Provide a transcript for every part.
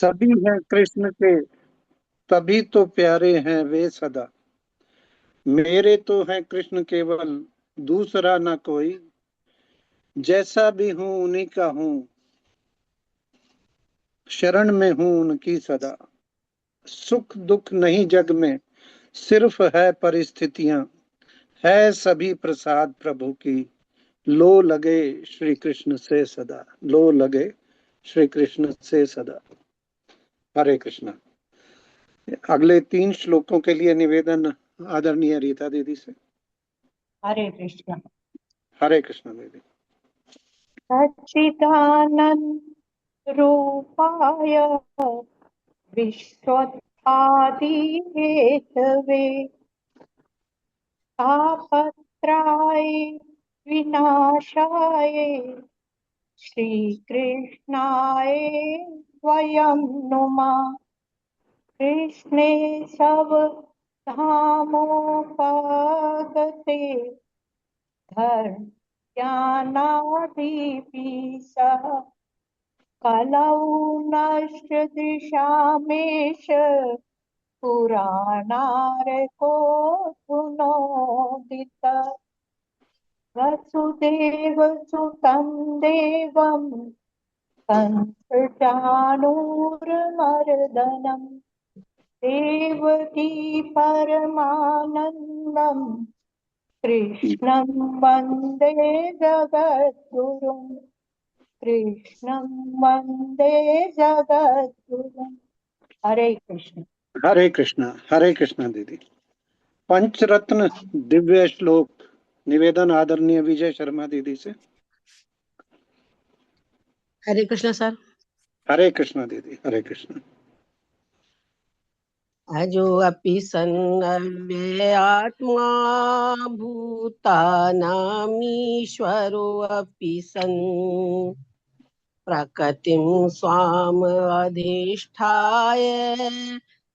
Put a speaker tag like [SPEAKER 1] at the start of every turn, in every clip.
[SPEAKER 1] सभी हैं कृष्ण के, तभी तो प्यारे हैं वे सदा। मेरे तो हैं कृष्ण केवल, दूसरा ना कोई। जैसा भी हूँ उन्हीं का हूँ, शरण में हूँ उनकी सदा। सुख दुख नहीं जग में, सिर्फ है परिस्थितियां। है सभी प्रसाद प्रभु की, लो लगे श्री कृष्ण से सदा। लो लगे श्री कृष्ण से सदा। हरे कृष्णा। अगले 3 श्लोकों के लिए निवेदन आदरणीय रीता दीदी से।
[SPEAKER 2] हरे कृष्ण।
[SPEAKER 1] हरे कृष्णा दीदी।
[SPEAKER 2] सच्चिदानंद रूपाय विश्वोत्पत्ति हेतवे तापत्राय विनाशाय श्रीकृष्णाय वयं नुमः। कृष्णे सब धामोपगते धर्म ज्ञानादिपि सः कलौ नश्च दृशामेष पुराणार्को धुनोदित। वसुदेवसुतं देवं कंसचाणूरमर्दनं देवकी परमानन्दं कृष्णं वन्दे जगद्गुरुं। कृष्णं वन्दे जगद्गुरुं। हरे कृष्ण।
[SPEAKER 1] हरे कृष्णा दीदी। पंचरत्न दिव्य श्लोक निवेदन आदरणीय विजय शर्मा दीदी से।
[SPEAKER 3] हरे कृष्ण सर।
[SPEAKER 1] हरे कृष्णा दीदी। हरे कृष्णा।
[SPEAKER 3] अजो अपि सन्नव्ययात्मा भूतानामीश्वरो अपि सन् प्रकृतिं स्वाम् अधिष्ठाय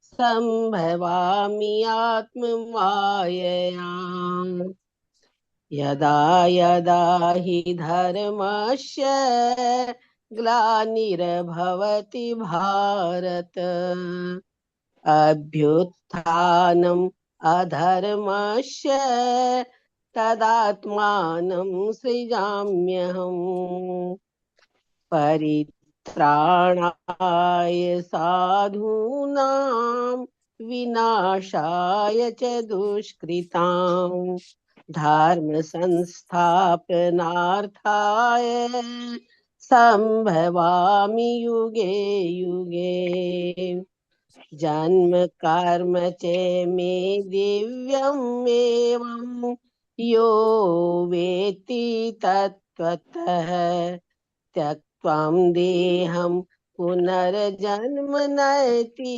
[SPEAKER 3] सम्भवामि आत्ममायया। यदा यदा हि धर्मस्य ग्लानिर्भवति भारत अभ्युत्थानम् अधर्मस्य तदात्मानं सृजाम्यहम्। परित्राणाय साधूनां विनाशाय च दुष्कृताम् धर्म संस्थापनार्थाय संभवामि युगे युगे। जन्म कर्म च मे दिव्यम् एवं यो वेत्ति तत्त्वतः त्यक्त्वा देहं पुनर्जन्म नयति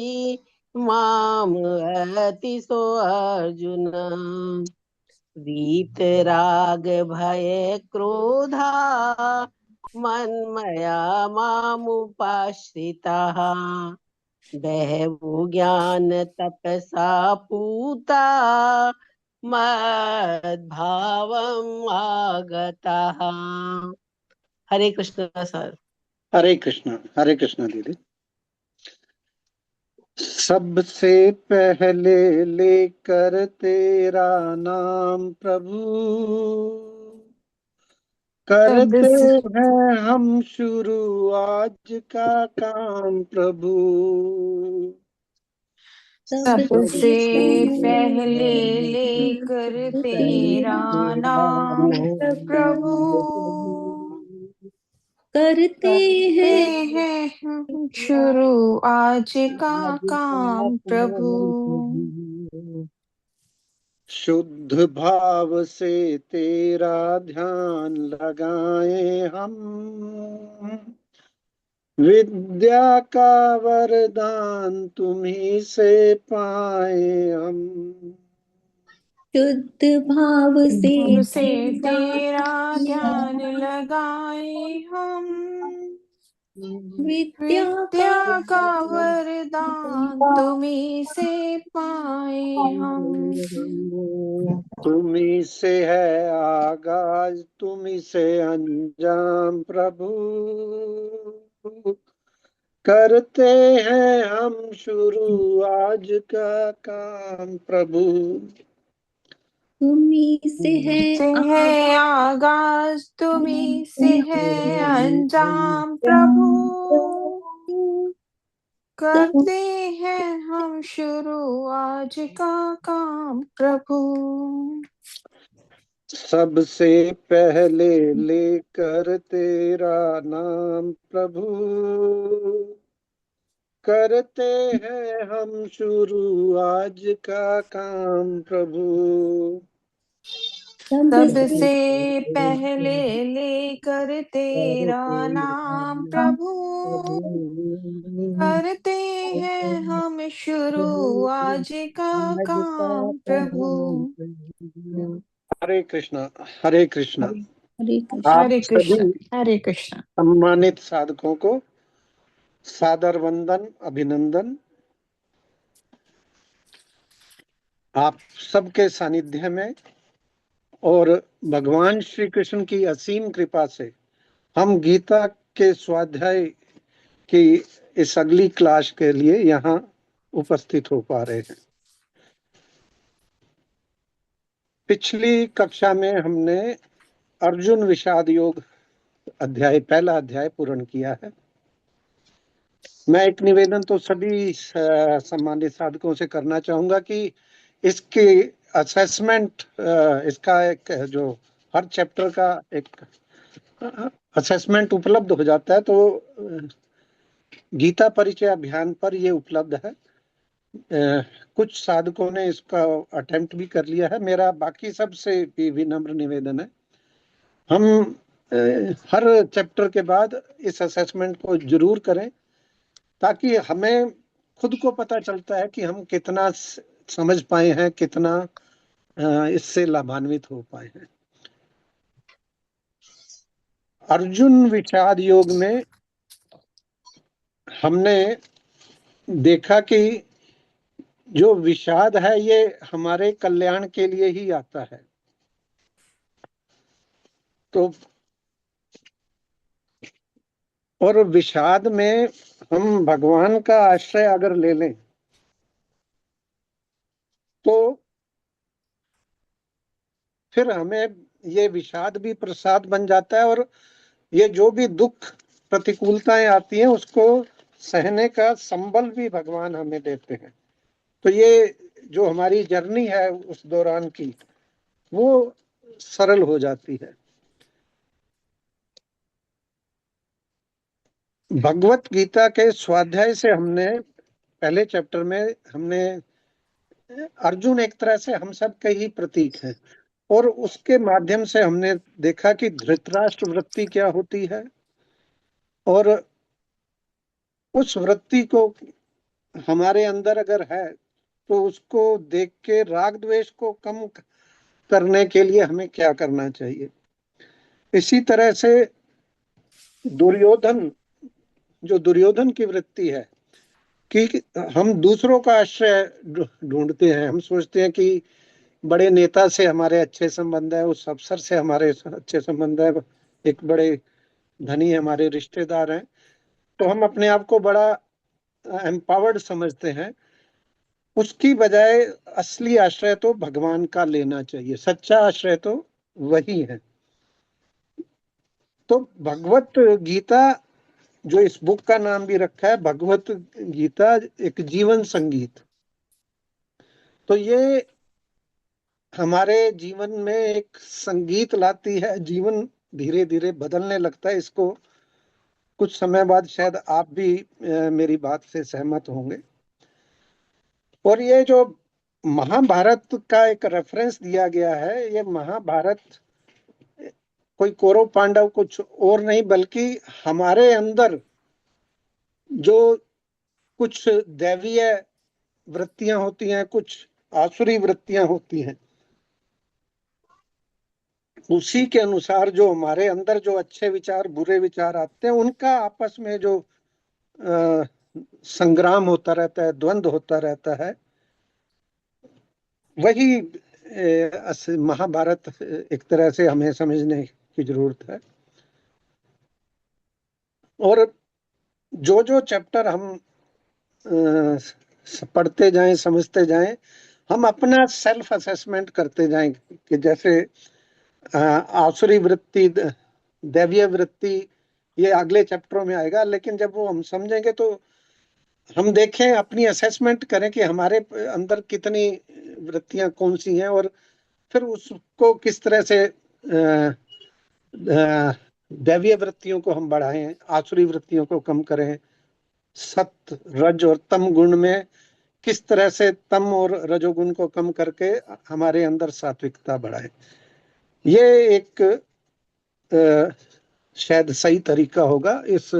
[SPEAKER 3] माम् अतिशो अर्जुन। वीतराग भय क्रोधा मन्मया मामुपाश्रिताः बहवो ज्ञान तपसा पूता मद्भावम् आगताः। हरे कृष्ण सर।
[SPEAKER 1] हरे कृष्णा दीदी। सबसे पहले लेकर तेरा नाम प्रभु, करते हैं हम शुरू आज का काम प्रभु।
[SPEAKER 4] सबसे पहले लेकर तेरा नाम प्रभु, करते हैं हम शुरू आज का काम प्रभु।
[SPEAKER 1] शुद्ध भाव से तेरा ध्यान लगाए हम, विद्या का वरदान तुम्ही से पाए हम।
[SPEAKER 4] शुद्ध भाव से तेरा ध्यान लगाए हम, विद्या का वरदान तुम्हीं से पाए हम।
[SPEAKER 1] तुम्ही से है आगाज, तुम्ही से अंजाम प्रभु, करते हैं हम शुरू आज का काम प्रभु,
[SPEAKER 5] तुम्ही से है
[SPEAKER 4] से है आगाज, तुम्ही से है अंजाम प्रभु। करते हैं हम शुरू आज का काम प्रभु।
[SPEAKER 1] सबसे पहले लेकर तेरा नाम प्रभु, करते हैं हम शुरू आज का काम प्रभु।
[SPEAKER 4] सबसे पहले लेकर तेरा नाम प्रभु, करते हैं हम शुरू आज का काम प्रभु।
[SPEAKER 1] हरे कृष्णा, हरे कृष्णा।
[SPEAKER 5] हरे कृष्ण।
[SPEAKER 1] आप
[SPEAKER 4] हरे
[SPEAKER 1] सभी
[SPEAKER 4] कृष्ण, हरे कृष्ण।
[SPEAKER 1] सम्मानित साधकों को सादर वंदन, अभिनंदन। आप सबके सानिध्य में और भगवान श्री कृष्ण की असीम कृपा से हम गीता के स्वाध्याय की इस अगली क्लास के लिए यहाँ उपस्थित हो पा रहे हैं। पिछली कक्षा में हमने अर्जुन विषाद योग पहला अध्याय पूर्ण किया है। मैं एक निवेदन तो सभी सम्मानित साधकों से करना चाहूंगा कि इसकी असेसमेंट, इसका एक जो हर चैप्टर का एक असेसमेंट उपलब्ध हो जाता है, तो गीता परिचय अभियान पर ये उपलब्ध है। कुछ साधकों ने इसका अटेम्प्ट भी कर लिया है। मेरा बाकी सबसे भी विनम्र निवेदन है, हम हर चैप्टर के बाद इस असेसमेंट को जरूर करें, ताकि हमें खुद को पता चलता है कि हम कितना समझ पाए हैं, कितना इससे लाभान्वित हो पाए हैं। अर्जुन विषाद योग में हमने देखा कि जो विषाद है ये हमारे कल्याण के लिए ही आता है। तो और विषाद में हम भगवान का आश्रय अगर ले लें तो फिर हमें ये विषाद भी प्रसाद बन जाता है, और ये जो भी दुख प्रतिकूलताएं आती हैं उसको सहने का संबल भी भगवान हमें देते हैं। तो ये जो हमारी जर्नी है उस दौरान की, वो सरल हो जाती है। भगवत गीता के स्वाध्याय से हमने पहले चैप्टर में हमने अर्जुन एक तरह से हम सब के ही प्रतीक है, और उसके माध्यम से हमने देखा कि धृतराष्ट्र वृत्ति क्या होती है, और उस वृत्ति को हमारे अंदर अगर है तो उसको देख के राग द्वेष को कम करने के लिए हमें क्या करना चाहिए। इसी तरह से दुर्योधन की वृत्ति है कि हम दूसरों का आश्रय ढूंढते हैं। हम सोचते हैं कि बड़े नेता से हमारे अच्छे संबंध है, उस अफसर से हमारे अच्छे संबंध है, एक बड़े धनी हमारे रिश्तेदार हैं, तो हम अपने आप को बड़ा एम्पावर्ड समझते हैं। उसकी बजाय असली आश्रय तो भगवान का लेना चाहिए, सच्चा आश्रय तो वही है। तो भगवत गीता, जो इस बुक का नाम भी रखा है भगवत गीता, एक जीवन संगीत, तो ये हमारे जीवन में एक संगीत लाती है। जीवन धीरे धीरे बदलने लगता है। इसको कुछ समय बाद शायद आप भी मेरी बात से सहमत होंगे। और ये जो महाभारत का एक रेफरेंस दिया गया है, ये महाभारत कोई कौरव पांडव कुछ और नहीं, बल्कि हमारे अंदर जो कुछ दैवीय वृत्तियां होती हैं, कुछ आसुरी वृत्तियां होती हैं, उसी के अनुसार जो हमारे अंदर जो अच्छे विचार बुरे विचार आते हैं, उनका आपस में जो संग्राम होता रहता है, द्वंद्व होता रहता है, वही महाभारत एक तरह से हमें समझने की जरूरत है। और जो जो चैप्टर हम पढ़ते जाएं, समझते जाएं, हम अपना सेल्फ असेसमेंट करते जाएं कि जैसे आसुरी वृत्ति, दैवीय वृत्ति, ये अगले चैप्टरों में आएगा। लेकिन जब वो हम समझेंगे तो हम देखें, अपनी असेसमेंट करें कि हमारे अंदर कितनी वृत्तियां कौन सी हैं, और फिर उसको किस तरह से दैवीय वृत्तियों को हम बढ़ाएं, आसुरी वृत्तियों को कम करें, सत्य, रज और तम गुण में किस तरह से तम और रजोगुण को कम करके हमारे अंदर सात्विकता बढ़ाए। ये एक शायद सही तरीका होगा इस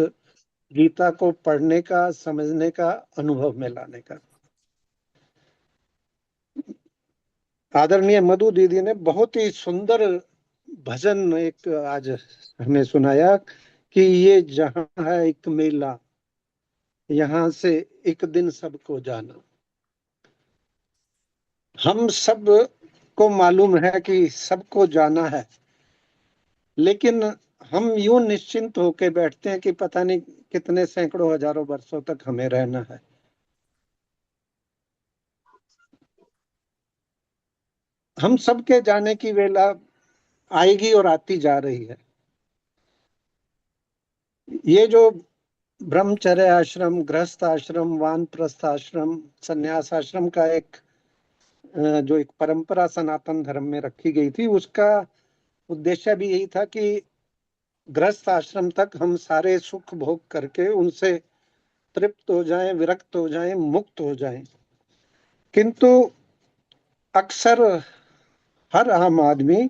[SPEAKER 1] गीता को पढ़ने का, समझने का, अनुभव में लाने का। आदरणीय मधु दीदी ने बहुत ही सुंदर भजन एक आज हमें सुनाया कि ये जहां है एक मेला, यहां से एक दिन सबको जाना। हम सब को मालूम है कि सबको जाना है, लेकिन हम यूं निश्चिंत होके बैठते हैं कि पता नहीं कितने सैकड़ों हजारों वर्षों तक हमें रहना है। हम सबके जाने की वेला आएगी और आती जा रही है। ये जो ब्रह्मचर्य आश्रम, गृहस्थ आश्रम, वानप्रस्थ आश्रम, संन्यास आश्रम का एक जो एक परंपरा सनातन धर्म में रखी गई थी, उसका उद्देश्य भी यही था कि गृहस्थ आश्रम तक हम सारे सुख भोग करके उनसे तृप्त हो जाएं, विरक्त हो जाएं, मुक्त हो जाएं। किंतु अक्सर हर आम आदमी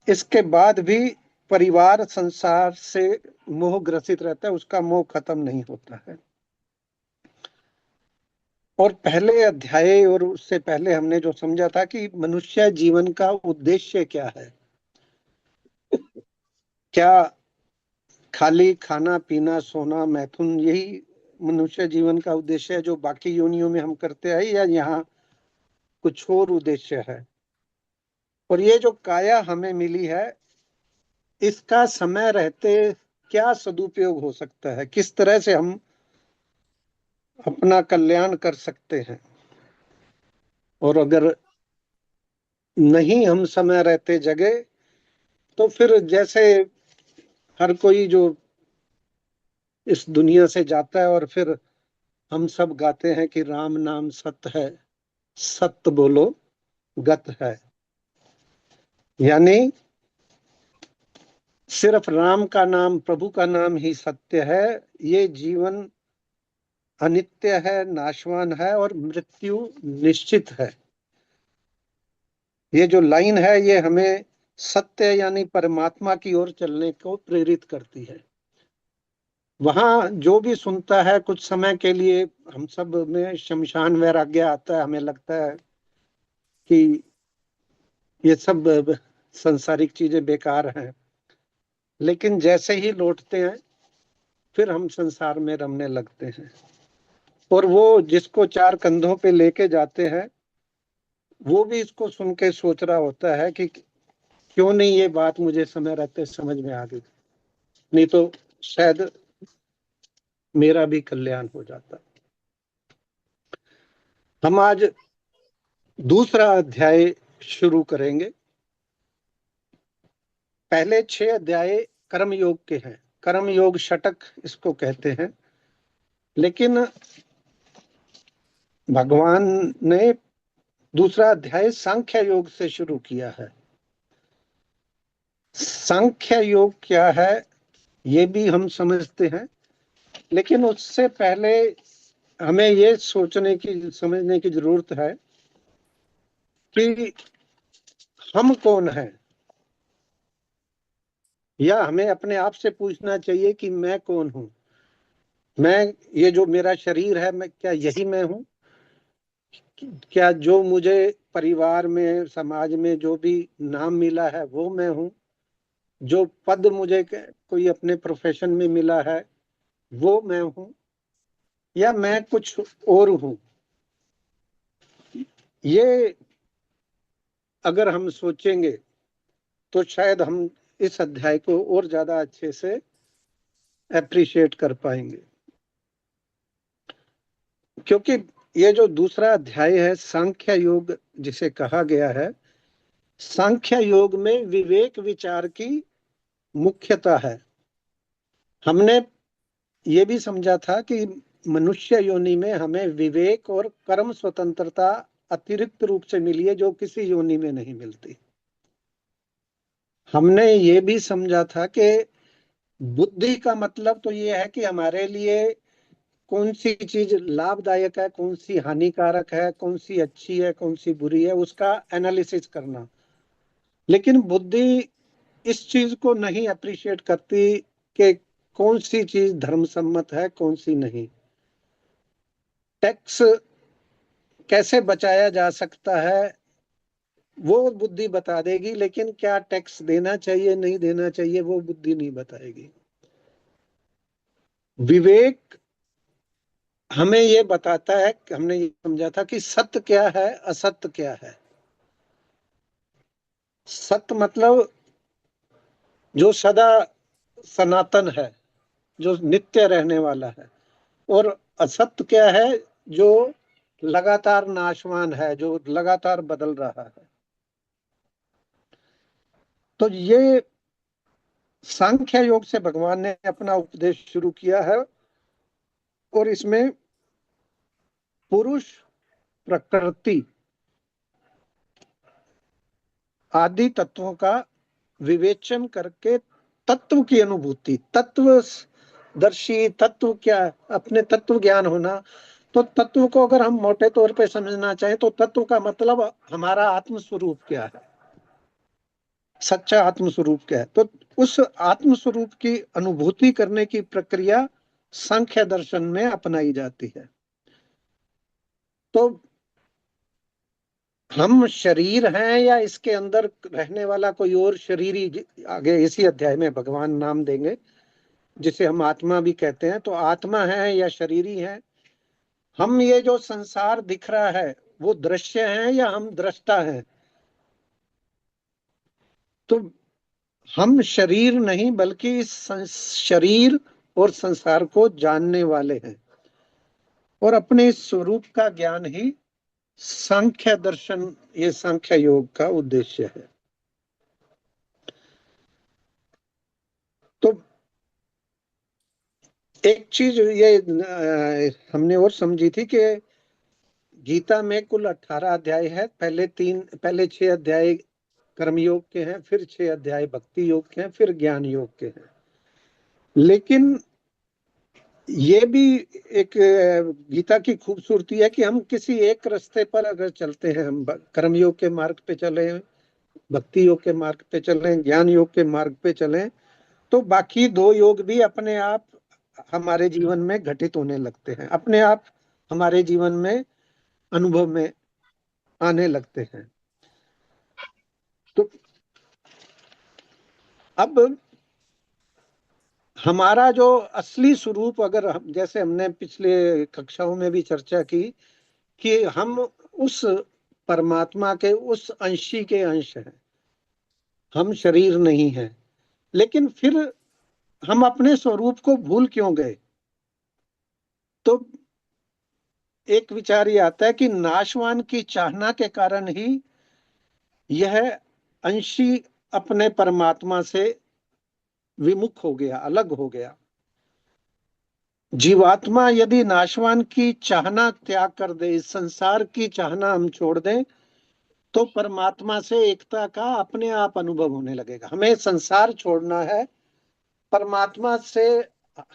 [SPEAKER 1] इसके बाद भी परिवार संसार से मोह ग्रसित रहता है, उसका मोह खत्म नहीं होता है। और पहले अध्याय और उससे पहले हमने जो समझा था कि मनुष्य जीवन का उद्देश्य क्या है, क्या खाली खाना पीना सोना मैथुन यही मनुष्य जीवन का उद्देश्य है जो बाकी योनियों में हम करते हैं, या यहाँ कुछ और उद्देश्य है? और ये जो काया हमें मिली है, इसका समय रहते क्या सदुपयोग हो सकता है, किस तरह से हम अपना कल्याण कर सकते हैं? और अगर नहीं हम समय रहते जगे तो फिर जैसे हर कोई जो इस दुनिया से जाता है, और फिर हम सब गाते हैं कि राम नाम सत्य है, सत्य बोलो गत है। यानी सिर्फ राम का नाम, प्रभु का नाम ही सत्य है। ये जीवन अनित्य है, नाशवान है और मृत्यु निश्चित है। ये जो लाइन है ये हमें सत्य यानी परमात्मा की ओर चलने को प्रेरित करती है। वहां जो भी सुनता है कुछ समय के लिए हम सब में शमशान वैराग्य आता है, हमें लगता है कि ये सब संसारिक चीजें बेकार हैं। लेकिन जैसे ही लौटते हैं फिर हम संसार में रमने लगते हैं। और वो जिसको चार कंधों पे लेके जाते हैं वो भी इसको सुन के सोच रहा होता है कि क्यों नहीं ये बात मुझे समय रहते समझ में आ गई, नहीं तो शायद मेरा भी कल्याण हो जाता। हम आज दूसरा अध्याय शुरू करेंगे। पहले 6 अध्याय कर्म योग के हैं, कर्म योग षटक इसको कहते हैं। लेकिन भगवान ने दूसरा अध्याय सांख्य योग से शुरू किया है। सांख्य योग क्या है ये भी हम समझते हैं, लेकिन उससे पहले हमें ये सोचने की, समझने की जरूरत है कि हम कौन हैं, या हमें अपने आप से पूछना चाहिए कि मैं कौन हूं। मैं, ये जो मेरा शरीर है, मैं क्या यही मैं हूं? क्या जो मुझे परिवार में, समाज में जो भी नाम मिला है वो मैं हूं? जो पद मुझे कोई अपने प्रोफेशन में मिला है वो मैं हूं, या मैं कुछ और हूं? ये अगर हम सोचेंगे तो शायद हम इस अध्याय को और ज्यादा अच्छे से एप्रिशिएट कर पाएंगे। क्योंकि ये जो दूसरा अध्याय है सांख्य योग जिसे कहा गया है, सांख्य योग में विवेक विचार की मुख्यता है। हमने ये भी समझा था कि मनुष्य योनि में हमें विवेक और कर्म स्वतंत्रता अतिरिक्त रूप से मिली है, जो किसी योनि में नहीं मिलती। हमने ये भी समझा था कि बुद्धि का मतलब तो ये है कि हमारे लिए कौन सी चीज लाभदायक है, कौन सी हानिकारक है, कौन सी अच्छी है, कौन सी बुरी है, उसका एनालिसिस करना। लेकिन बुद्धि इस चीज को नहीं अप्रिशिएट करती कि कौन सी चीज धर्म सम्मत है, कौन सी नहीं। टैक्स कैसे बचाया जा सकता है वो बुद्धि बता देगी, लेकिन क्या टैक्स देना चाहिए नहीं देना चाहिए वो बुद्धि नहीं बताएगी। विवेक हमें ये बताता है, हमने ये समझा था कि सत्य क्या है, असत्य क्या है। सत्य मतलब जो सदा सनातन है, जो नित्य रहने वाला है, और असत्य क्या है, जो लगातार नाशवान है, जो लगातार बदल रहा है। तो ये सांख्य योग से भगवान ने अपना उपदेश शुरू किया है, और इसमें पुरुष, प्रकृति आदि तत्वों का विवेचन करके तत्व की अनुभूति, तत्वदर्शी, तत्व क्या, अपने तत्व ज्ञान होना। तो तत्व को अगर हम मोटे तौर पे समझना चाहें तो तत्व का मतलब हमारा आत्म स्वरूप क्या है, सच्चा आत्म स्वरूप क्या है। तो उस आत्म स्वरूप की अनुभूति करने की प्रक्रिया सांख्य दर्शन में अपनाई जाती है। तो हम शरीर हैं या इसके अंदर रहने वाला कोई और शरीरी, आगे इसी अध्याय में भगवान नाम देंगे, जिसे हम आत्मा भी कहते हैं। तो आत्मा है या शरीरी है। हम ये जो संसार दिख रहा है वो दृश्य है या हम दृष्टा हैं। तो हम शरीर नहीं बल्कि इस शरीर और संसार को जानने वाले हैं, और अपने इस स्वरूप का ज्ञान ही सांख्य दर्शन, ये सांख्य योग का उद्देश्य है। तो एक चीज ये हमने और समझी थी कि गीता में कुल 18 अध्याय है। पहले 6 अध्याय कर्म योग के हैं, फिर 6 अध्याय भक्ति योग के हैं, फिर ज्ञान योग के हैं। लेकिन ये भी एक गीता की खूबसूरती है कि हम किसी एक रास्ते पर अगर चलते हैं, हम कर्म योग के मार्ग पे चले, भक्ति योग के मार्ग पे चले, ज्ञान योग के मार्ग पे चले, तो बाकी 2 योग भी अपने आप हमारे जीवन में घटित होने लगते हैं, अपने आप हमारे जीवन में अनुभव में आने लगते हैं। तो अब हमारा जो असली स्वरूप, अगर हम, जैसे हमने पिछले कक्षाओं में भी चर्चा की कि हम उस परमात्मा के उस अंशी के अंश हैं, हम शरीर नहीं हैं। लेकिन फिर हम अपने स्वरूप को भूल क्यों गए? तो एक विचार ये आता है कि नाशवान की चाहना के कारण ही यह अंशी अपने परमात्मा से विमुख हो गया, अलग हो गया। जीवात्मा यदि नाशवान की चाहना त्याग कर दे, इस संसार की चाहना हम छोड़ दें, तो परमात्मा से एकता का अपने आप अनुभव होने लगेगा। हमें संसार छोड़ना है, परमात्मा से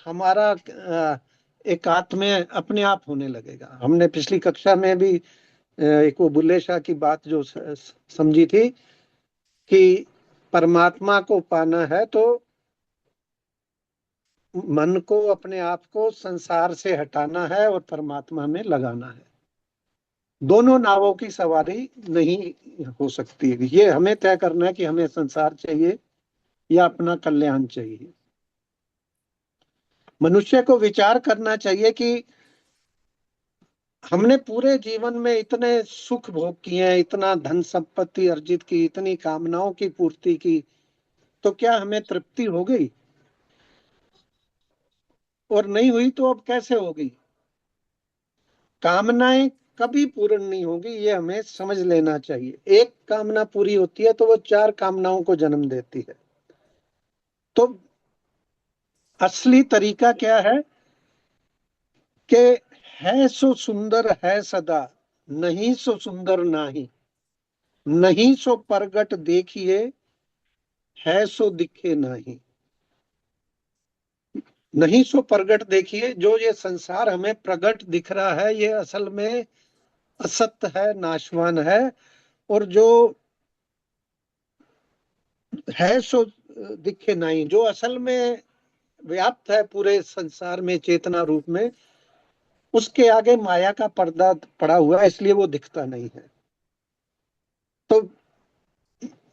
[SPEAKER 1] हमारा एकात्म अपने आप होने लगेगा। हमने पिछली कक्षा में भी एक वो बुल्ले शाह की बात जो समझी थी कि परमात्मा को पाना है तो मन को, अपने आप को संसार से हटाना है और परमात्मा में लगाना है। दोनों नावों की सवारी नहीं हो सकती। ये हमें तय करना है कि हमें संसार चाहिए या अपना कल्याण चाहिए। मनुष्य को विचार करना चाहिए कि हमने पूरे जीवन में इतने सुख भोग किए हैं, इतना धन संपत्ति अर्जित की, इतनी कामनाओं की पूर्ति की, तो क्या हमें तृप्ति हो गई? और नहीं हुई तो अब कैसे होगी। कामनाएं कभी पूर्ण नहीं होगी, ये हमें समझ लेना चाहिए। एक कामना पूरी होती है तो वो 4 कामनाओं को जन्म देती है। तो असली तरीका क्या है कि है सो सुंदर है सदा, नहीं सो सुंदर नाही, नहीं सो प्रगट देखिए, है सो दिखे नाही। नहीं सो प्रगट देखिए, जो ये संसार हमें प्रगट दिख रहा है ये असल में असत्य है, नाशवान है। और जो है सो दिखे नहीं, जो असल में व्याप्त है पूरे संसार में चेतना रूप में, उसके आगे माया का पर्दा पड़ा हुआ है, इसलिए वो दिखता नहीं है। तो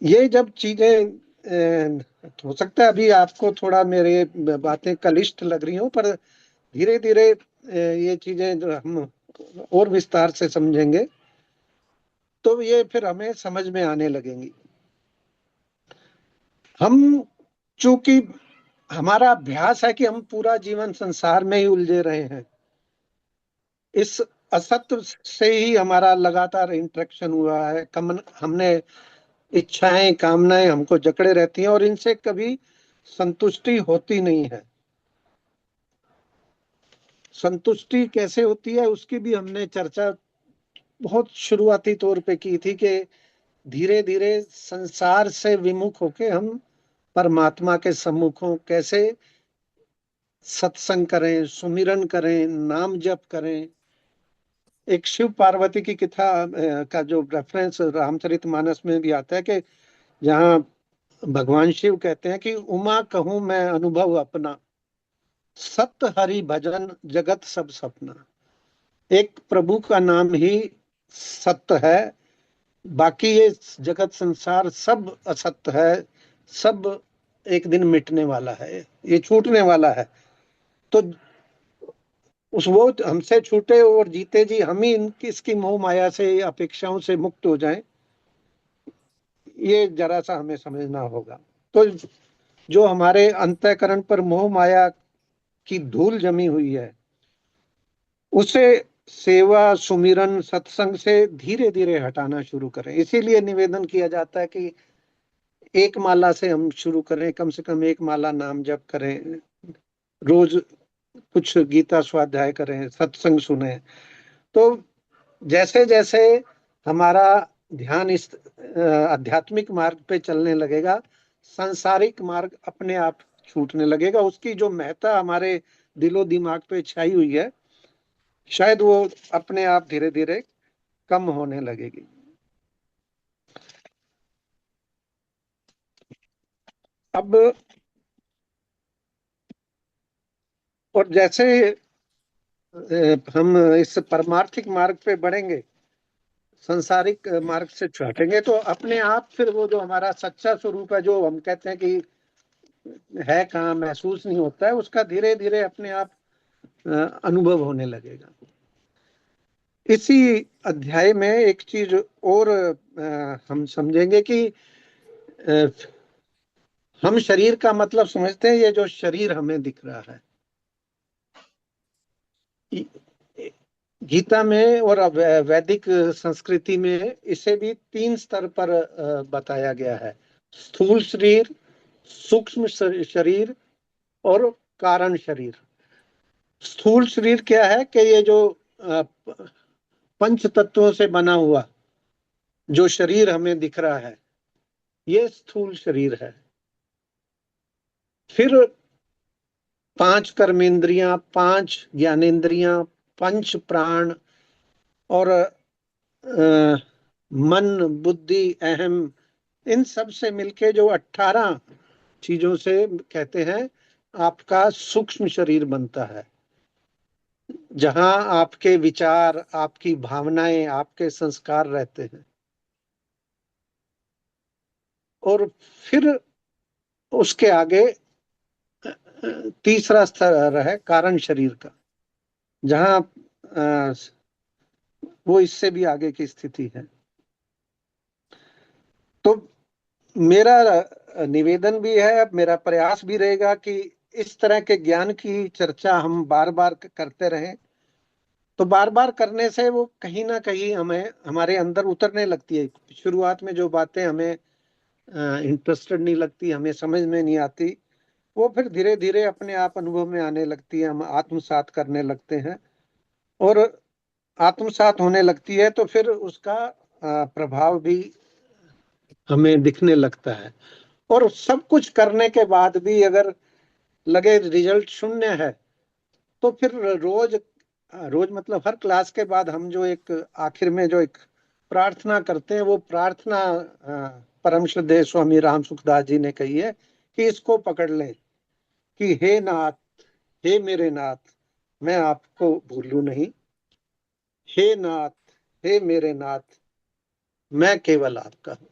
[SPEAKER 1] ये जब चीजें हो सकता है अभी आपको थोड़ा मेरे बातें कलिष्ठ लग रही हो, पर धीरे धीरे ये चीजें जो हम और विस्तार से समझेंगे तो ये फिर हमें समझ में आने लगेंगी। हम चूंकि हमारा अभ्यास है कि हम पूरा जीवन संसार में ही उलझे रहे हैं, इस असत्य से ही हमारा लगातार इंटरेक्शन हुआ है। हमने इच्छाएं कामनाएं हमको जकड़े रहती हैं और इनसे कभी संतुष्टि होती नहीं है। संतुष्टि कैसे होती है उसकी भी हमने चर्चा बहुत शुरुआती तौर पे की थी कि धीरे धीरे संसार से विमुख होके हम परमात्मा के सम्मुख हों, कैसे सत्संग करें, सुमिरन करें, नाम जप करें। एक शिव पार्वती की कथा का जो रेफरेंस रामचरितमानस में भी आता है कि जहाँ भगवान शिव कहते हैं कि उमा कहूं मैं अनुभव अपना, सत्य हरि भजन जगत सब सपना। एक प्रभु का नाम ही सत्य है, बाकी ये जगत संसार सब असत्य है, सब एक दिन मिटने वाला है, ये छूटने वाला है। तो उस वो हमसे छूटे और जीते जी हम ही इनकी इसकी मोह माया से अपेक्षाओं से मुक्त हो जाएं, ये जरा सा हमें समझना होगा। तो जो हमारे अंतःकरण पर मोह माया की धूल जमी हुई है उसे सेवा सुमिरन सत्संग से धीरे धीरे हटाना शुरू करें। इसीलिए निवेदन किया जाता है कि एक माला से हम शुरू करें, कम से कम एक माला नाम जप करें, रोज कुछ गीता स्वाध्याय करें, सत्संग सुने। तो जैसे जैसे हमारा ध्यान इस आध्यात्मिक मार्ग पे चलने लगेगा, सांसारिक मार्ग अपने आप छूटने लगेगा। उसकी जो महत्ता हमारे दिलो दिमाग पे छाई हुई है शायद वो अपने आप धीरे धीरे कम होने लगेगी। अब और जैसे हम इस परमार्थिक मार्ग पे बढ़ेंगे, संसारिक मार्ग से हटेंगे, तो अपने आप फिर वो जो हमारा सच्चा स्वरूप है, जो हम कहते हैं कि है कहाँ, महसूस नहीं होता है, उसका धीरे धीरे अपने आप अनुभव होने लगेगा। इसी अध्याय में एक चीज और हम समझेंगे कि हम शरीर का मतलब समझते हैं, ये जो शरीर हमें दिख रहा है, गीता में और वैदिक संस्कृति में इसे भी 3 स्तर पर बताया गया है। स्थूल शरीर, सूक्ष्म शरीर और कारण शरीर। स्थूल शरीर क्या है कि ये जो पंच तत्वों से बना हुआ जो शरीर हमें दिख रहा है ये स्थूल शरीर है। फिर 5 कर्मेंद्रियां, 5 ज्ञानेंद्रियां, पंच प्राण और मन बुद्धि अहम, इन सब से मिलके जो 18 चीजों से कहते हैं आपका सूक्ष्म शरीर बनता है, जहां आपके विचार, आपकी भावनाएं, आपके संस्कार रहते हैं। और फिर उसके आगे तीसरा स्तर है कारण शरीर का, जहां वो इससे भी आगे की स्थिति है। तो मेरा निवेदन भी है, अब मेरा प्रयास भी रहेगा कि इस तरह के ज्ञान की चर्चा हम बार बार करते रहें तो बार बार करने से वो कहीं ना कहीं हमें हमारे अंदर उतरने लगती है। शुरुआत में जो बातें हमें इंटरेस्टेड नहीं लगती, हमें समझ में नहीं आती, वो फिर धीरे धीरे अपने आप अनुभव में आने लगती है, हम आत्मसात करने लगते हैं और आत्मसात होने लगती है तो फिर उसका प्रभाव भी हमें दिखने लगता है। और सब कुछ करने के बाद भी अगर लगे रिजल्ट शून्य है तो फिर रोज रोज मतलब हर क्लास के बाद हम जो एक आखिर में जो एक प्रार्थना करते हैं, वो प्रार्थना परम श्रद्धेय स्वामी राम सुखदास जी ने कही है कि इसको पकड़ ले कि हे नाथ, हे मेरे नाथ, मैं आपको भूलूं नहीं, हे नाथ, हे मेरे नाथ, मैं केवल आपका हूं।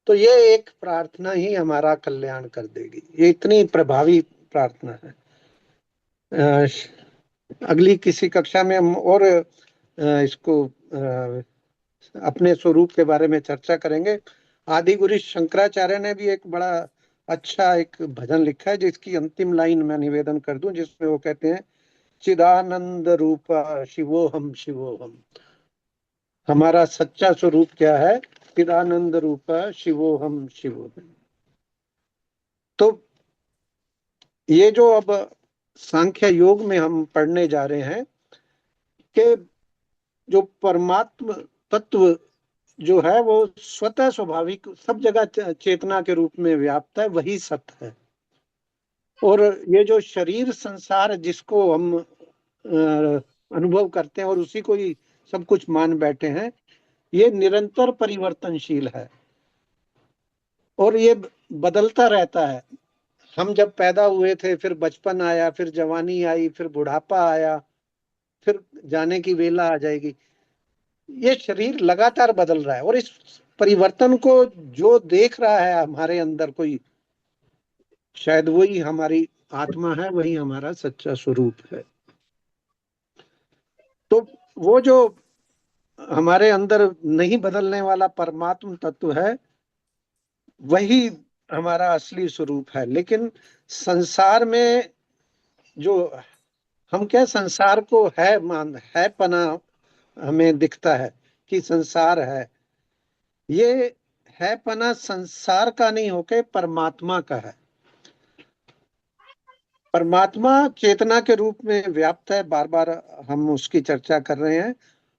[SPEAKER 1] तो ये एक प्रार्थना ही हमारा कल्याण कर देगी, ये इतनी प्रभावी प्रार्थना है। अगली किसी कक्षा में हम और इसको अपने स्वरूप के बारे में चर्चा करेंगे। आदि गुरु शंकराचार्य ने भी एक बड़ा अच्छा एक भजन लिखा है जिसकी अंतिम लाइन मैं निवेदन कर दूं, जिसमें वो कहते हैं, चिदानंद रूप शिवोहम शिवोहम। हमारा सच्चा स्वरूप क्या है? चिदानंद रूप शिवोहम शिवोहम। तो ये जो अब सांख्य योग में हम पढ़ने जा रहे हैं कि जो परमात्म तत्व जो है वो स्वतः स्वाभाविक सब जगह चेतना के रूप में व्याप्त है, वही सत्य है। और ये जो शरीर संसार जिसको हम अनुभव करते हैं और उसी को ही सब कुछ मान बैठे हैं, ये निरंतर परिवर्तनशील है और ये बदलता रहता है। हम जब पैदा हुए थे, फिर बचपन आया, फिर जवानी आई, फिर बुढ़ापा आया, फिर जाने की वेला आ जाएगी। ये शरीर लगातार बदल रहा है और इस परिवर्तन को जो देख रहा है हमारे अंदर कोई, शायद वही हमारी आत्मा है, वही हमारा सच्चा स्वरूप है। तो वो जो हमारे अंदर नहीं बदलने वाला परमात्म तत्व है, वही हमारा असली स्वरूप है। लेकिन संसार में जो हम क्या संसार को है पना हमें दिखता है कि संसार है, ये है पना संसार का नहीं होके परमात्मा का है। परमात्मा चेतना के रूप में व्याप्त है, बार बार हम उसकी चर्चा कर रहे हैं,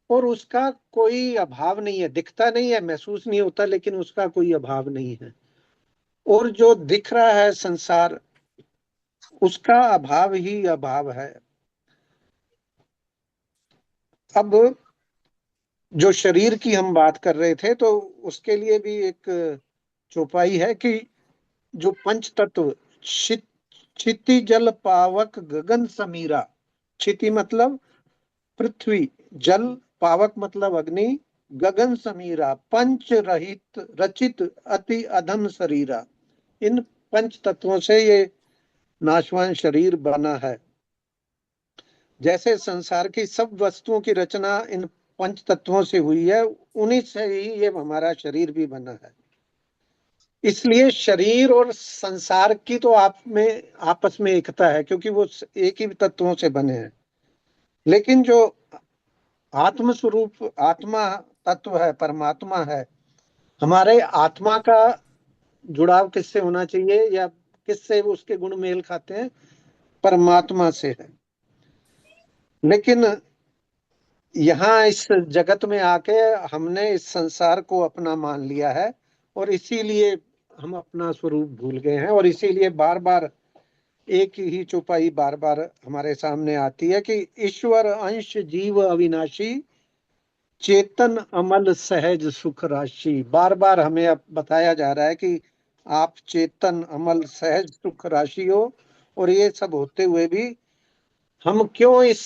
[SPEAKER 1] और उसका कोई अभाव नहीं है, दिखता नहीं है, महसूस नहीं होता, लेकिन उसका कोई अभाव नहीं है। और जो दिख रहा है संसार, उसका अभाव ही अभाव है। अब जो शरीर की हम बात कर रहे थे, तो उसके लिए भी एक चौपाई है कि जो पंच तत्व क्षिति जल पावक गगन समीरा। क्षिति मतलब पृथ्वी, जल, पावक मतलब अग्नि, गगन समीरा, पंच रहित रचित अति अधम शरीरा। इन पंच तत्वों से ये नाशवान शरीर बना है। जैसे संसार की सब वस्तुओं की रचना इन पंच तत्वों से हुई है, उन्हीं से ही ये हमारा शरीर भी बना है। इसलिए शरीर और संसार की तो आप में आपस में एकता है, क्योंकि वो एक ही तत्वों से बने हैं। लेकिन जो आत्म स्वरूप आत्मा तत्व है, परमात्मा है, हमारे आत्मा का जुड़ाव किससे होना चाहिए या किससे उसके गुण मेल खाते हैं? परमात्मा से है। लेकिन यहाँ इस जगत में आके हमने इस संसार को अपना मान लिया है और इसीलिए हम अपना स्वरूप भूल गए हैं, और इसीलिए बार बार एक ही चौपाई बार बार हमारे सामने आती है कि ईश्वर अंश जीव अविनाशी, चेतन अमल सहज सुख राशि। बार बार हमें अब बताया जा रहा है कि आप चेतन अमल सहज सुख राशि हो, और ये सब होते हुए भी हम क्यों इस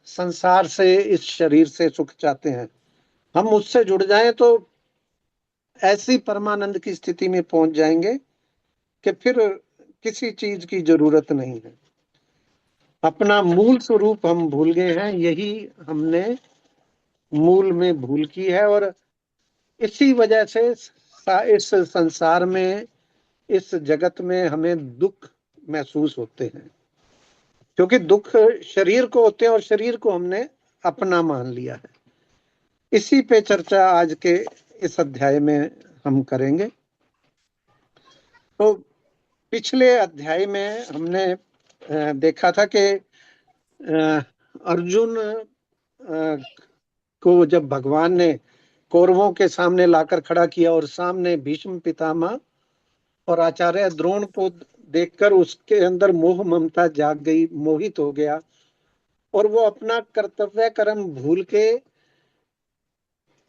[SPEAKER 1] संसार से, इस शरीर से सुख चाहते हैं? हम उससे जुड़ जाएं तो ऐसी परमानंद की स्थिति में पहुंच जाएंगे कि फिर किसी चीज की जरूरत नहीं है। अपना मूल स्वरूप हम भूल गए हैं, यही हमने मूल में भूल की है, और इसी वजह से इस संसार में, इस जगत में हमें दुख महसूस होते हैं, क्योंकि दुख शरीर को होते हैं और शरीर को हमने अपना मान लिया है। इसी पे चर्चा आज के इस अध्याय में हम करेंगे। तो पिछले अध्याय में हमने देखा था कि अर्जुन को जब भगवान ने कौरवों के सामने लाकर खड़ा किया और सामने भीष्म पितामह और आचार्य द्रोण को देखकर उसके अंदर मोह ममता जाग गई, मोहित हो गया और वो अपना कर्तव्य कर्म भूल के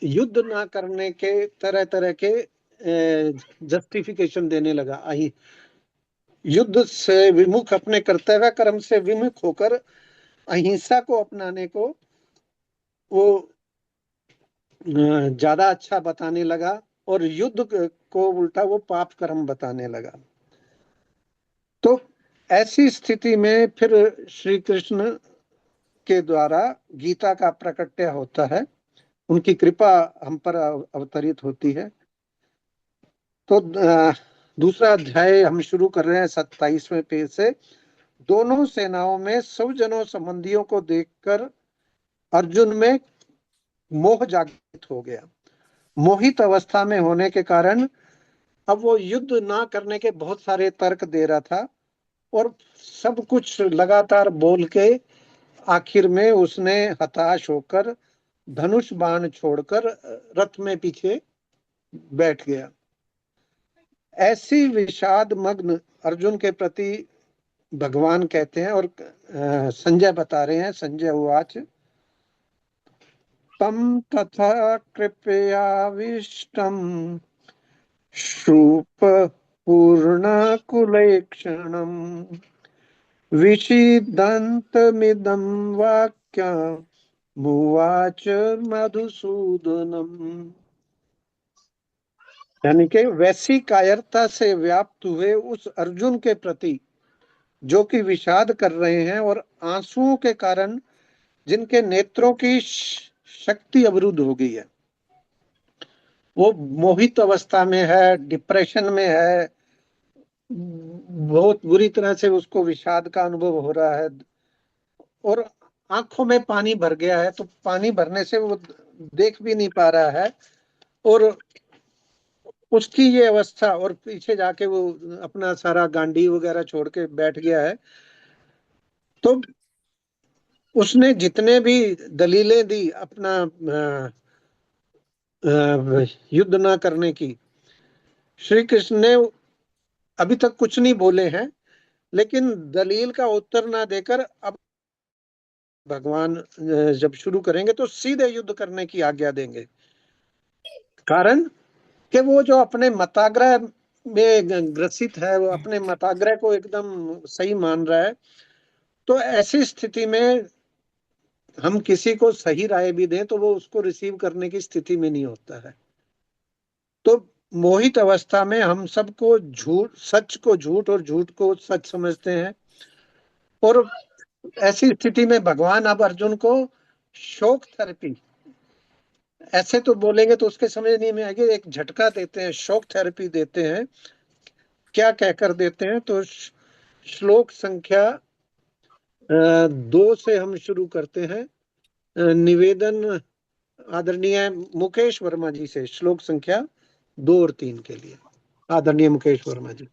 [SPEAKER 1] युद्ध ना करने के तरह तरह के जस्टिफिकेशन देने लगा। युद्ध से विमुख, अपने कर्तव्य कर्म से विमुख होकर अहिंसा को अपनाने को वो ज्यादा अच्छा बताने लगा और युद्ध को उल्टा वो पाप कर्म बताने लगा। तो ऐसी स्थिति में फिर श्री कृष्ण के द्वारा गीता का प्रकट्य होता है, उनकी कृपा हम पर अवतरित होती है। तो दूसरा अध्याय हम शुरू कर रहे हैं 27वें पेज से। दोनों सेनाओं में सौजनों संबंधियों को देखकर अर्जुन में मोह जागृत हो गया। मोहित अवस्था में होने के कारण अब वो युद्ध ना करने के बहुत सारे तर्क दे रहा था और सब कुछ लगातार बोल के आखिर में उसने हताश होकर धनुष बाण छोड़कर रथ में पीछे बैठ गया। ऐसी विषाद मग्न अर्जुन के प्रति भगवान कहते हैं और संजय बता रहे हैं। संजय उवाच तम तथा कृपयाविष्टम श्रूप पूर्णकुलेक्षणम विषीदन्तमिदं वाक्यमुवाच मधुसूदनम। यानी कि वैसी कायरता से व्याप्त हुए उस अर्जुन के प्रति जो कि विषाद कर रहे हैं और आंसुओं के कारण जिनके नेत्रों की शक्ति अवरुद्ध हो गई है, वो मोहित अवस्था में है, डिप्रेशन में है, बहुत बुरी तरह से उसको विषाद का अनुभव हो रहा है और आंखों में पानी भर गया है। तो पानी भरने से वो देख भी नहीं पा रहा है और उसकी ये अवस्था, और पीछे जाके वो अपना सारा गांडी वगैरह छोड़ के बैठ गया है। तो उसने जितने भी दलीलें दी अपना युद्ध ना करने की, श्री कृष्ण ने अभी तक कुछ नहीं बोले हैं, लेकिन दलील का उत्तर ना देकर अब भगवान जब शुरू करेंगे तो सीधे युद्ध करने की आज्ञा देंगे। कारण कि वो जो अपने मताग्रह में ग्रसित है, वो अपने मताग्रह को एकदम सही मान रहा है। तो ऐसी स्थिति में हम किसी को सही राय भी दें तो वो उसको रिसीव करने की स्थिति में नहीं होता है। तो मोहित अवस्था में हम सबको झूठ, सच को झूठ और झूठ को सच समझते हैं। और ऐसी स्थिति में भगवान अब अर्जुन को शोक थेरेपी, ऐसे तो बोलेंगे तो उसके समझ नहीं में आएगी, एक झटका देते हैं, शोक थेरेपी देते हैं। क्या कहकर देते हैं? तो श्लोक संख्या 2 से हम शुरू करते हैं। निवेदन आदरणीय मुकेश वर्मा जी से श्लोक संख्या 2 और 3 के लिए। आदरणीय मुकेश वर्मा जी।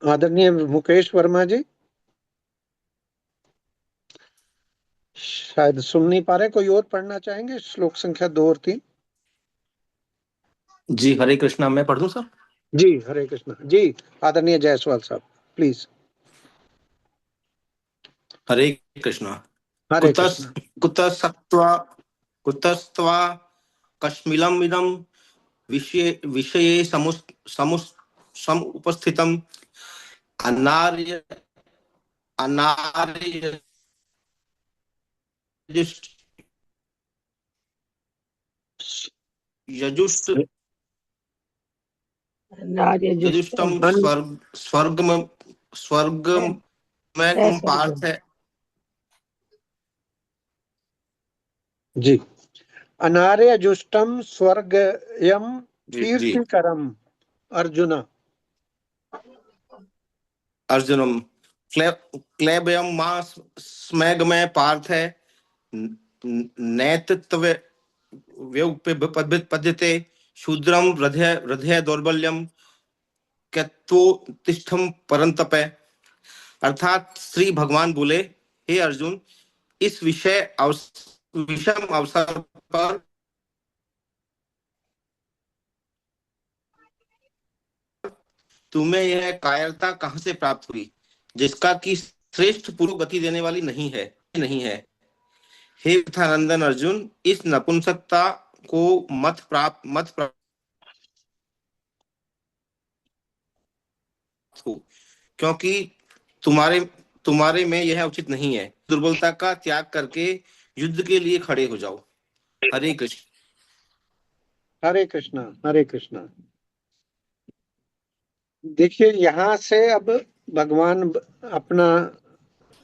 [SPEAKER 1] आदरणीय मुकेश वर्मा जी शायद सुन नहीं पा रहे। कोई और पढ़ना चाहेंगे श्लोक संख्या 2 और 3?
[SPEAKER 6] जी हरे कृष्णा, मैं पढ़ दूं सर?
[SPEAKER 1] जी हरे कृष्णा जी। आदरणीय जायसवाल साहब प्लीज।
[SPEAKER 6] हरे कृष्णा।
[SPEAKER 1] हरे कृष्णा।
[SPEAKER 6] कुतस्त्वा कश्मीलम इदम विषये समुपस्थितम अनार्य यजुष्टम स्वर्ग में पार्थ है।
[SPEAKER 1] जी अनार्य जुष्टम स्वर्गयम
[SPEAKER 6] जी
[SPEAKER 1] कीर्तिकरम अर्जुन।
[SPEAKER 6] अर्जुनम क्लेबयम मां स्मैगमय पार्थ है नैतत्व पद्यते शूद्रम हृदय हृदय दौर्बल्यम तिष्ठम परंतप। अर्थात श्री भगवान बोले, हे अर्जुन, इस विषम अवसर पर तुम्हें यह कायरता कहां से प्राप्त हुई जिसका कि श्रेष्ठ पूर्व गति देने वाली नहीं है। हे विद्यानंदन अर्जुन, इस नपुंसकता को मत प्राप्त हो, क्योंकि तुम्हारे तुम्हारे में यह उचित नहीं है। दुर्बलता का त्याग करके युद्ध के लिए खड़े हो जाओ। हरे कृष्ण।
[SPEAKER 1] हरे कृष्णा हरे कृष्णा। देखिए, यहाँ से अब भगवान अपना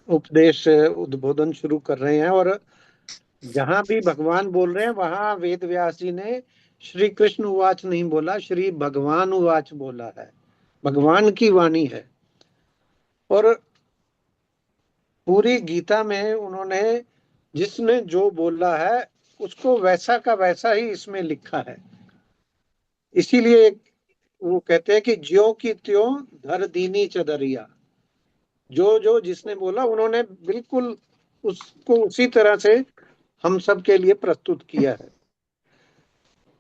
[SPEAKER 1] उपदेश उद्बोधन शुरू कर रहे हैं, और जहां भी भगवान बोल रहे हैं वहां वेद व्यास जी ने श्री कृष्ण उवाच नहीं बोला, श्री भगवान उवाच बोला है। भगवान की वाणी है। और पूरी गीता में उन्होंने जिसने जो बोला है उसको वैसा का वैसा ही इसमें लिखा है। इसीलिए वो कहते हैं कि ज्यों की त्यों धर दीनी चदरिया। जो जो जिसने बोला उन्होंने बिल्कुल उसको उसी तरह से हम सब के लिए प्रस्तुत किया है।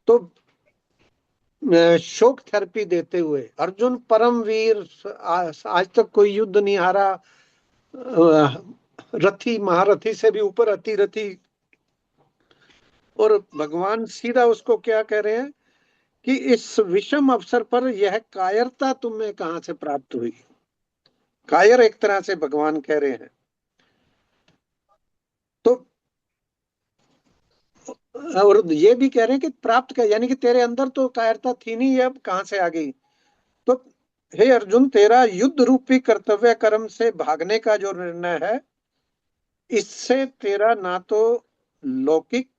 [SPEAKER 1] तो शोक थेरेपी देते हुए अर्जुन परम वीर, आज तक कोई युद्ध नहीं हारा, रथी महारथी से भी ऊपर अति रथी। और भगवान सीधा उसको क्या कह रहे हैं कि इस विषम अवसर पर यह कायरता तुम्हें कहां से प्राप्त हुई। कायर एक तरह से भगवान कह रहे हैं। तो और ये भी कह रहे हैं कि प्राप्त कर, यानी कि तेरे अंदर तो कायरता थी नहीं, अब कहां से आ गई। तो हे अर्जुन, तेरा युद्ध रूपी कर्तव्य कर्म से भागने का जो निर्णय है, इससे तेरा ना तो लौकिक,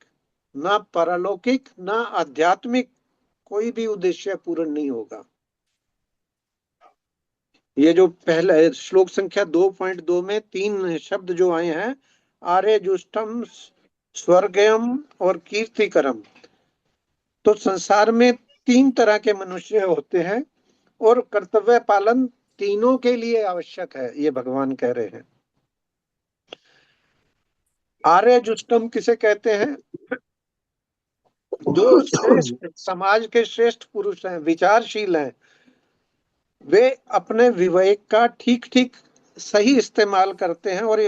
[SPEAKER 1] ना परलौकिक, ना आध्यात्मिक कोई भी उद्देश्य पूर्ण नहीं होगा। ये जो पहला श्लोक संख्या 2.2 में 3 शब्द जो आए हैं, आर्य जुष्टम स्वर्गयम और कीर्तिकरम। तो संसार में 3 तरह के मनुष्य होते हैं, और कर्तव्य पालन तीनों के लिए आवश्यक है, ये भगवान कह रहे हैं। आर्य जुष्टम किसे कहते हैं? जो श्रेष्ठ समाज के श्रेष्ठ पुरुष हैं, विचारशील हैं, वे अपने विवेक का ठीक ठीक सही इस्तेमाल करते हैं, और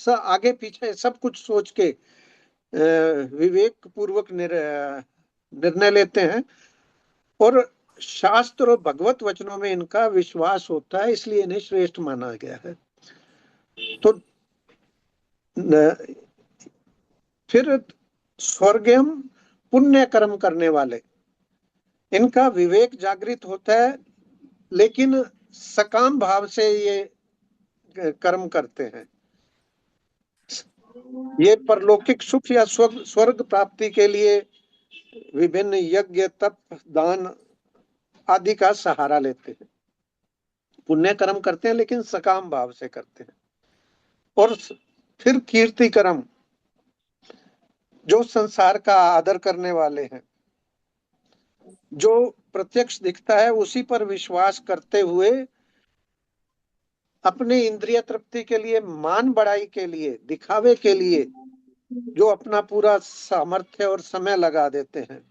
[SPEAKER 1] आगे पीछे सब कुछ सोच के विवेक पूर्वक निर्णय लेते हैं। और शास्त्र और भगवत वचनों में इनका विश्वास होता है, इसलिए इन्हें श्रेष्ठ माना गया है। तो फिर स्वर्गम पुण्य कर्म करने वाले, इनका विवेक जागृत होता है, लेकिन सकाम भाव से ये कर्म करते हैं। ये परलौकिक सुख या स्वर्ग प्राप्ति के लिए विभिन्न यज्ञ, तप, दान आदि का सहारा लेते हैं। पुण्य कर्म करते हैं लेकिन सकाम भाव से करते हैं। और फिर कीर्ति कर्म, जो संसार का आदर करने वाले हैं, जो प्रत्यक्ष दिखता है उसी पर विश्वास करते हुए अपने इंद्रिय तृप्ति के लिए, मान बढ़ाई के लिए, दिखावे के लिए जो अपना पूरा सामर्थ्य और समय लगा देते हैं।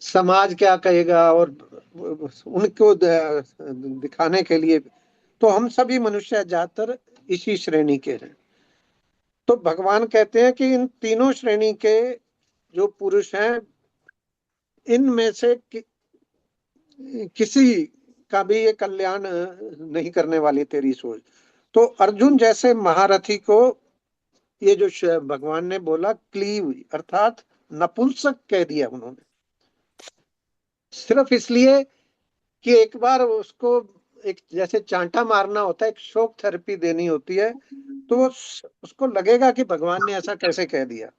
[SPEAKER 1] समाज क्या कहेगा और उनको दिखाने के लिए। तो हम सभी मनुष्य ज्यादातर इसी श्रेणी के हैं। तो भगवान कहते हैं कि इन तीनों श्रेणी के जो पुरुष हैं, इनमें से किसी का भी ये कल्याण नहीं करने वाली तेरी सोच। तो अर्जुन जैसे महारथी को ये जो भगवान ने बोला क्लीव, अर्थात नपुंसक कह दिया उन्होंने, सिर्फ इसलिए कि एक बार उसको एक जैसे चांटा मारना होता है, एक शॉक थेरेपी देनी होती है, तो उसको लगेगा कि भगवान ने ऐसा कैसे कह दिया।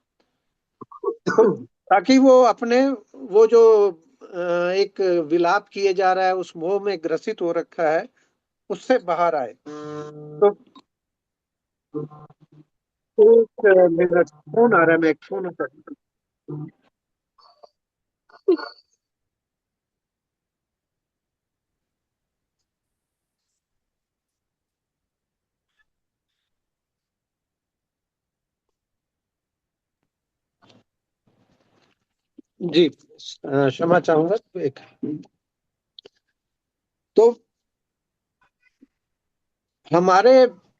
[SPEAKER 1] ताकि वो अपने, वो जो एक विलाप किए जा रहा है, उस मोह में ग्रसित हो रखा है, उससे बाहर आए। तो एक मिनट, फोन आ रहा है, मैं एक फोन कर। जी, क्षमा चाहूंगा। एक, तो हमारे,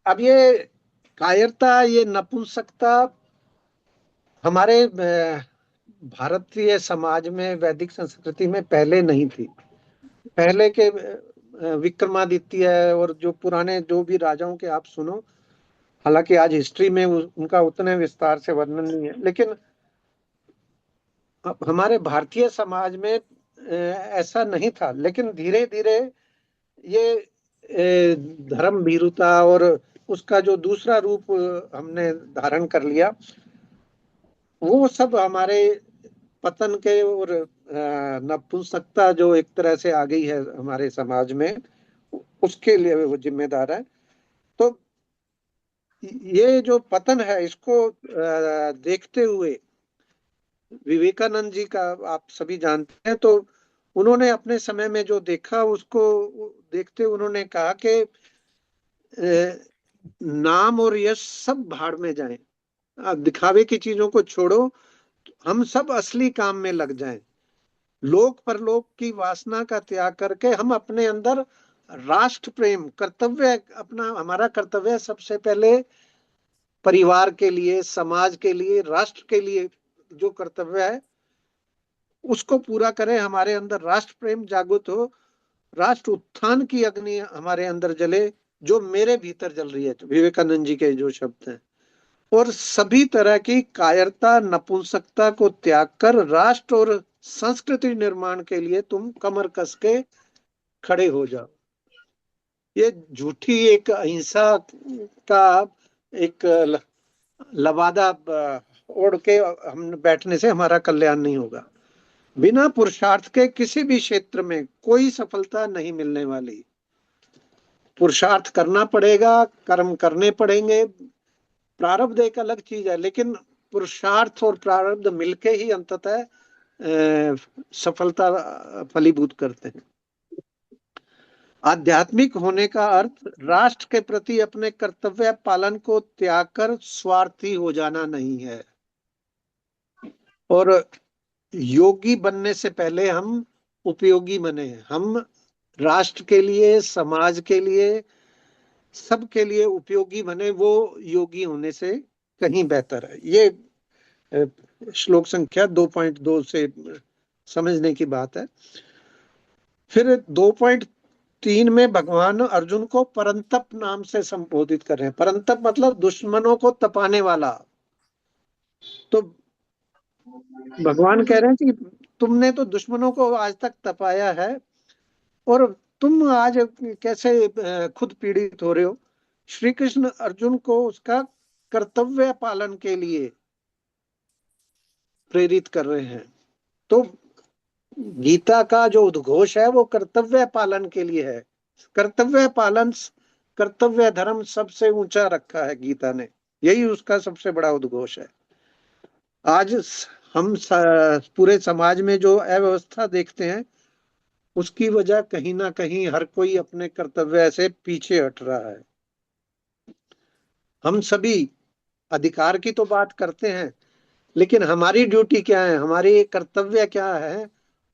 [SPEAKER 1] अब ये कायरता, ये नपुंसकता हमारे भारतीय समाज में, वैदिक संस्कृति में पहले नहीं थी। पहले के विक्रमादित्य और जो पुराने जो भी राजाओं के आप सुनो, हालांकि आज हिस्ट्री में उनका उतने विस्तार से वर्णन नहीं है, लेकिन अब हमारे भारतीय समाज में ऐसा नहीं था। लेकिन धीरे धीरे ये धर्म भीरुता और उसका जो दूसरा रूप हमने धारण कर लिया, वो सब हमारे पतन के और नपुंसकता जो एक तरह से आ गई है हमारे समाज में, उसके लिए वो जिम्मेदार है। तो ये जो पतन है, इसको देखते हुए विवेकानंद जी का आप सभी जानते हैं, तो उन्होंने अपने समय में जो देखा, उसको देखते उन्होंने कहा कि नाम और यश सब भाड़ में जाएं, आप दिखावे की चीजों को छोड़ो, हम सब असली काम में लग जाएं। लोक परलोक की वासना का त्याग करके हम अपने अंदर राष्ट्र प्रेम, कर्तव्य, अपना हमारा कर्तव्य सबसे पहले परिवार के लिए, समाज के लिए, राष्ट्र के लिए जो कर्तव्य है, उसको पूरा करें। हमारे अंदर राष्ट्र प्रेम जागृत हो, राष्ट्र उत्थान की अग्नि हमारे अंदर जले, जो मेरे भीतर जल रही है। तो विवेकानंद जी के जो शब्द हैं, और सभी तरह की कायरता, नपुंसकता को त्याग कर राष्ट्र और संस्कृति निर्माण के लिए तुम कमर कस के खड़े हो जाओ। ये झूठी एक अहिंसा का एक लबादा ओढ़ के हम बैठने से हमारा कल्याण नहीं होगा। बिना पुरुषार्थ के किसी भी क्षेत्र में कोई सफलता नहीं मिलने वाली। पुरुषार्थ करना पड़ेगा, कर्म करने पड़ेंगे, प्रारब्ध एक अलग चीज है, लेकिन पुरुषार्थ और प्रारब्ध मिलके ही अंततः सफलता फलीभूत करते हैं। आध्यात्मिक होने का अर्थ राष्ट्र के प्रति अपने कर्तव्य पालन को त्याग कर स्वार्थी हो जाना नहीं है। और योगी बनने से पहले हम उपयोगी बने। हम राष्ट्र के लिए, समाज के लिए, सबके लिए उपयोगी बने, वो योगी होने से कहीं बेहतर है। ये श्लोक संख्या 2.2 से समझने की बात है। फिर 2.3 में भगवान अर्जुन को परंतप नाम से संबोधित कर रहे हैं। परंतप मतलब दुश्मनों को तपाने वाला। तो भगवान कह रहे हैं कि तुमने तो दुश्मनों को आज तक तपाया है, और तुम आज कैसे खुद पीड़ित हो रहे हो। श्री कृष्ण अर्जुन को उसका कर्तव्य पालन के लिए प्रेरित कर रहे हैं। तो गीता का जो उद्घोष है, वो कर्तव्य पालन के लिए है। कर्तव्य पालन, कर्तव्य धर्म सबसे ऊंचा रखा है गीता ने, यही उसका सबसे बड़ा उद्घोष है। आज हम पूरे समाज में जो अव्यवस्था देखते हैं, उसकी वजह कहीं ना कहीं हर कोई अपने कर्तव्य से पीछे हट रहा है। हम सभी अधिकार की तो बात करते हैं, लेकिन हमारी ड्यूटी क्या है, हमारी कर्तव्य क्या है,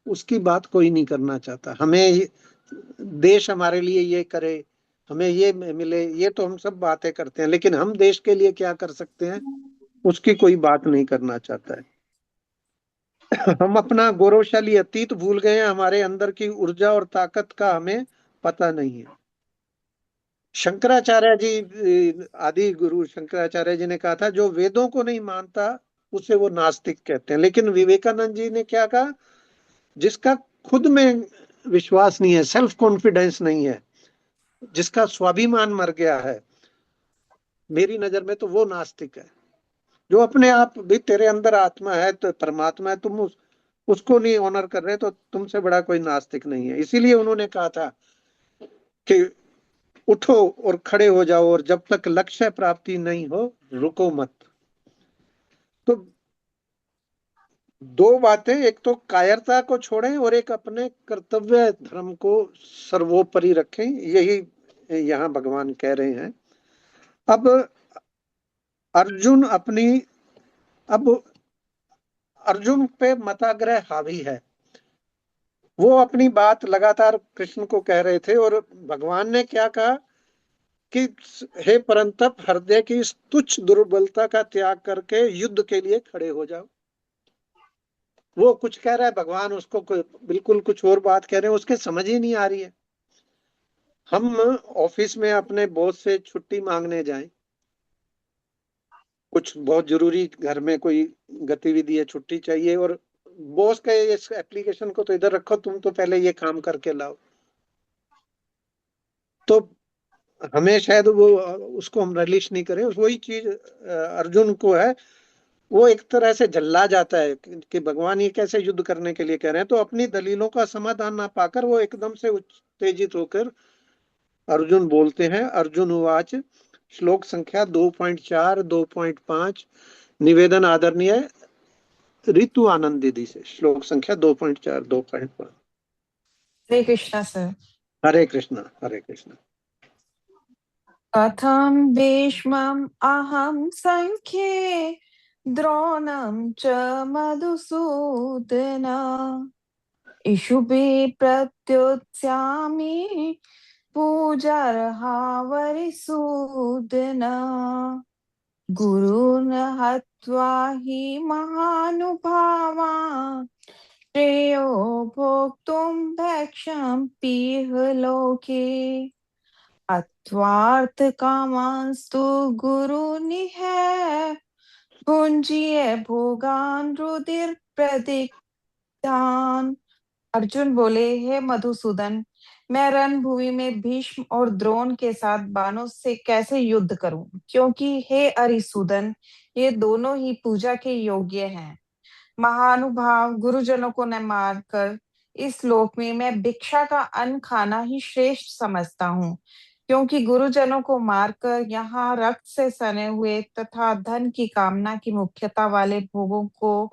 [SPEAKER 1] उसकी बात कोई नहीं करना चाहता। हमें देश हमारे लिए ये करे, हमें ये मिले, ये तो हम सब बातें करते हैं, लेकिन हम देश के लिए क्या कर सकते हैं, उसकी कोई बात नहीं करना चाहता है। हम अपना गौरवशाली अतीत भूल गए हैं, हमारे अंदर की ऊर्जा और ताकत का हमें पता नहीं है। शंकराचार्य जी, आदि गुरु शंकराचार्य जी ने कहा था, जो वेदों को नहीं मानता उसे वो नास्तिक कहते हैं। लेकिन विवेकानंद जी ने क्या कहा, जिसका खुद में विश्वास नहीं है, सेल्फ कॉन्फिडेंस नहीं है, जिसका स्वाभिमान मर गया है, मेरी नजर में तो वो नास्तिक है। जो अपने आप भी तेरे अंदर आत्मा है, तो परमात्मा है, तुम उसको नहीं ऑनर कर रहे, तो तुमसे बड़ा कोई नास्तिक नहीं है। इसीलिए उन्होंने कहा था कि उठो और खड़े हो जाओ, और जब तक लक्ष्य प्राप्ति नहीं हो रुको मत। तो दो बातें, एक तो कायरता को छोड़ें और एक अपने कर्तव्य धर्म को सर्वोपरि रखें, यही यहाँ भगवान कह रहे हैं। अब अर्जुन अपनी अब अर्जुन पे मताग्रह हावी है। वो अपनी बात लगातार कृष्ण को कह रहे थे, और भगवान ने क्या कहा कि हे परंतप, हृदय की इस तुच्छ दुर्बलता का त्याग करके युद्ध के लिए खड़े हो जाओ। वो कुछ कह रहा है, भगवान उसको बिल्कुल कुछ और बात कह रहे हैं, उसके समझ ही नहीं आ रही है। हम ऑफिस में अपने बॉस से छुट्टी मांगने जाएं, कुछ बहुत जरूरी घर में कोई गतिविधि है, छुट्टी चाहिए, और बॉस के इस एप्लीकेशन को तो इधर रखो, तुम तो पहले ये काम करके लाओ। तो हमें शायद वो उसको हम रिलीज नहीं करें। वही चीज अर्जुन को है। वो एक तरह से झल्ला जाता है कि भगवान ये कैसे युद्ध करने के लिए कह रहे हैं। तो अपनी दलीलों का समाधान ना पाकर वो एकदम से उत्तेजित होकर अर्जुन बोलते हैं। अर्जुन उवाच, श्लोक संख्या 2.4 2.5, निवेदन आदरणीय ऋतु आनंद दीदी से। श्लोक संख्या 2.4 2.5।
[SPEAKER 4] हरे कृष्णा सर।
[SPEAKER 1] हरे कृष्णा, हरे कृष्णा।
[SPEAKER 4] कथं भीष्मम् अहं संख्ये द्रोणं च मधुसूदन इषुभिः प्रत्युत्स्यामि पूजार्हा वरिसूदन गुरून् हत्वा हि महानुभावान् श्रेयो भोक्तुं भैक्षं पीह लोके अत्वार्थकामांस्तु गुरुनिः भुंजीय भोगान् रुधिर प्रदिग्धान्। अर्जुन बोले, हे मधुसूदन, मैं रणभूमि में भीष्म और द्रोण के साथ बाणों से कैसे युद्ध करूं, क्योंकि हे अरिसूदन, ये दोनों ही पूजा के योग्य हैं। महानुभाव गुरुजनों को न मारकर इस लोक में मैं भिक्षा का अन्न खाना ही श्रेष्ठ समझता हूँ, क्योंकि गुरुजनों को मारकर यहाँ रक्त से सने हुए तथा धन की कामना की मुख्यता वाले भोगों को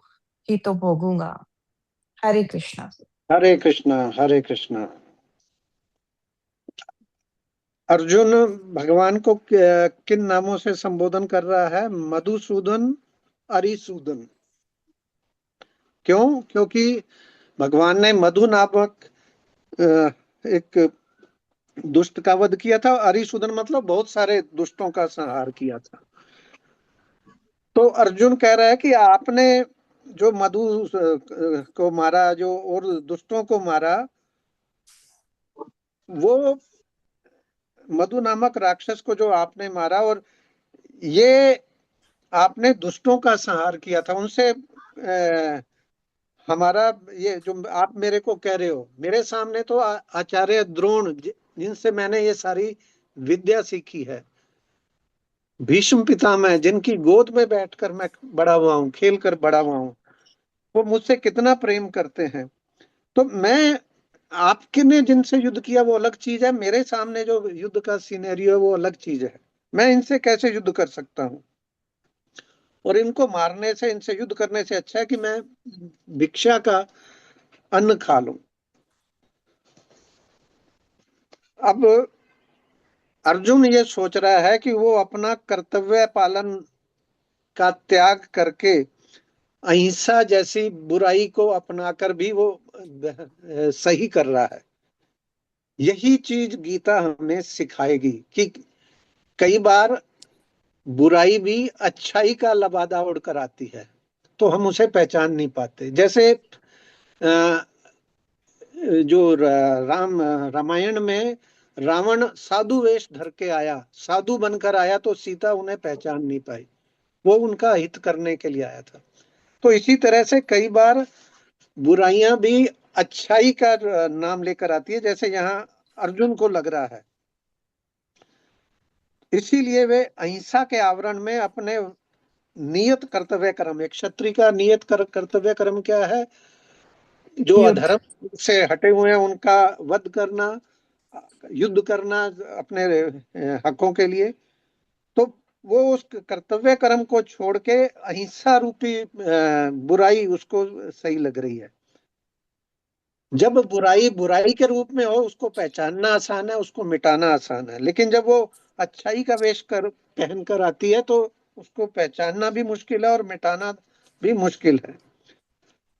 [SPEAKER 4] ही तो भोगूंगा। हरे कृष्णा।
[SPEAKER 1] हरे कृष्णा, हरे कृष्णा। अर्जुन भगवान को किन नामों से संबोधन कर रहा है? मधुसूदन, अरिसूदन। क्यों? क्योंकि भगवान ने मधु नामक एक दुष्ट का वध किया था। अरिसूदन मतलब बहुत सारे दुष्टों का संहार किया था। तो अर्जुन कह रहा है कि आपने जो मधु को मारा, जो और दुष्टों को मारा, वो मधु नामक राक्षस को जो आपने मारा, और ये आपने दुष्टों का संहार किया था। उनसे हमारा ये जो आप मेरे को कह रहे हो, मेरे सामने तो आचार्य द्रोण, जिनसे मैंने ये सारी विद्या सीखी है, भीष्म पितामह, जिनकी गोद में बैठकर मैं बड़ा हुआ हूँ, खेल कर बड़ा हुआ हूँ, वो मुझसे कितना प्रेम करते हैं। तो मैं आपके ने जिनसे युद्ध किया वो अलग चीज है, मेरे सामने जो युद्ध का सिनेरियो है वो अलग चीज है। मैं इनसे कैसे युद्ध कर सकता हूँ? और इनको मारने से, इनसे युद्ध करने से अच्छा है कि मैं भिक्षा का अन्न खा लूं। अब अर्जुन ये सोच रहा है कि वो अपना कर्तव्य पालन का त्याग करके अहिंसा जैसी बुराई को अपनाकर भी वो सही कर रहा है। यही चीज गीता हमें सिखाएगी कि कई बार बुराई भी अच्छाई का लबादा उड़कर आती है, तो हम उसे पहचान नहीं पाते। जैसे जो रामायण में रावण साधु वेश धर के आया, साधु बनकर आया, तो सीता उन्हें पहचान नहीं पाई। वो उनका हित करने के लिए आया था। तो इसी तरह से कई बार बुराइयां भी अच्छाई का नाम लेकर आती है, जैसे यहाँ अर्जुन को लग रहा है। इसीलिए वे अहिंसा के आवरण में अपने नियत कर्तव्य कर्म, एक क्षत्रिय का नियत कर्तव्य कर्म क्या है? जो
[SPEAKER 4] युद्ध।
[SPEAKER 1] अधर्म से हटे हुए हैं उनका वध करना, युद्ध करना अपने हकों के लिए। तो वो उस कर्तव्य कर्म को छोड़ के अहिंसा रूपी बुराई उसको सही लग रही है। जब बुराई बुराई के रूप में हो उसको पहचानना आसान है, उसको मिटाना आसान है, लेकिन जब वो अच्छाई का वेश कर पहन कर आती है तो उसको पहचानना भी मुश्किल है और मिटाना भी मुश्किल है।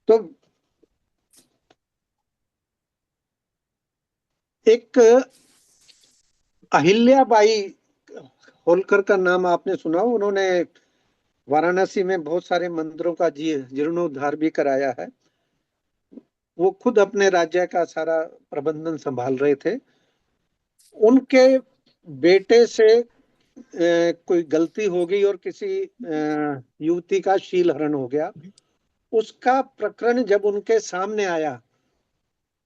[SPEAKER 1] तो एक अहिल्याबाई होलकर का नाम आपने सुना, उन्होंने वाराणसी में बहुत सारे मंदिरों का जीर्णोद्धार भी कराया है। वो खुद अपने राज्य का सारा प्रबंधन संभाल रहे थे। उनके बेटे से कोई गलती हो गई और किसी युवती का शील हरण हो गया। उसका प्रकरण जब उनके सामने आया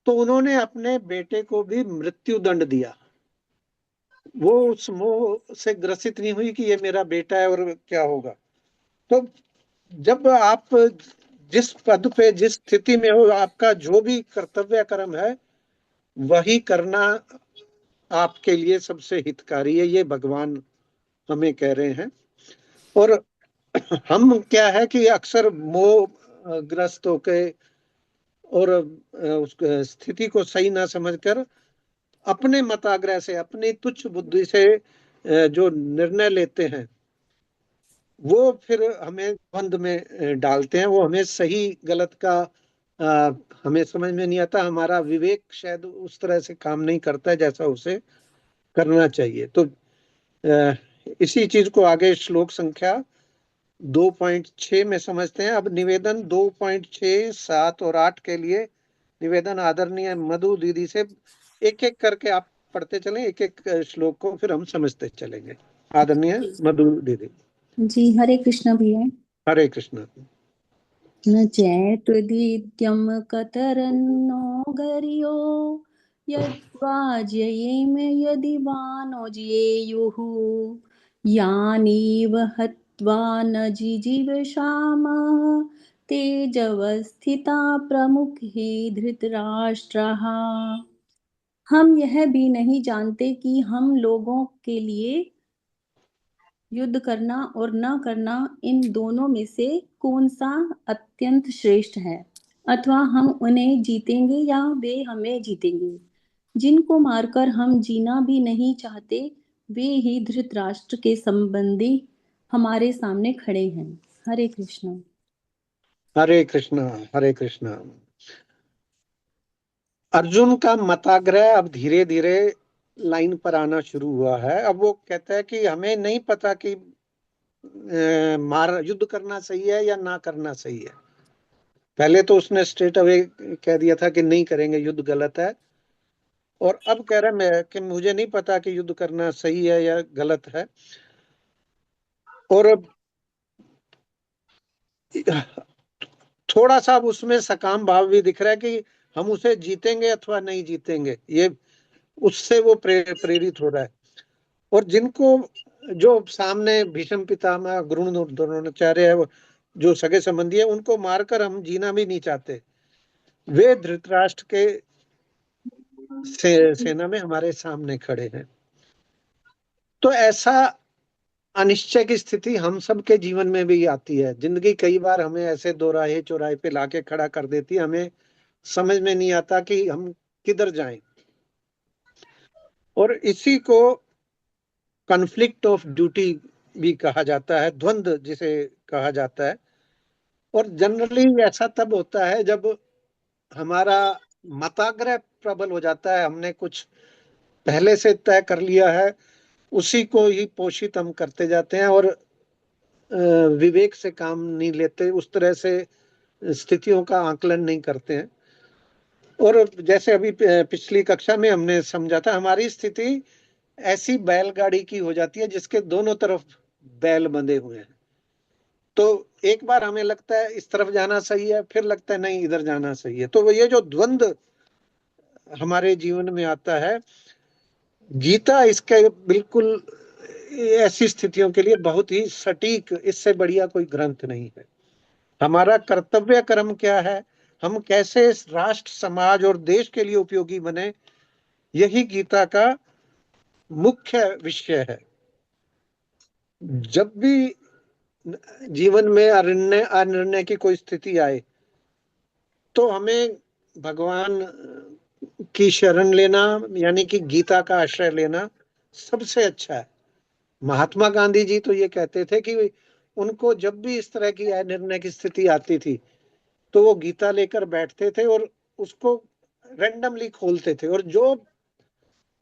[SPEAKER 1] तो उन्होंने अपने बेटे को भी मृत्यु दंड दिया। वो उस मोह से ग्रसित नहीं हुई कि ये मेरा बेटा है और क्या होगा। तो जब आप जिस पद पे जिस स्थिति में हो, आपका जो भी कर्तव्य कर्म है वही करना आपके लिए सबसे हितकारी है, ये भगवान हमें कह रहे हैं। और हम क्या है कि अक्सर मोह ग्रस्त होके और उस स्थिति को सही ना समझकर अपने मताग्रह से, अपनी तुच्छ बुद्धि से जो निर्णय लेते हैं वो फिर हमें द्वंद में डालते हैं। वो हमें सही गलत का अ, हमें समझ में नहीं आता। हमारा विवेक शायद उस तरह से काम नहीं करता है जैसा उसे करना चाहिए। तो इसी चीज को आगे श्लोक संख्या 2.6 में समझते हैं। अब निवेदन 2.6, 7 और 8 के लिए निवेदन आदरणीय मधु दीदी से एक एक करके आप पढ़ते चलें, एक एक श्लोक को फिर हम समझते चलेंगे। आदरणीय मधु दीदी।
[SPEAKER 5] जी हरे कृष्ण भैया।
[SPEAKER 1] हरे कृष्ण।
[SPEAKER 5] न चैतुर्दित्यं कतरन्नो गर्यो यद्वाजयेम यदि वानो ज्येयुः यानीव हत्वा न जिजीविषामः तेजवस्थिता प्रमुखे धृतराष्ट्रः। हम यह भी नहीं जानते कि हम लोगों के लिए युद्ध करना और न करना इन दोनों में से कौन सा अत्यंत श्रेष्ठ है, अथवा हम उन्हें जीतेंगे या वे हमें जीतेंगे। जिनको मारकर हम जीना भी नहीं चाहते वे ही धृतराष्ट्र के संबंधी हमारे सामने खड़े हैं। हरे कृष्ण।
[SPEAKER 1] हरे कृष्ण। हरे कृष्ण। अर्जुन का मताग्रह अब धीरे धीरे लाइन पर आना शुरू हुआ है। अब वो कहता है कि हमें नहीं पता कि मार युद्ध करना सही है या ना करना सही है। पहले तो उसने स्ट्रेट अवे कह दिया था कि नहीं करेंगे, युद्ध गलत है। और अब कह रहा है मैं कि मुझे नहीं पता कि युद्ध करना सही है या गलत है। और थोड़ा सा अब उसमें सकाम भाव भी दिख रहा है कि हम उसे जीतेंगे अथवा नहीं जीतेंगे, ये उससे वो प्रेरित हो रहा है। और जिनको जो सामने भीष्म पितामह द्रोणाचार्य है, जो सगे संबंधी है, उनको मारकर हम जीना भी नहीं चाहते। वे धृतराष्ट्र के सेना में हमारे सामने खड़े हैं। तो ऐसा अनिश्चय की स्थिति हम सबके जीवन में भी आती है। जिंदगी कई बार हमें ऐसे दोराहे चौराहे पे लाके खड़ा कर देती है। हमें समझ में नहीं आता कि हम किधर जाएं। और इसी को कॉन्फ्लिक्ट ऑफ ड्यूटी भी कहा जाता है, द्वंद्व जिसे कहा जाता है। और जनरली ऐसा तब होता है जब हमारा मताग्रह प्रबल हो जाता है। हमने कुछ पहले से तय कर लिया है, उसी को ही पोषित हम करते जाते हैं और विवेक से काम नहीं लेते, उस तरह से स्थितियों का आकलन नहीं करते हैं। और जैसे अभी पिछली कक्षा में हमने समझा था, हमारी स्थिति ऐसी बैलगाड़ी की हो जाती है जिसके दोनों तरफ बैल बंधे हुए हैं। तो एक बार हमें लगता है इस तरफ जाना सही है, फिर लगता है नहीं इधर जाना सही है। तो ये जो द्वंद्व हमारे जीवन में आता है, गीता इसके बिल्कुल ऐसी स्थितियों के लिए बहुत ही सटीक, इससे बढ़िया कोई ग्रंथ नहीं है। हमारा कर्तव्य कर्म क्या है, हम कैसे इस राष्ट्र, समाज और देश के लिए उपयोगी बने, यही गीता का मुख्य विषय है। जब भी जीवन में अनिर्णय की कोई स्थिति आए तो हमें भगवान की शरण लेना, यानी कि गीता का आश्रय लेना सबसे अच्छा है। महात्मा गांधी जी तो ये कहते थे कि उनको जब भी इस तरह की अनिर्णय की स्थिति आती थी तो वो गीता लेकर बैठते थे और उसको रेंडमली खोलते थे, और जो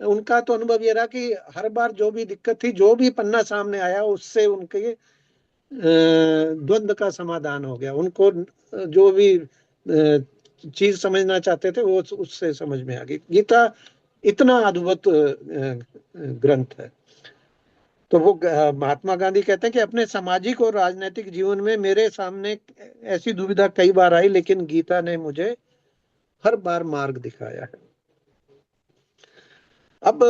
[SPEAKER 1] उनका तो अनुभव ये रहा कि हर बार जो भी दिक्कत थी, जो भी पन्ना सामने आया, उससे उनके द्वंद्व का समाधान हो गया। उनको जो भी चीज समझना चाहते थे वो उससे समझ में आ गई। गीता इतना अद्भुत ग्रंथ है। तो वो महात्मा गांधी कहते हैं कि अपने सामाजिक और राजनीतिक जीवन में मेरे सामने ऐसी दुविधा कई बार आई, लेकिन गीता ने मुझे हर बार मार्ग दिखाया है। अब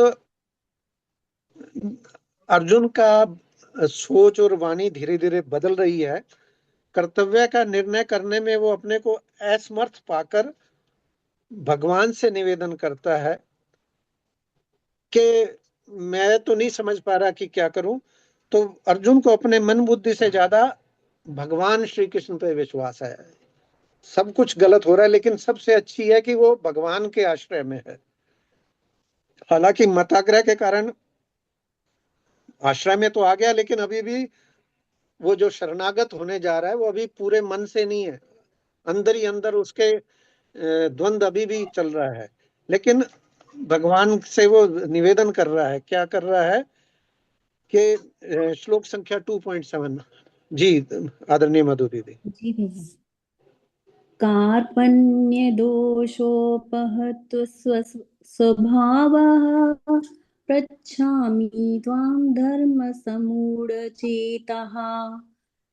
[SPEAKER 1] अर्जुन का सोच और वाणी धीरे धीरे बदल रही है। कर्तव्य का निर्णय करने में वो अपने को असमर्थ पाकर भगवान से निवेदन करता है कि मैं तो नहीं समझ पा रहा कि क्या करूं। तो अर्जुन को अपने मन बुद्धि से ज्यादा भगवान श्री कृष्ण पे विश्वास है। सब कुछ गलत हो रहा है, लेकिन सबसे अच्छी है कि वो भगवान के आश्रय में है। हालांकि मताग्रह के कारण आश्रय में तो आ गया, लेकिन अभी भी वो जो शरणागत होने जा रहा है वो अभी पूरे मन से नहीं है। अंदर ही अंदर उसके द्वंद अभी भी चल रहा है। लेकिन भगवान से वो निवेदन कर रहा है, क्या कर रहा है कि श्लोक संख्या 2.7 जी आदरणीय मधु दीदी।
[SPEAKER 5] जी भैया। कार्पण्यदोषोपहत स्वभावः पृच्छामि त्वां धर्मसमूढचेतः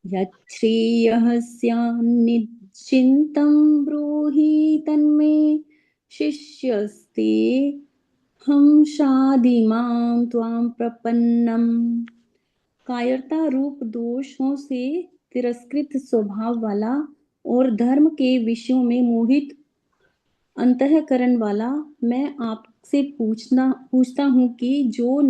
[SPEAKER 5] यच्छ्रेयः स्यान्निश्चिन्तं ब्रूहि तन्मे शिष्यस्ते हम शादिमां त्वां प्रपन्नम्। कायरता रूप दोषों से तिरस्कृत स्वभाव वाला और धर्म के विषयों में मोहित अंतःकरण वाला मैं आपसे पूछता हूँ कि जो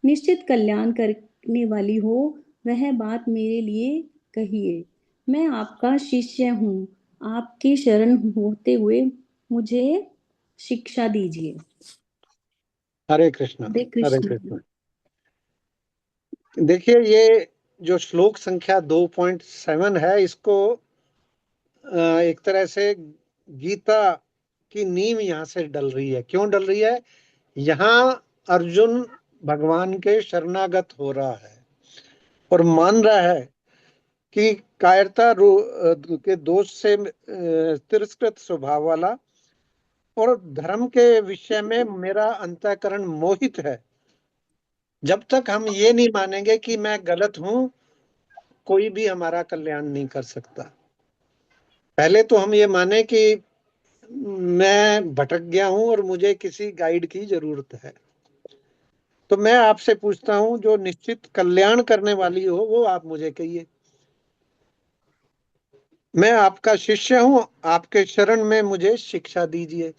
[SPEAKER 5] निश्चित कल्याण करने वाली हो वह बात मेरे लिए कहिए। मैं आपका शिष्य हूँ, आपकी शरण होते हुए मुझे शिक्षा दीजिए।
[SPEAKER 1] हरे कृष्ण
[SPEAKER 5] हरे
[SPEAKER 1] हरे
[SPEAKER 5] कृष्ण।
[SPEAKER 1] कृष्ण। देखिए, ये जो श्लोक संख्या 2.7 है, इसको एक तरह से गीता की नींव यहाँ से डल रही है। क्यों डल रही है? यहाँ अर्जुन भगवान के शरणागत हो रहा है और मान रहा है कि कायरता के दोष से तिरस्कृत स्वभाव वाला और धर्म के विषय में मेरा अंतःकरण मोहित है। जब तक हम ये नहीं मानेंगे कि मैं गलत हूं, कोई भी हमारा कल्याण नहीं कर सकता। पहले तो हम ये माने कि मैं भटक गया हूं और मुझे किसी गाइड की जरूरत है। तो मैं आपसे पूछता हूं, जो निश्चित कल्याण करने वाली हो वो आप मुझे कहिए। मैं आपका शिष्य हूं, आपके शरण में मुझे शिक्षा दीजिए।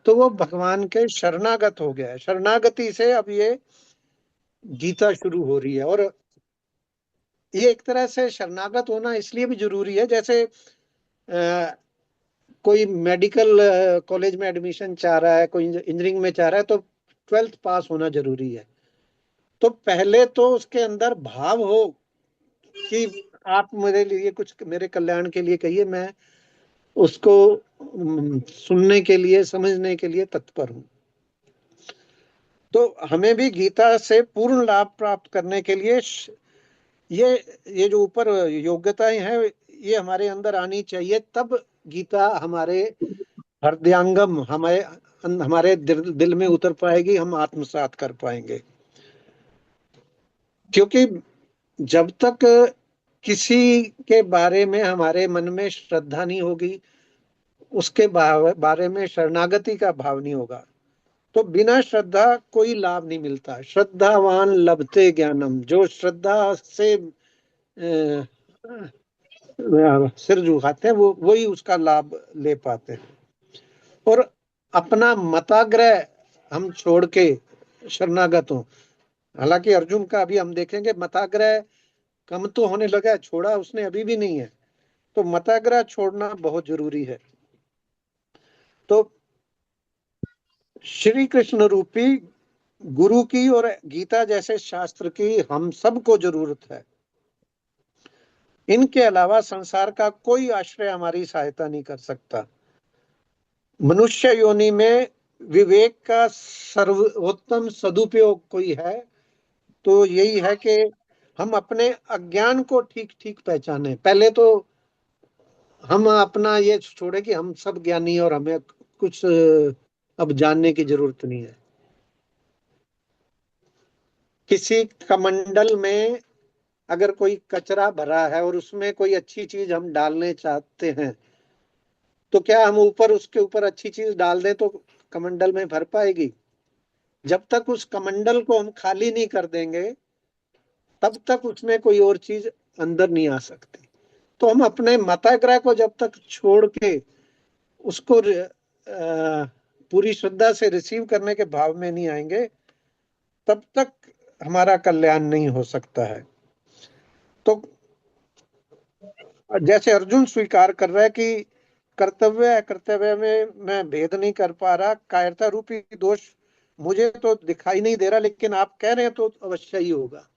[SPEAKER 1] तो वो भगवान के शरणागत हो गया है। शरणागति से अब ये गीता शुरू हो रही है। और ये एक तरह से शरणागत होना इसलिए भी जरूरी है, जैसे कोई मेडिकल कॉलेज में एडमिशन चाह रहा है, कोई इंजीनियरिंग में चाह रहा है, तो 12th पास होना जरूरी है। तो पहले तो उसके अंदर भाव हो कि आप मेरे लिए कुछ, मेरे कल्याण के लिए कहिए, मैं उसको सुनने के लिए, समझने के लिए तत्पर हूं। तो हमें भी गीता से पूर्ण लाभ प्राप्त करने के लिए ये जो ऊपर योग्यताएं हैं ये हमारे अंदर आनी चाहिए। तब गीता हमारे हृदयांगम, हमारे दिल में उतर पाएगी, हम आत्मसात कर पाएंगे। क्योंकि जब तक किसी के बारे में हमारे मन में श्रद्धा नहीं होगी, उसके बारे में शरणागति का भाव नहीं होगा, तो बिना श्रद्धा कोई लाभ नहीं मिलता। श्रद्धावान लभते ज्ञानम, जो श्रद्धा से सिर झुकाते हैं वो वही उसका लाभ ले पाते हैं। और अपना मताग्रह हम छोड़ के शरणागत हो। हालांकि अर्जुन का अभी हम देखेंगे मताग्रह कम तो होने लगा, छोड़ा उसने अभी भी नहीं है। तो मताग्रह छोड़ना बहुत जरूरी है। तो श्री कृष्ण रूपी गुरु की और गीता जैसे शास्त्र की हम सबको जरूरत है। इनके अलावा संसार का कोई आश्रय हमारी सहायता नहीं कर सकता। मनुष्य योनि में विवेक का सर्वोत्तम सदुपयोग कोई है तो यही है कि हम अपने अज्ञान को ठीक ठीक पहचाने। पहले तो हम अपना ये छोड़े कि हम सब ज्ञानी और हमें कुछ अब जानने की जरूरत नहीं है। किसी कमंडल में अगर कोई कचरा भरा है और उसमें कोई अच्छी चीज हम डालने चाहते हैं तो क्या हम ऊपर उसके ऊपर अच्छी चीज डाल दें तो कमंडल में भर पाएगी? जब तक उस कमंडल को हम खाली नहीं कर देंगे तब तक उसमें कोई और चीज अंदर नहीं आ सकती। तो हम अपने मताग्रह को जब तक छोड़ के उसको पूरी श्रद्धा से रिसीव करने के भाव में नहीं आएंगे तब तक हमारा कल्याण नहीं हो सकता है। तो जैसे अर्जुन स्वीकार कर रहा है कि कर्तव्य अकर्तव्य में मैं भेद नहीं कर पा रहा, कायरता रूपी दोष मुझे तो दिखाई नहीं दे रहा, लेकिन आप कह रहे हैं तो अवश्य ही होगा।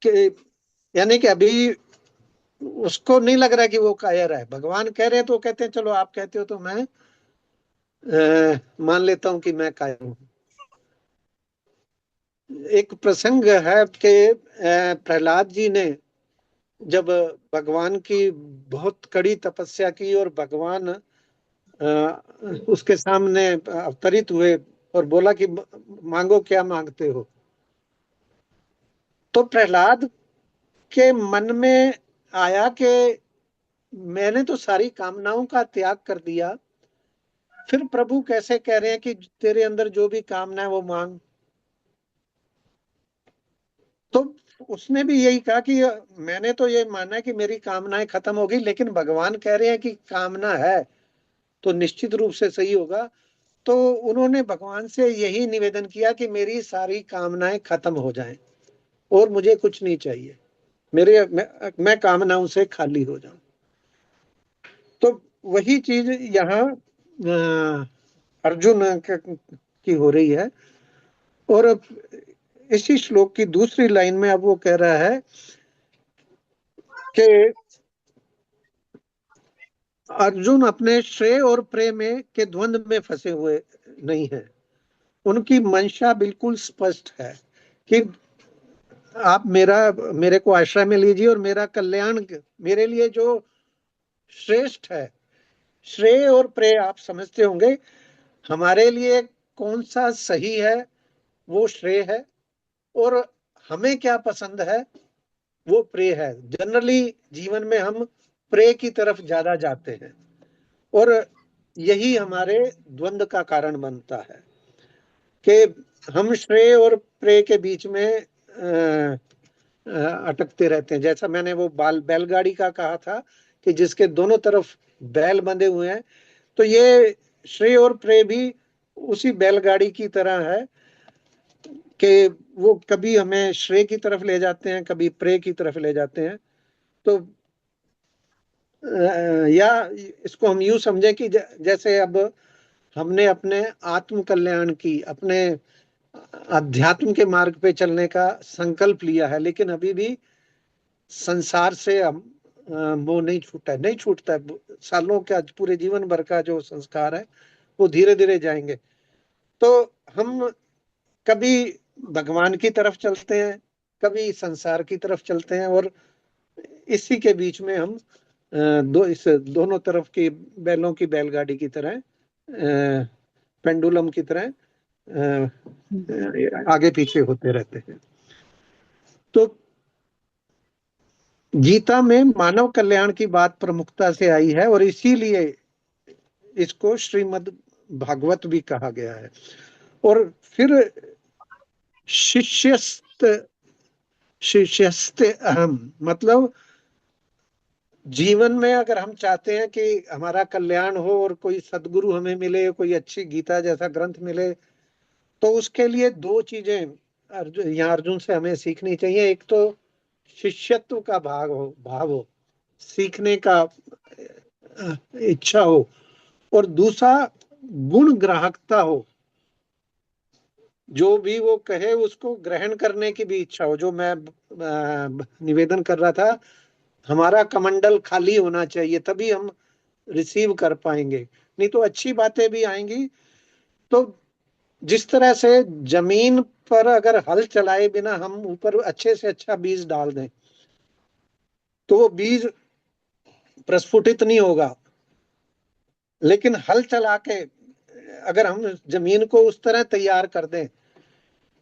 [SPEAKER 1] कि यानी कि अभी उसको नहीं लग रहा कि वो कायर है। भगवान कह रहे हैं तो कहते हैं चलो आप कहते हो तो मैं मान लेता हूं कि मैं कायर हूं। एक प्रसंग है कि प्रहलाद जी ने जब भगवान की बहुत कड़ी तपस्या की और भगवान उसके सामने अवतरित हुए और बोला कि मांगो क्या मांगते हो। तो प्रहलाद के मन में आया कि मैंने तो सारी कामनाओं का त्याग कर दिया, फिर प्रभु कैसे कह रहे हैं कि तेरे अंदर जो भी कामना है वो मांग। तो उसने भी यही कहा कि मैंने तो ये माना है कि मेरी कामनाएं खत्म होगी, लेकिन भगवान कह रहे हैं कि कामना है तो निश्चित रूप से सही होगा। तो उन्होंने भगवान से यही निवेदन किया कि मेरी सारी कामनाएं खत्म हो जाएं और मुझे कुछ नहीं चाहिए, मैं कामनाओं से खाली हो जाऊं। तो वही चीज यहाँ अर्जुन की हो रही है। और इसी श्लोक की दूसरी लाइन में अब वो कह रहा है कि अर्जुन अपने श्रेय और प्रेम के द्वंद में फंसे हुए नहीं है। उनकी मंशा बिल्कुल स्पष्ट है कि आप मेरे को आश्रय में लीजिए और मेरा कल्याण मेरे लिए जो श्रेष्ठ है। श्रेय और प्रेय आप समझते होंगे, हमारे लिए कौन सा सही है वो श्रेय है और हमें क्या पसंद है वो प्रेय है। जनरली जीवन में हम प्रेय की तरफ ज्यादा जाते हैं और यही हमारे द्वंद का कारण बनता है कि हम श्रेय और प्रेय के बीच में अटकते रहते हैं। जैसा मैंने वो बैलगाड़ी का कहा था कि जिसके दोनों तरफ बैल बंधे हुए हैं, तो ये श्रेय और प्रेय भी उसी बैलगाड़ी की तरह है कि वो कभी हमें श्रेय की तरफ ले जाते हैं, कभी प्रेय की तरफ ले जाते हैं। तो या इसको हम यूं समझे कि जैसे अब हमने अपने आत्म कल्याण की, अपने अध्यात्म के मार्ग पे चलने का संकल्प लिया है, लेकिन अभी भी संसार से हम वो नहीं छूटता है। सालों का पूरे जीवन भर का जो संस्कार है वो धीरे धीरे जाएंगे। तो हम कभी भगवान की तरफ चलते हैं, कभी संसार की तरफ चलते हैं और इसी के बीच में हम इस दोनों तरफ की बैलों की बैलगाड़ी की तरह, पेंडुलम की तरह आगे पीछे होते रहते हैं। तो गीता में मानव कल्याण की बात प्रमुखता से आई है और इसीलिए इसको श्रीमद् भागवत भी कहा गया है। और फिर शिष्यस्त शिष्यस्ते अहम, मतलब जीवन में अगर हम चाहते हैं कि हमारा कल्याण हो और कोई सदगुरु हमें मिले, कोई अच्छी गीता जैसा ग्रंथ मिले, तो उसके लिए दो चीजें यहाँ अर्जुन से हमें सीखनी चाहिए। एक तो शिष्यत्व का भाव हो, सीखने का इच्छा हो, और दूसरा गुण ग्राहकता हो, जो भी वो कहे उसको ग्रहण करने की भी इच्छा हो। जो मैं निवेदन कर रहा था, हमारा कमंडल खाली होना चाहिए, तभी हम रिसीव कर पाएंगे, नहीं तो अच्छी बातें भी आएंगी। तो जिस तरह से जमीन पर अगर हल चलाए बिना हम ऊपर अच्छे से अच्छा बीज डाल दें, तो वो बीज प्रस्फुटित नहीं होगा। लेकिन हल चला के अगर हम जमीन को उस तरह तैयार कर दें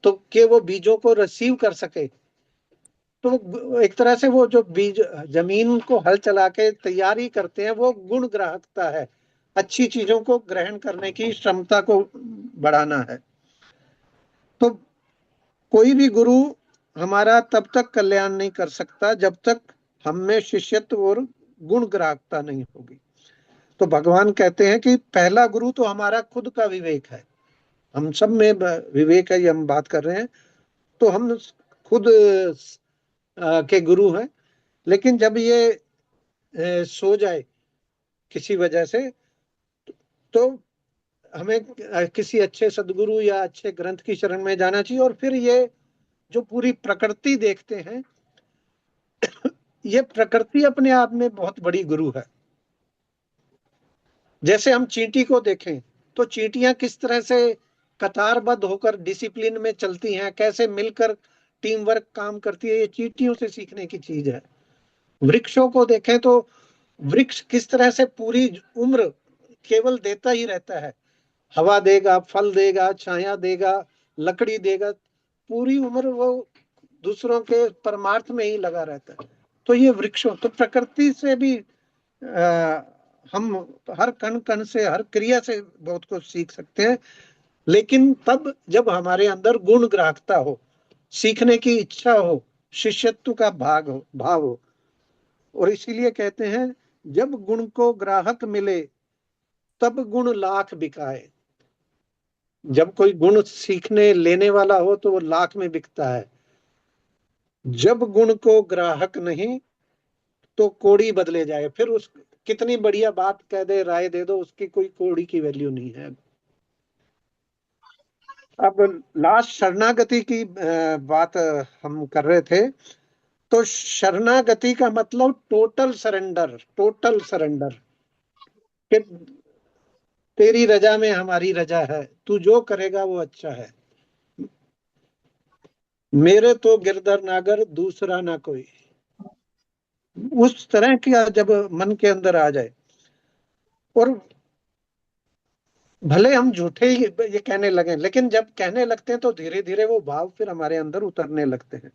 [SPEAKER 1] तो कि वो बीजों को रिसीव कर सके, तो एक तरह से वो जो बीज जमीन को हल चला के तैयारी करते हैं, वो गुण ग्राहकता है, अच्छी चीजों को ग्रहण करने की क्षमता को बढ़ाना है। तो कोई भी गुरु हमारा तब तक कल्याण नहीं कर सकता जब तक हम में शिष्यत्व और गुण ग्राहकता नहीं होगी। तो भगवान कहते हैं कि पहला गुरु तो हमारा खुद का विवेक है। हम सब में विवेक है, ये हम बात कर रहे हैं, तो हम खुद के गुरु हैं। लेकिन जब ये सो जाए किसी वजह से, तो हमें किसी अच्छे सदगुरु या अच्छे ग्रंथ की शरण में जाना चाहिए। और फिर ये जो पूरी प्रकृति देखते हैं, ये प्रकृति अपने आप में बहुत बड़ी गुरु है। जैसे हम चींटी को देखें तो चींटियां किस तरह से कतारबद्ध होकर डिसिप्लिन में चलती हैं, कैसे मिलकर टीम वर्क काम करती है, ये चींटियों से सीखने की चीज है। वृक्षों को देखें तो वृक्ष किस तरह से पूरी उम्र केवल देता ही रहता है, हवा देगा, फल देगा, छाया देगा, लकड़ी देगा, पूरी उम्र वो दूसरों के परमार्थ में ही लगा रहता है। तो ये वृक्षों, तो प्रकृति से भी हम हर कण कण से, हर क्रिया से बहुत कुछ सीख सकते हैं। लेकिन तब जब हमारे अंदर गुण ग्राहकता हो, सीखने की इच्छा हो, शिष्यत्व का भाव हो। और इसीलिए कहते हैं जब गुण को ग्राहक मिले तब गुण लाख बिकाए। जब कोई गुण सीखने लेने वाला हो तो वो लाख में बिकता है। जब गुण को ग्राहक नहीं तो कोड़ी बदले जाए। फिर उस कितनी बढ़िया बात कह दे, राय दे दो, उसकी कोई कोड़ी की वैल्यू नहीं है। अब लास्ट शरणागति की बात हम कर रहे थे। तो शरणागति का मतलब टोटल सरेंडर, टोटल सरेंडर, कि तेरी रजा में हमारी रजा है, तू जो करेगा वो अच्छा है, मेरे तो गिरधर नागर दूसरा ना कोई। उस तरह की जब मन के अंदर आ जाए, और भले हम झूठे ही ये कहने लगे, लेकिन जब कहने लगते हैं तो धीरे धीरे वो भाव फिर हमारे अंदर उतरने लगते हैं।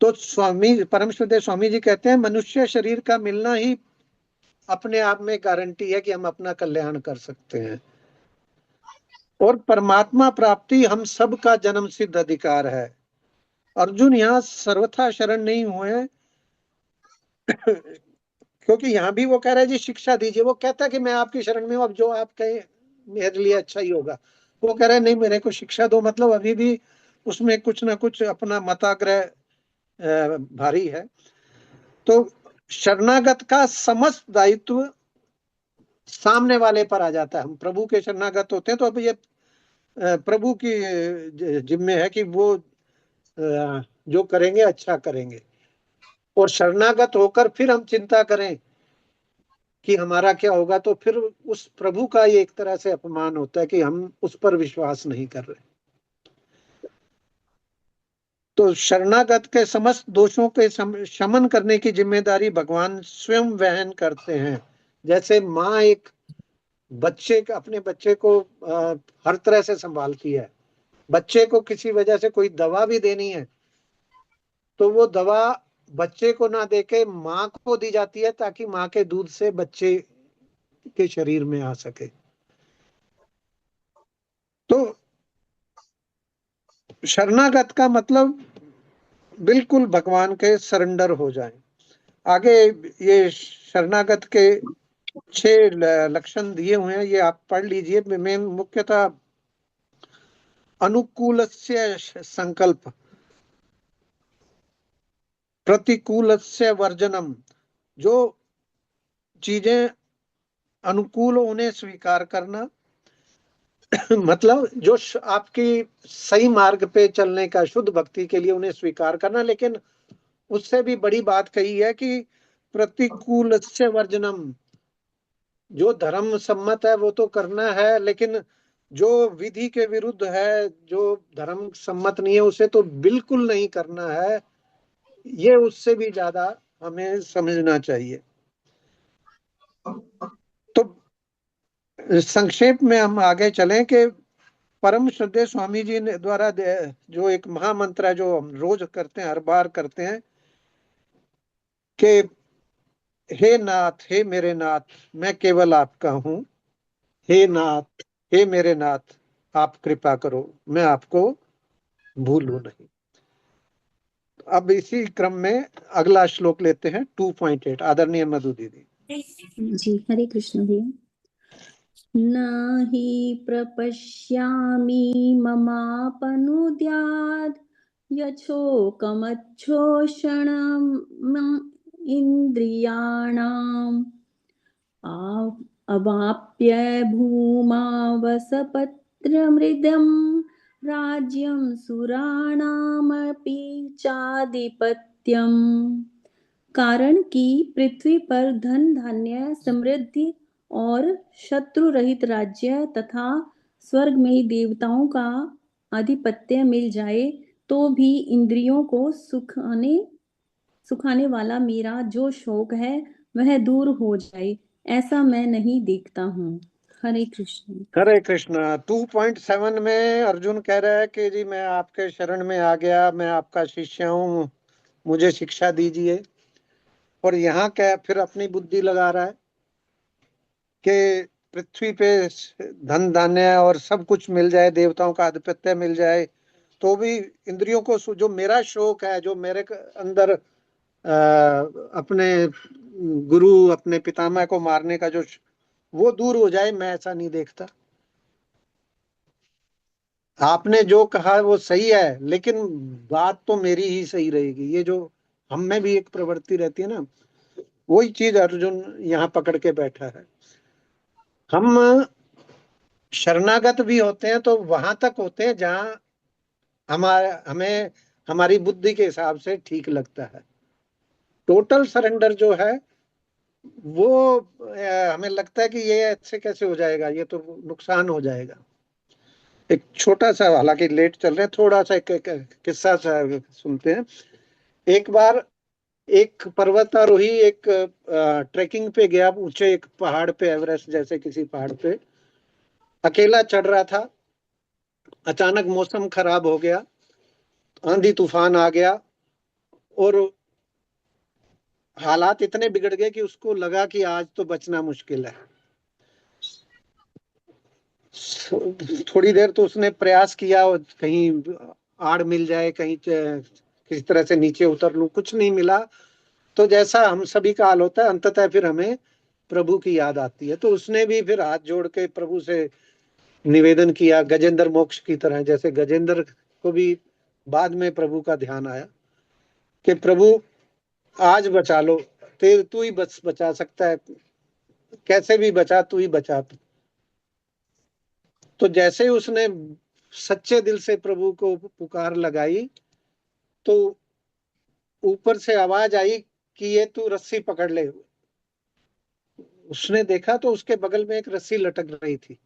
[SPEAKER 1] तो स्वामी परम श्रद्धेय स्वामी जी कहते हैं मनुष्य शरीर का मिलना ही अपने आप में गारंटी है कि हम अपना कल्याण कर सकते हैं। और परमात्मा प्राप्ति हम सब का जन्म सिद्ध अधिकार है। अर्जुन यहाँ सर्वथा शरण नहीं हुए क्योंकि यहाँ भी वो कह रहा है जी शिक्षा दीजिए। वो कहता है कि मैं आपकी शरण में हूँ, अब जो आप कहें मेरे लिए अच्छा ही होगा। वो कह रहे हैं नहीं, मेरे को शिक्षा दो, मतलब अभी भी उसमें कुछ ना कुछ अपना मताग्रह भारी है। तो शरणागत का समस्त दायित्व सामने वाले पर आ जाता है। हम प्रभु के शरणागत होते हैं तो अब ये प्रभु की जिम्मे है कि वो जो करेंगे अच्छा करेंगे। और शरणागत होकर फिर हम चिंता करें कि हमारा क्या होगा, तो फिर उस प्रभु का ये एक तरह से अपमान होता है कि हम उस पर विश्वास नहीं कर रहे। तो शरणागत के समस्त दोषों के शमन करने की जिम्मेदारी भगवान स्वयं वहन करते हैं। जैसे माँ एक अपने बच्चे को हर तरह से संभालती है। बच्चे को किसी वजह से कोई दवा भी देनी है तो वो दवा बच्चे को ना देके माँ को दी जाती है, ताकि माँ के दूध से बच्चे के शरीर में आ सके। तो शरणागत का मतलब बिल्कुल भगवान के सरेंडर हो जाए। आगे ये शरणागत के 6 लक्षण दिए हुए हैं, ये आप पढ़ लीजिए। मैं मुख्यतः अनुकूलस्य संकल्प, प्रतिकूलस्य वर्जनम, जो चीजें अनुकूल उन्हें स्वीकार करना, मतलब जो आपकी सही मार्ग पे चलने का, शुद्ध भक्ति के लिए उन्हें स्वीकार करना, लेकिन उससे भी बड़ी बात कही है कि प्रतिकूलस्य वर्जनम, जो धर्म सम्मत है वो तो करना है, लेकिन जो विधि के विरुद्ध है, जो धर्म सम्मत नहीं है, उसे तो बिल्कुल नहीं करना है। ये उससे भी ज्यादा हमें समझना चाहिए। तो संक्षेप में हम आगे चलें कि परम श्रद्धेय स्वामी जी ने द्वारा जो एक महामंत्र है, जो हम रोज करते हैं, हर बार करते हैं, कि हे नाथ, हे मेरे नाथ, मैं केवल आपका हूं। हे नाथ, हे मेरे नाथ, आप कृपा करो, मैं आपको भूलूं नहीं। अब इसी क्रम में अगला श्लोक लेते हैं, 2.8। आदरणीय मधु दीदी
[SPEAKER 5] जी। हरे कृष्ण भैया। न हि प्रपश्यामि ममापनुद्यात् यच्छोकमच्छोषणम् इन्द्रियाणाम् अवाप्य भूमावसपत्रमृदं राज्यं सुराणामपि चाधिपत्यम्। कारण कि पृथ्वी पर धन धान्य समृद्धि और शत्रु रहित राज्य तथा स्वर्ग में देवताओं का आधिपत्य मिल जाए तो भी इंद्रियों को सुखाने वाला मेरा जो शौक है वह दूर हो जाए, ऐसा मैं नहीं देखता हूँ। हरे कृष्ण।
[SPEAKER 1] हरे कृष्ण। 2.7 में अर्जुन कह रहा है कि जी मैं आपके शरण में आ गया, मैं आपका शिष्य हूँ, मुझे शिक्षा दीजिए। और यहाँ क्या फिर अपनी बुद्धि लगा रहा है कि पृथ्वी पे धन धान्य और सब कुछ मिल जाए, देवताओं का आधिपत्य मिल जाए, तो भी इंद्रियों को जो मेरा शौक है, जो मेरे अंदर अपने गुरु, अपने पितामह को मारने का जो, वो दूर हो जाए, मैं ऐसा नहीं देखता। आपने जो कहा वो सही है, लेकिन बात तो मेरी ही सही रहेगी। ये जो हम में भी एक प्रवृत्ति रहती है ना, वही चीज अर्जुन यहाँ पकड़ के बैठा है। हम शरणागत भी होते हैं तो वहां तक होते हैं जहां हमें हमारी बुद्धि के हिसाब से ठीक लगता है। टोटल सरेंडर जो है वो हमें लगता है कि ये ऐसे कैसे हो जाएगा, ये तो नुकसान हो जाएगा। एक छोटा सा, हालांकि लेट चल रहे हैं, थोड़ा सा एक किस्सा सा सुनते हैं। एक बार एक पर्वतारोही एक ट्रेकिंग पे गया, ऊंचे एक पहाड़ पे, एवरेस्ट जैसे किसी पहाड़ पे अकेला चढ़ रहा था। अचानक मौसम खराब हो गया, आंधी तूफान आ गया और हालात इतने बिगड़ गए कि उसको लगा कि आज तो बचना मुश्किल है। थोड़ी देर तो उसने प्रयास किया, कहीं आड़ मिल जाए, कहीं किसी तरह से नीचे उतर लूं, कुछ नहीं मिला। तो जैसा हम सभी का हाल होता है, अंततः फिर हमें प्रभु की याद आती है। तो उसने भी फिर हाथ जोड़ के प्रभु से निवेदन किया, गजेंद्र मोक्ष की तरह। जैसे गजेंद्र को भी बाद में प्रभु का ध्यान आया कि प्रभु आज बचा लो, तू ही बचा सकता है, कैसे भी बचा, तू ही बचा। तो जैसे ही उसने सच्चे दिल से प्रभु को पुकार लगाई, तो ऊपर से आवाज आई कि ये तू रस्सी पकड़ ले। उसने देखा तो उसके बगल में एक रस्सी लटक रही थी।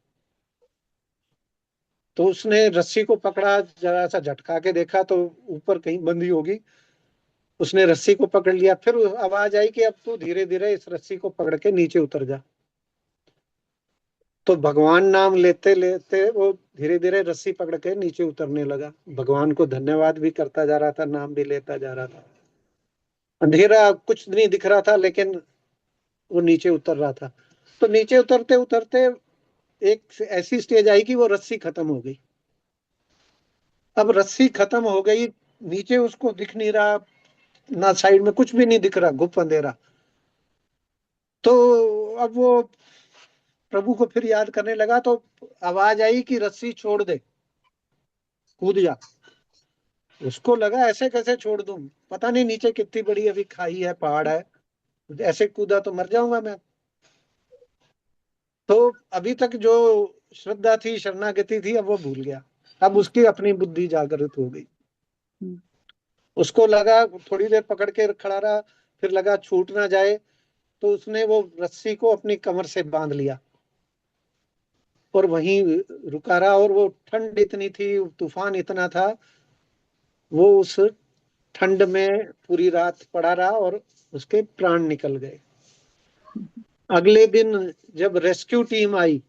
[SPEAKER 1] तो उसने रस्सी को पकड़ा, जरा सा झटका के देखा तो ऊपर कहीं बंधी होगी। उसने रस्सी को पकड़ लिया, फिर आवाज आई कि अब तू धीरे धीरे इस रस्सी को पकड़ के नीचे उतर जा। तो भगवान नाम लेते लेते वो धीरे धीरे रस्सी पकड़ के नीचे उतरने लगा। भगवान को धन्यवाद भी करता जा रहा था, नाम भी लेता जा रहा था। अंधेरा कुछ नहीं दिख रहा था, लेकिन वो नीचे उतर रहा था। तो नीचे उतरते उतरते एक ऐसी स्टेज आई कि वो रस्सी खत्म हो गई। अब रस्सी खत्म हो गई, नीचे उसको दिख नहीं रहा, ना साइड में कुछ भी नहीं दिख रहा, गुप्त अंधेरा। तो अब वो प्रभु को फिर याद करने लगा, तो आवाज आई कि रस्सी छोड़ दे, कूद जा। उसको लगा ऐसे कैसे छोड़ दूं, पता नहीं नीचे कितनी बड़ी अभी खाई है, पहाड़ है, ऐसे कूदा तो मर जाऊंगा मैं। तो अभी तक जो श्रद्धा थी, शरणागति थी, अब वो भूल गया। अब उसकी अपनी बुद्धि जागृत हो गई। उसको लगा, थोड़ी देर पकड़ के खड़ा रहा, फिर लगा छूट ना जाए, तो उसने वो रस्सी को अपनी कमर से बांध लिया और वहीं रुका रहा। और वो ठंड इतनी थी, तूफान इतना था, वो उस ठंड में पूरी रात पड़ा रहा और उसके प्राण निकल गए। अगले दिन जब रेस्क्यू टीम आई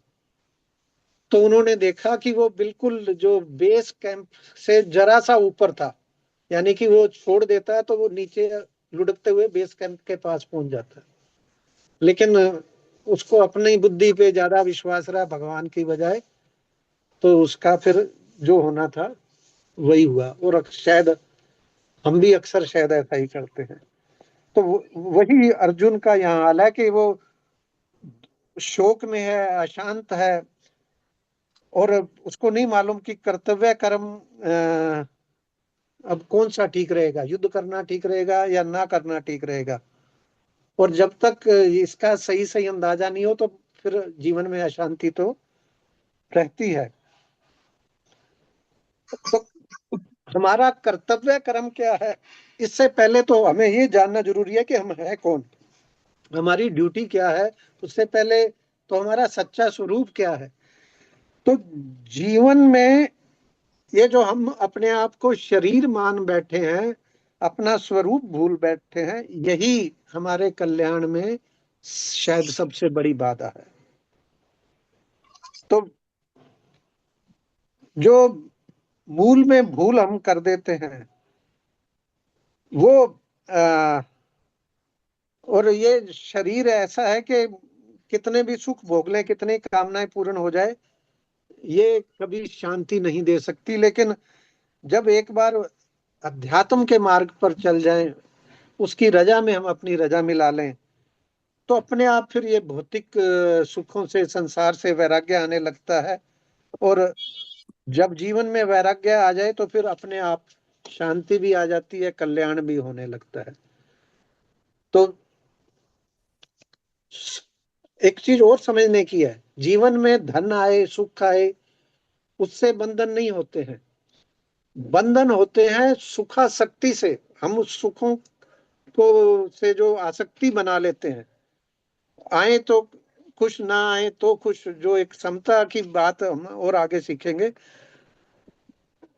[SPEAKER 1] तो उन्होंने देखा कि वो बिल्कुल जो बेस कैंप से जरा सा ऊपर था, यानी कि वो छोड़ देता है तो वो नीचे लुढ़कते हुए बेस कैंप के पास पहुंच जाता है। लेकिन उसको अपनी बुद्धि पे ज्यादा विश्वास रहा भगवान की बजाय, तो उसका फिर जो होना था वही हुआ। और शायद हम भी अक्सर शायद ऐसा ही करते हैं। तो वही अर्जुन का यहाँ हाल है कि वो शोक में है, अशांत है, और उसको नहीं मालूम कि कर्तव्य कर्म अब कौन सा ठीक रहेगा, युद्ध करना ठीक रहेगा या ना करना ठीक रहेगा। और जब तक इसका सही सही अंदाजा नहीं हो तो फिर जीवन में अशांति तो रहती है। तो हमारा कर्तव्य कर्म क्या है, इससे पहले तो हमें ये जानना जरूरी है कि हम हैं कौन, हमारी ड्यूटी क्या है। उससे पहले तो हमारा सच्चा स्वरूप क्या है। तो जीवन में ये जो हम अपने आप को शरीर मान बैठे हैं, अपना स्वरूप भूल बैठे हैं, यही हमारे कल्याण में शायद सबसे बड़ी बाधा है। तो जो मूल में भूल हम कर देते हैं वो और ये शरीर ऐसा है कि कितने भी सुख भोग लें, कितनी कामनाएं पूर्ण हो जाए, ये कभी शांति नहीं दे सकती। लेकिन जब एक बार अध्यात्म के मार्ग पर चल जाएं, उसकी रजा में हम अपनी रजा मिला लें, तो अपने आप फिर ये भौतिक सुखों से, संसार से वैराग्य आने लगता है। और जब जीवन में वैराग्य आ जाए तो फिर अपने आप शांति भी आ जाती है, कल्याण भी होने लगता है। तो एक चीज और समझने की है, जीवन में धन आए, सुख आए, उससे बंधन नहीं होते हैं। बंधन होते हैं सुखासक्ति से। हम उस सुखों को से जो आसक्ति बना लेते हैं, आए तो खुश, ना आए तो खुश, जो एक समता की बात हम और आगे सीखेंगे,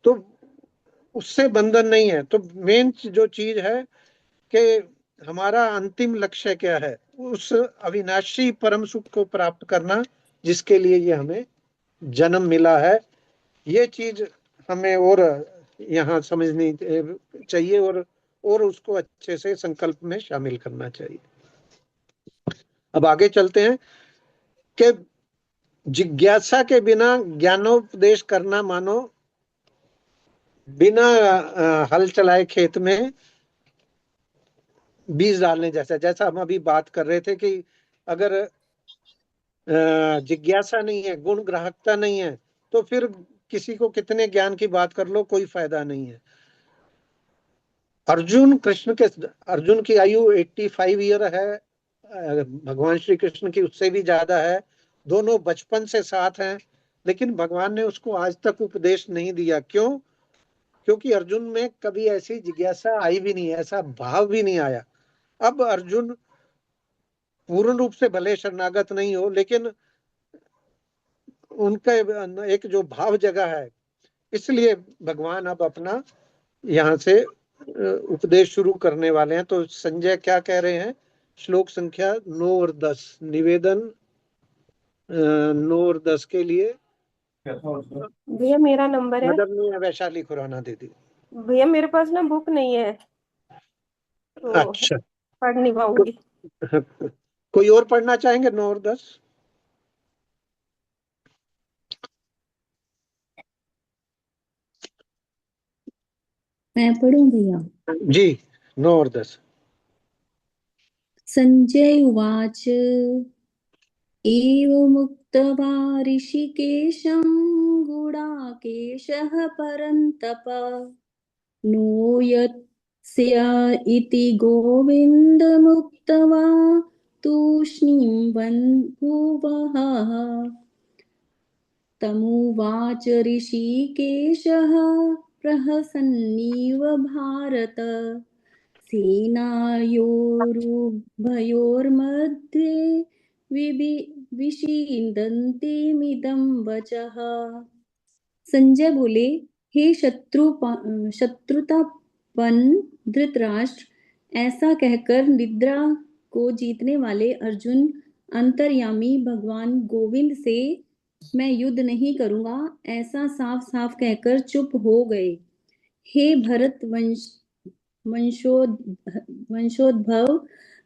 [SPEAKER 1] तो उससे बंधन नहीं है। तो मेन जो चीज है कि हमारा अंतिम लक्ष्य क्या है, उस अविनाशी परम सुख को प्राप्त करना, जिसके लिए ये हमें जन्म मिला है। ये चीज हमें और यहाँ समझनी चाहिए और उसको अच्छे से संकल्प में शामिल करना चाहिए। अब आगे चलते हैं कि जिज्ञासा के बिना ज्ञानोपदेश करना मानो बिना हल चलाए खेत में बीज डालने जैसा। जैसा हम अभी बात कर रहे थे कि अगर जिज्ञासा नहीं है, गुण ग्राहकता नहीं है, तो फिर किसी को कितने ज्ञान की बात कर लो, कोई फायदा नहीं है। अर्जुन की आयु 85 ईयर है, भगवान श्री कृष्ण की उससे भी ज्यादा है। दोनों बचपन से साथ हैं, लेकिन भगवान ने उसको आज तक उपदेश नहीं दिया। क्यों? क्योंकि अर्जुन में कभी ऐसी जिज्ञासा आई भी नहीं, ऐसा भाव भी नहीं आया। अब अर्जुन पूर्ण रूप से भले शरणागत नहीं हो, लेकिन उनका एक जो भाव जगह है, इसलिए भगवान अब अपना यहाँ से उपदेश शुरू करने वाले हैं। तो संजय क्या कह रहे हैं? श्लोक संख्या 9 और 10 निवेदन 9 और 10 के लिए।
[SPEAKER 7] भैया मेरा नंबर है।
[SPEAKER 1] मदर ने वैशाली खुराना दे दी।
[SPEAKER 7] भैया मेरे पास ना बुक नहीं है, तो
[SPEAKER 1] अच्छा,
[SPEAKER 7] पढ़ नहीं पाऊंगी।
[SPEAKER 1] कोई और पढ़ना चाहेंगे 9 और 10?
[SPEAKER 5] मैं पढ़ूं भैया?
[SPEAKER 1] जी, 9 और 10।
[SPEAKER 5] संजय उवाच एवमुक्त्वा ऋषिकेशं गुडाकेशः परन्तप नो यस्य इति गोविन्दमुक्त्वा तूष्णीं बन्धुवः तमुवाच ऋषिकेशः प्रहसन्निव भारत सेनायोरुभयोर्मध्ये विषीदन्तीमिदं वचः। संजय बोले, हे शत्रुतापन धृतराष्ट्र, ऐसा कहकर निद्रा को जीतने वाले अर्जुन अंतर्यामी भगवान गोविंद से मैं युद्ध नहीं करूंगा ऐसा साफ साफ कहकर चुप हो गए। हे भरत वंशोद्भव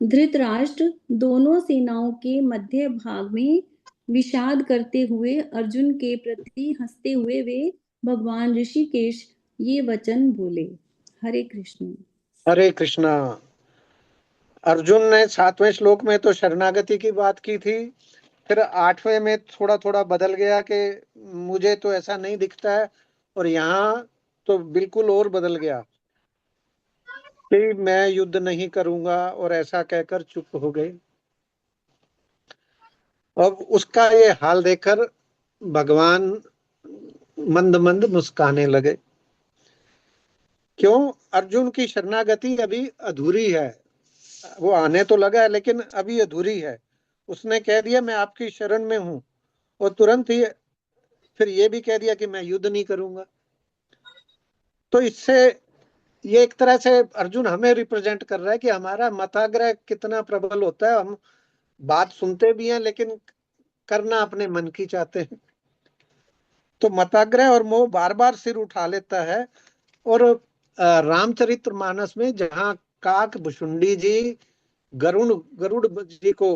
[SPEAKER 5] धृतराष्ट्र, दोनों सेनाओं के मध्य भाग में विषाद करते हुए अर्जुन के प्रति हंसते हुए वे भगवान ऋषिकेश ये वचन बोले। हरे कृष्ण।
[SPEAKER 1] हरे कृष्णा। अर्जुन ने 7वें श्लोक में तो शरणागति की बात की थी, फिर 8वें में थोड़ा थोड़ा बदल गया कि मुझे तो ऐसा नहीं दिखता है, और यहाँ तो बिल्कुल और बदल गया कि मैं युद्ध नहीं करूंगा, और ऐसा कहकर चुप हो गए। अब उसका ये हाल देखकर भगवान मंद मंद मुस्काने लगे। क्यों? अर्जुन की शरणागति अभी अधूरी है, वो आने तो लगा है लेकिन अभी अधूरी है। उसने कह दिया मैं आपकी शरण में हूं, और तुरंत ही फिर ये भी कह दिया कि मैं युद्ध नहीं करूंगा। तो इससे ये एक तरह से अर्जुन हमें रिप्रेजेंट कर रहा है कि हमारा मताग्रह कितना प्रबल होता है। हम बात सुनते भी हैं लेकिन करना अपने मन की चाहते हैं। तो मताग्रह और मोह बार बार सिर उठा लेता है। और रामचरित्र मानस में जहाँ काक भुषुंडी जी गरुड़ जी को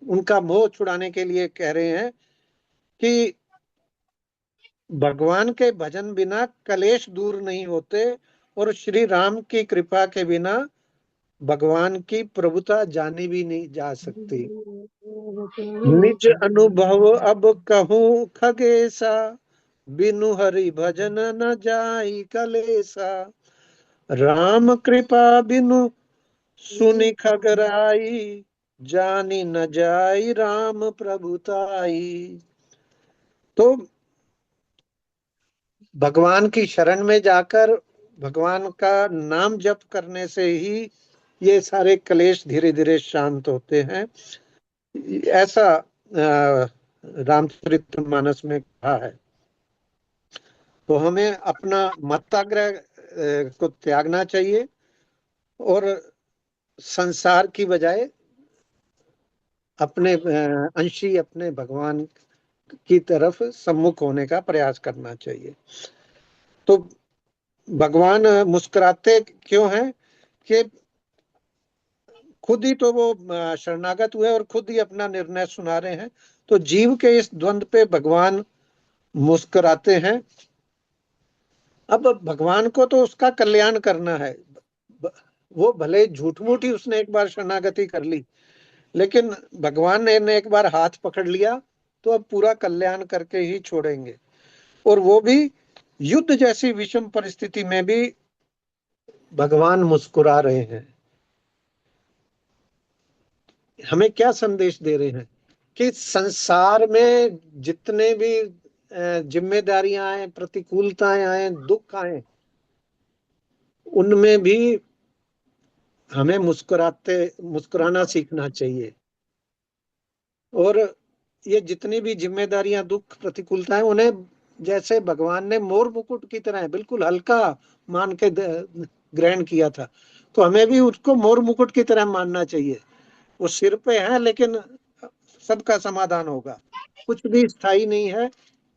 [SPEAKER 1] उनका मोह छुड़ाने के लिए कह रहे हैं कि भगवान के भजन बिना कलेश दूर नहीं होते, और श्री राम की कृपा के बिना भगवान की प्रभुता जानी भी नहीं जा सकती। निज अनुभव अब कहूं खगेसा, बिनु हरि भजन न जाई कलेसा। राम कृपा बिनु सुनि खगराई, जानी न जाई राम प्रभुताई। तो भगवान की शरण में जाकर भगवान का नाम जप करने से ही ये सारे क्लेश धीरे धीरे शांत होते हैं, ऐसा रामचरितमानस में कहा है। तो हमें अपना मताग्रह को त्यागना चाहिए और संसार की बजाय अपने अंशी अपने भगवान की तरफ सम्मुख होने का प्रयास करना चाहिए। तो भगवान मुस्कुराते क्यों हैं? कि खुद ही तो वो शरणागत हुए और खुद ही अपना निर्णय सुना रहे हैं। तो जीव के इस द्वंद पे भगवान मुस्कुराते हैं। अब भगवान को तो उसका कल्याण करना है। वो भले झूठ मूठ ही उसने एक बार शरणागति कर ली, लेकिन भगवान ने एक बार हाथ पकड़ लिया तो अब पूरा कल्याण करके ही छोड़ेंगे। और वो भी युद्ध जैसी विषम परिस्थिति में भी भगवान मुस्कुरा रहे हैं। हमें क्या संदेश दे रहे हैं? कि संसार में जितने भी जिम्मेदारियां आए, प्रतिकूलताएं आए, दुख आए, उनमें भी हमें मुस्कुराना सीखना चाहिए। और ये जितनी भी जिम्मेदारियां, दुख, प्रतिकूलताएं, उन्हें जैसे भगवान ने मोर मुकुट की तरह बिल्कुल हल्का मान के ग्रहण किया था, तो हमें भी उसको मोर मुकुट की तरह मानना चाहिए। वो सिर पे है लेकिन सबका समाधान होगा। कुछ भी स्थायी नहीं है,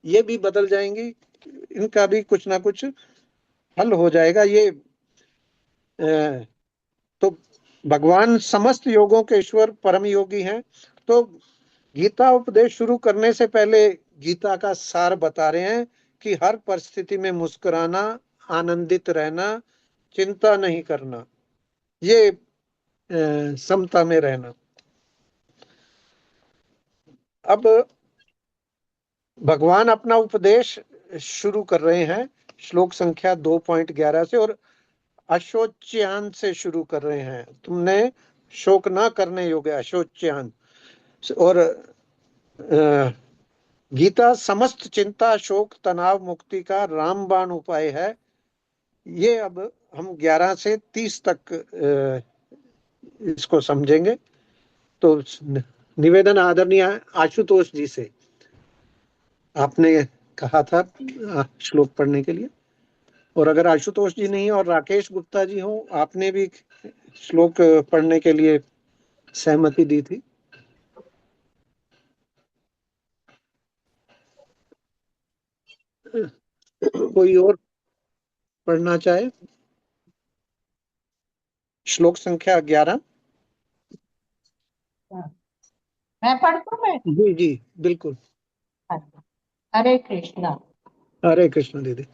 [SPEAKER 1] ये भी बदल जाएंगी, इनका भी कुछ ना कुछ हल हो जाएगा। ये तो भगवान समस्त योगों के ईश्वर परम योगी हैं। तो गीता उपदेश शुरू करने से पहले गीता का सार बता रहे हैं कि हर परिस्थिति में मुस्कुराना, आनंदित रहना, चिंता नहीं करना, ये समता में रहना। अब भगवान अपना उपदेश शुरू कर रहे हैं श्लोक संख्या 2.11 से, और अशोच्यान से शुरू कर रहे हैं। तुमने शोक ना करने योग्य, अशोच्यान। और गीता समस्त चिंता, शोक, तनाव मुक्ति का रामबाण उपाय है। ये अब हम 11 से 30 तक इसको समझेंगे। तो निवेदन आदरणीय आशुतोष जी से, आपने कहा था श्लोक पढ़ने के लिए, और अगर आशुतोष जी नहीं और राकेश गुप्ता जी हो, आपने भी श्लोक पढ़ने के लिए सहमति दी थी। कोई और पढ़ना चाहे? श्लोक संख्या 11।
[SPEAKER 2] मैं पढ़ता हूँ।
[SPEAKER 1] जी जी बिल्कुल।
[SPEAKER 2] हरे कृष्णा।
[SPEAKER 1] हरे कृष्ण दीदी।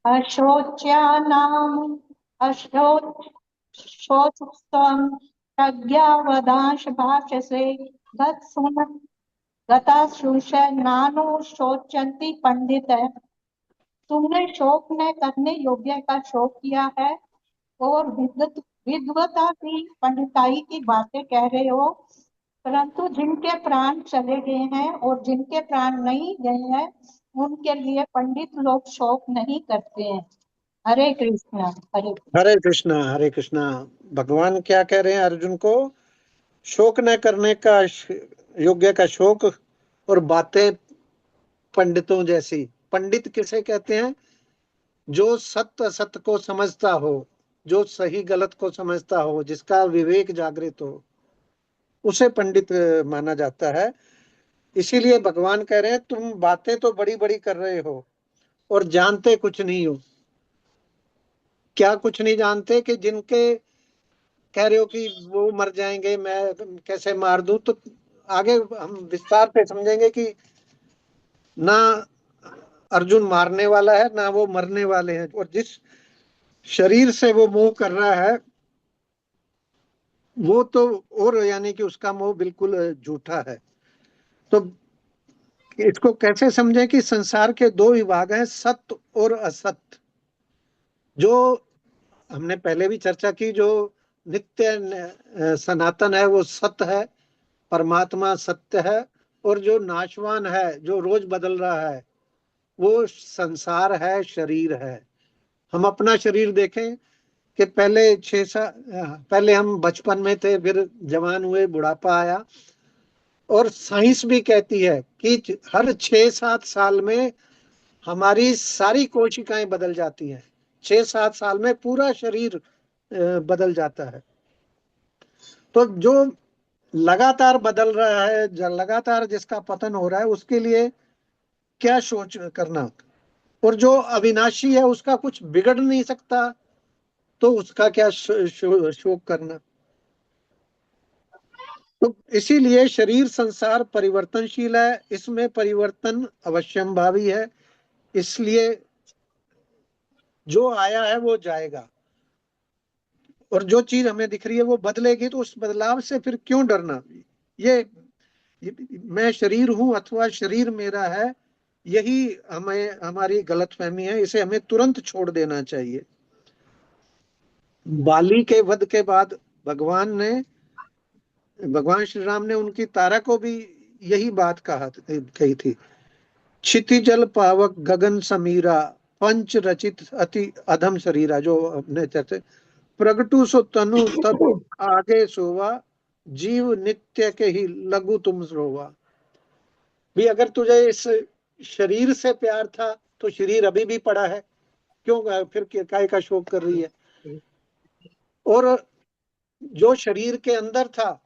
[SPEAKER 2] अशोच्यानाम् अशोचस्त्वं प्रज्ञावदांश भाषसे गताशुष नानो शोचन्ति पंडित। तुमने शोक न करने योग्य का शोक किया है और विद्वता की, पंडिताई की बातें कह रहे हो, परंतु जिनके प्राण चले गए हैं और जिनके प्राण नहीं गए हैं उनके लिए पंडित लोग शोक नहीं करते हैं। हरे कृष्णा।
[SPEAKER 1] हरे कृष्णा। हरे कृष्णा। भगवान क्या कह रहे हैं अर्जुन को? शोक न करने का योग्य का शोक, और बातें पंडितों जैसी। पंडित किसे कहते हैं? जो सत्य असत्य को समझता हो, जो सही गलत को समझता हो, जिसका विवेक जागृत हो, उसे पंडित माना जाता है। इसीलिए भगवान कह रहे हैं तुम बातें तो बड़ी बड़ी कर रहे हो और जानते कुछ नहीं हो। क्या कुछ नहीं जानते? कि जिनके कह रहे हो कि वो मर जाएंगे, मैं कैसे मार दूं। तो आगे हम विस्तार से समझेंगे कि ना अर्जुन मारने वाला है ना वो मरने वाले हैं, और जिस शरीर से वो मोह कर रहा है वो तो, और यानी कि उसका मोह बिल्कुल झूठा है। तो इसको कैसे समझें कि संसार के दो विभाग हैं, सत्य और असत्य। जो हमने पहले भी चर्चा की, जो नित्य सनातन है वो सत्य है, परमात्मा सत्य है। और जो नाशवान है, जो रोज बदल रहा है, वो संसार है, शरीर है। हम अपना शरीर देखें कि पहले हम बचपन में थे, फिर जवान हुए, बुढ़ापा आया। और साइंस भी कहती है कि हर 6-7 साल में हमारी सारी कोशिकाएं बदल जाती हैं। 6-7 साल में पूरा शरीर बदल जाता है। तो जो लगातार बदल रहा है, लगातार जिसका पतन हो रहा है, उसके लिए क्या सोच करना। और जो अविनाशी है, उसका कुछ बिगड़ नहीं सकता, तो उसका क्या शोक करना। तो इसीलिए शरीर संसार परिवर्तनशील है, इसमें परिवर्तन अवश्यंभावी है। इसलिए जो आया है वो जाएगा, और जो चीज हमें दिख रही है वो बदलेगी। तो उस बदलाव से फिर क्यों डरना? ये मैं शरीर हूं अथवा शरीर मेरा है, यही हमारी गलतफहमी है। इसे हमें तुरंत छोड़ देना चाहिए। बाली के वध के बाद भगवान श्री राम ने उनकी तारा को भी यही बात कही थी। क्षितिजल पावक गगन समीरा, पंच रचित अति अधम शरीरा। जो अपने चर्चे, प्रगटू सो तनु तब आगे सोवा, जीव नित्य के ही लघु तुम रोवा। भी अगर तुझे इस शरीर से प्यार था तो शरीर अभी भी पड़ा है, क्यों फिर काय का शोक कर रही है? और जो शरीर के अंदर था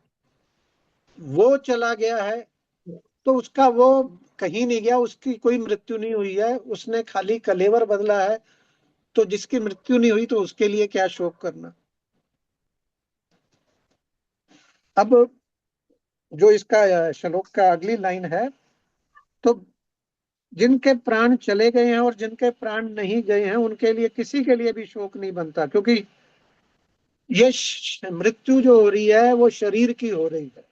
[SPEAKER 1] वो चला गया है, तो उसका वो कहीं नहीं गया, उसकी कोई मृत्यु नहीं हुई है, उसने खाली कलेवर बदला है। तो जिसकी मृत्यु नहीं हुई तो उसके लिए क्या शोक करना। अब जो इसका श्लोक का अगली लाइन है, तो जिनके प्राण चले गए हैं और जिनके प्राण नहीं गए हैं उनके लिए किसी के लिए भी शोक नहीं बनता, क्योंकि ये मृत्यु जो हो रही है वो शरीर की हो रही है,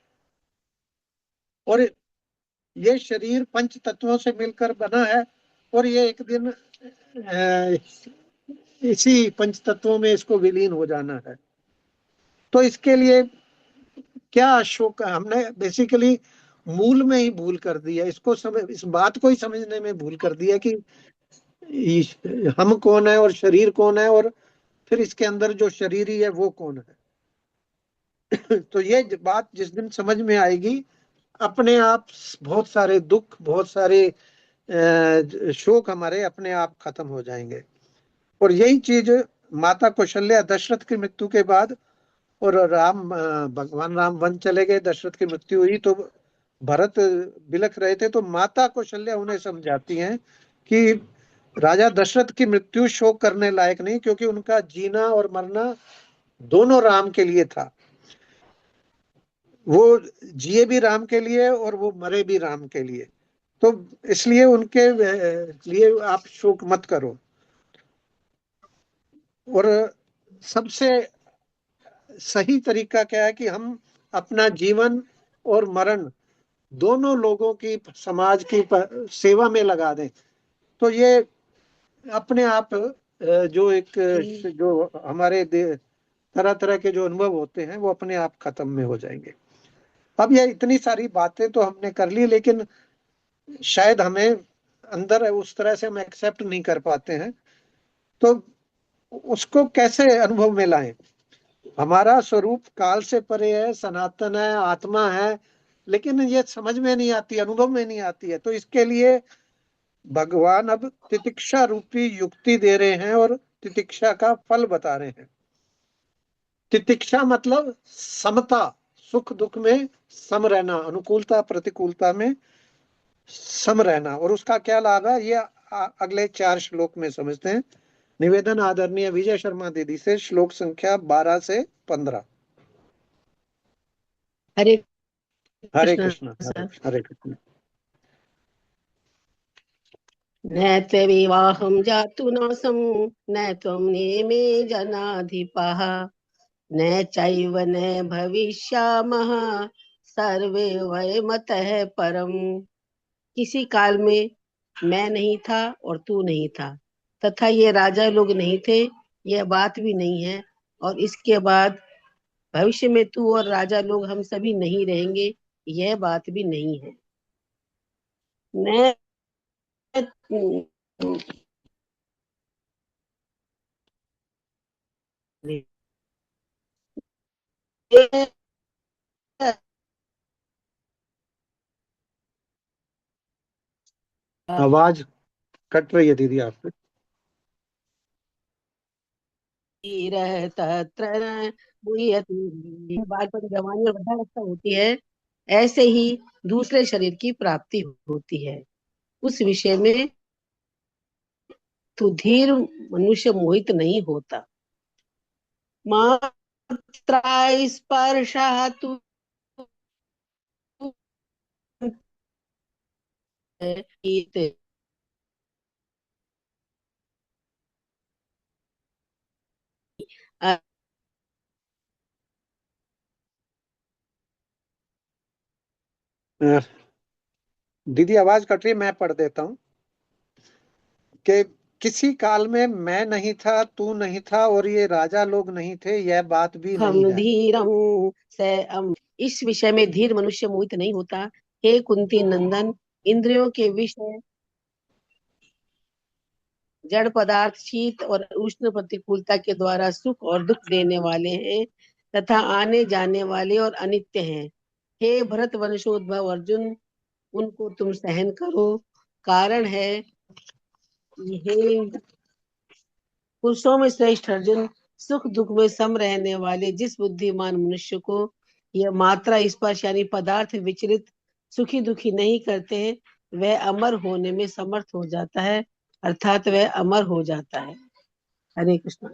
[SPEAKER 1] और ये शरीर पंच तत्वों से मिलकर बना है, और ये एक दिन इसी पंच तत्वों में इसको विलीन हो जाना है। तो इसके लिए क्या शोक, हमने बेसिकली मूल में ही भूल कर दी है, इसको इस बात को ही समझने में भूल कर दी है कि हम कौन है और शरीर कौन है, और फिर इसके अंदर जो शरीरी है वो कौन है। तो ये बात जिस दिन समझ में आएगी, अपने आप बहुत सारे दुख, बहुत सारे शोक हमारे अपने आप खत्म हो जाएंगे। और यही चीज माता कौशल्या दशरथ की मृत्यु के बाद, और भगवान राम वन चले गए, दशरथ की मृत्यु हुई, तो भरत बिलख रहे थे, तो माता कौशल्या उन्हें समझाती हैं कि राजा दशरथ की मृत्यु शोक करने लायक नहीं, क्योंकि उनका जीना और मरना दोनों राम के लिए था। वो जिए भी राम के लिए और वो मरे भी राम के लिए, तो इसलिए उनके लिए आप शोक मत करो। और सबसे सही तरीका क्या है कि हम अपना जीवन और मरण दोनों लोगों की, समाज की सेवा में लगा दें, तो ये अपने आप जो एक जो हमारे तरह तरह के जो अनुभव होते हैं वो अपने आप खत्म में हो जाएंगे। अब ये इतनी सारी बातें तो हमने कर ली, लेकिन शायद हमें अंदर उस तरह से हम एक्सेप्ट नहीं कर पाते हैं, तो उसको कैसे अनुभव में लाएं। हमारा स्वरूप काल से परे है, सनातन है, आत्मा है, लेकिन ये समझ में नहीं आती, अनुभव में नहीं आती है। तो इसके लिए भगवान अब तितिक्षा रूपी युक्ति दे रहे हैं और तितिक्षा का फल बता रहे हैं। तितिक्षा मतलब समता, सुख दुख में सम रहना, अनुकूलता प्रतिकूलता में सम रहना। और उसका क्या लाभ है, ये अगले 4 श्लोक में समझते हैं। निवेदन आदरणीय विजय शर्मा दीदी से, श्लोक संख्या 12 से 15।
[SPEAKER 3] हरे
[SPEAKER 1] हरे
[SPEAKER 3] कृष्ण
[SPEAKER 1] कृष्ण,
[SPEAKER 3] सर।
[SPEAKER 1] हरे कृष्ण।
[SPEAKER 3] न त्वविवाहं जातु नासं न त्वं नेमे जनाधिपः न चैव न भविष्यामः सर्वे वयमतः परम। किसी काल में मैं नहीं था और तू नहीं था, तथा ये राजा लोग नहीं थे, यह बात भी नहीं है, और इसके बाद भविष्य में तू और राजा लोग हम सभी नहीं रहेंगे, यह बात भी नहीं है। न
[SPEAKER 1] आवाज कट रही है दीदी आपसे।
[SPEAKER 3] बालपन, जवानी और वृद्धावस्था होती है, ऐसे ही दूसरे शरीर की प्राप्ति होती है। उस विषय में तो धीर मनुष्य मोहित नहीं होता। मात्रा स्पर्शः तु
[SPEAKER 1] दीदी आवाज कट रही है, मैं पढ़ देता हूँ कि किसी काल में मैं नहीं था, तू नहीं था, और ये राजा लोग नहीं थे, यह बात भी नहीं
[SPEAKER 3] हम
[SPEAKER 1] है।
[SPEAKER 3] धीरम से इस विषय में धीर मनुष्य मोहित नहीं होता। हे कुंती नंदन, इंद्रियों के विषय जड़ पदार्थ शीत और उष्ण प्रतिकूलता के द्वारा सुख और दुख देने वाले हैं, तथा आने जाने वाले और अनित्य हैं। हे भरत वंशोद्भव अर्जुन, उनको तुम सहन करो। कारण है, हे पुरुषों में श्रेष्ठ अर्जुन, सुख दुख में सम रहने वाले जिस बुद्धिमान मनुष्य को यह मात्रा स्पर्श यानी पदार्थ विचलित सुखी दुखी नहीं करते, वह अमर होने में समर्थ हो जाता है, अर्थात वह अमर हो जाता है। हरे कृष्ण।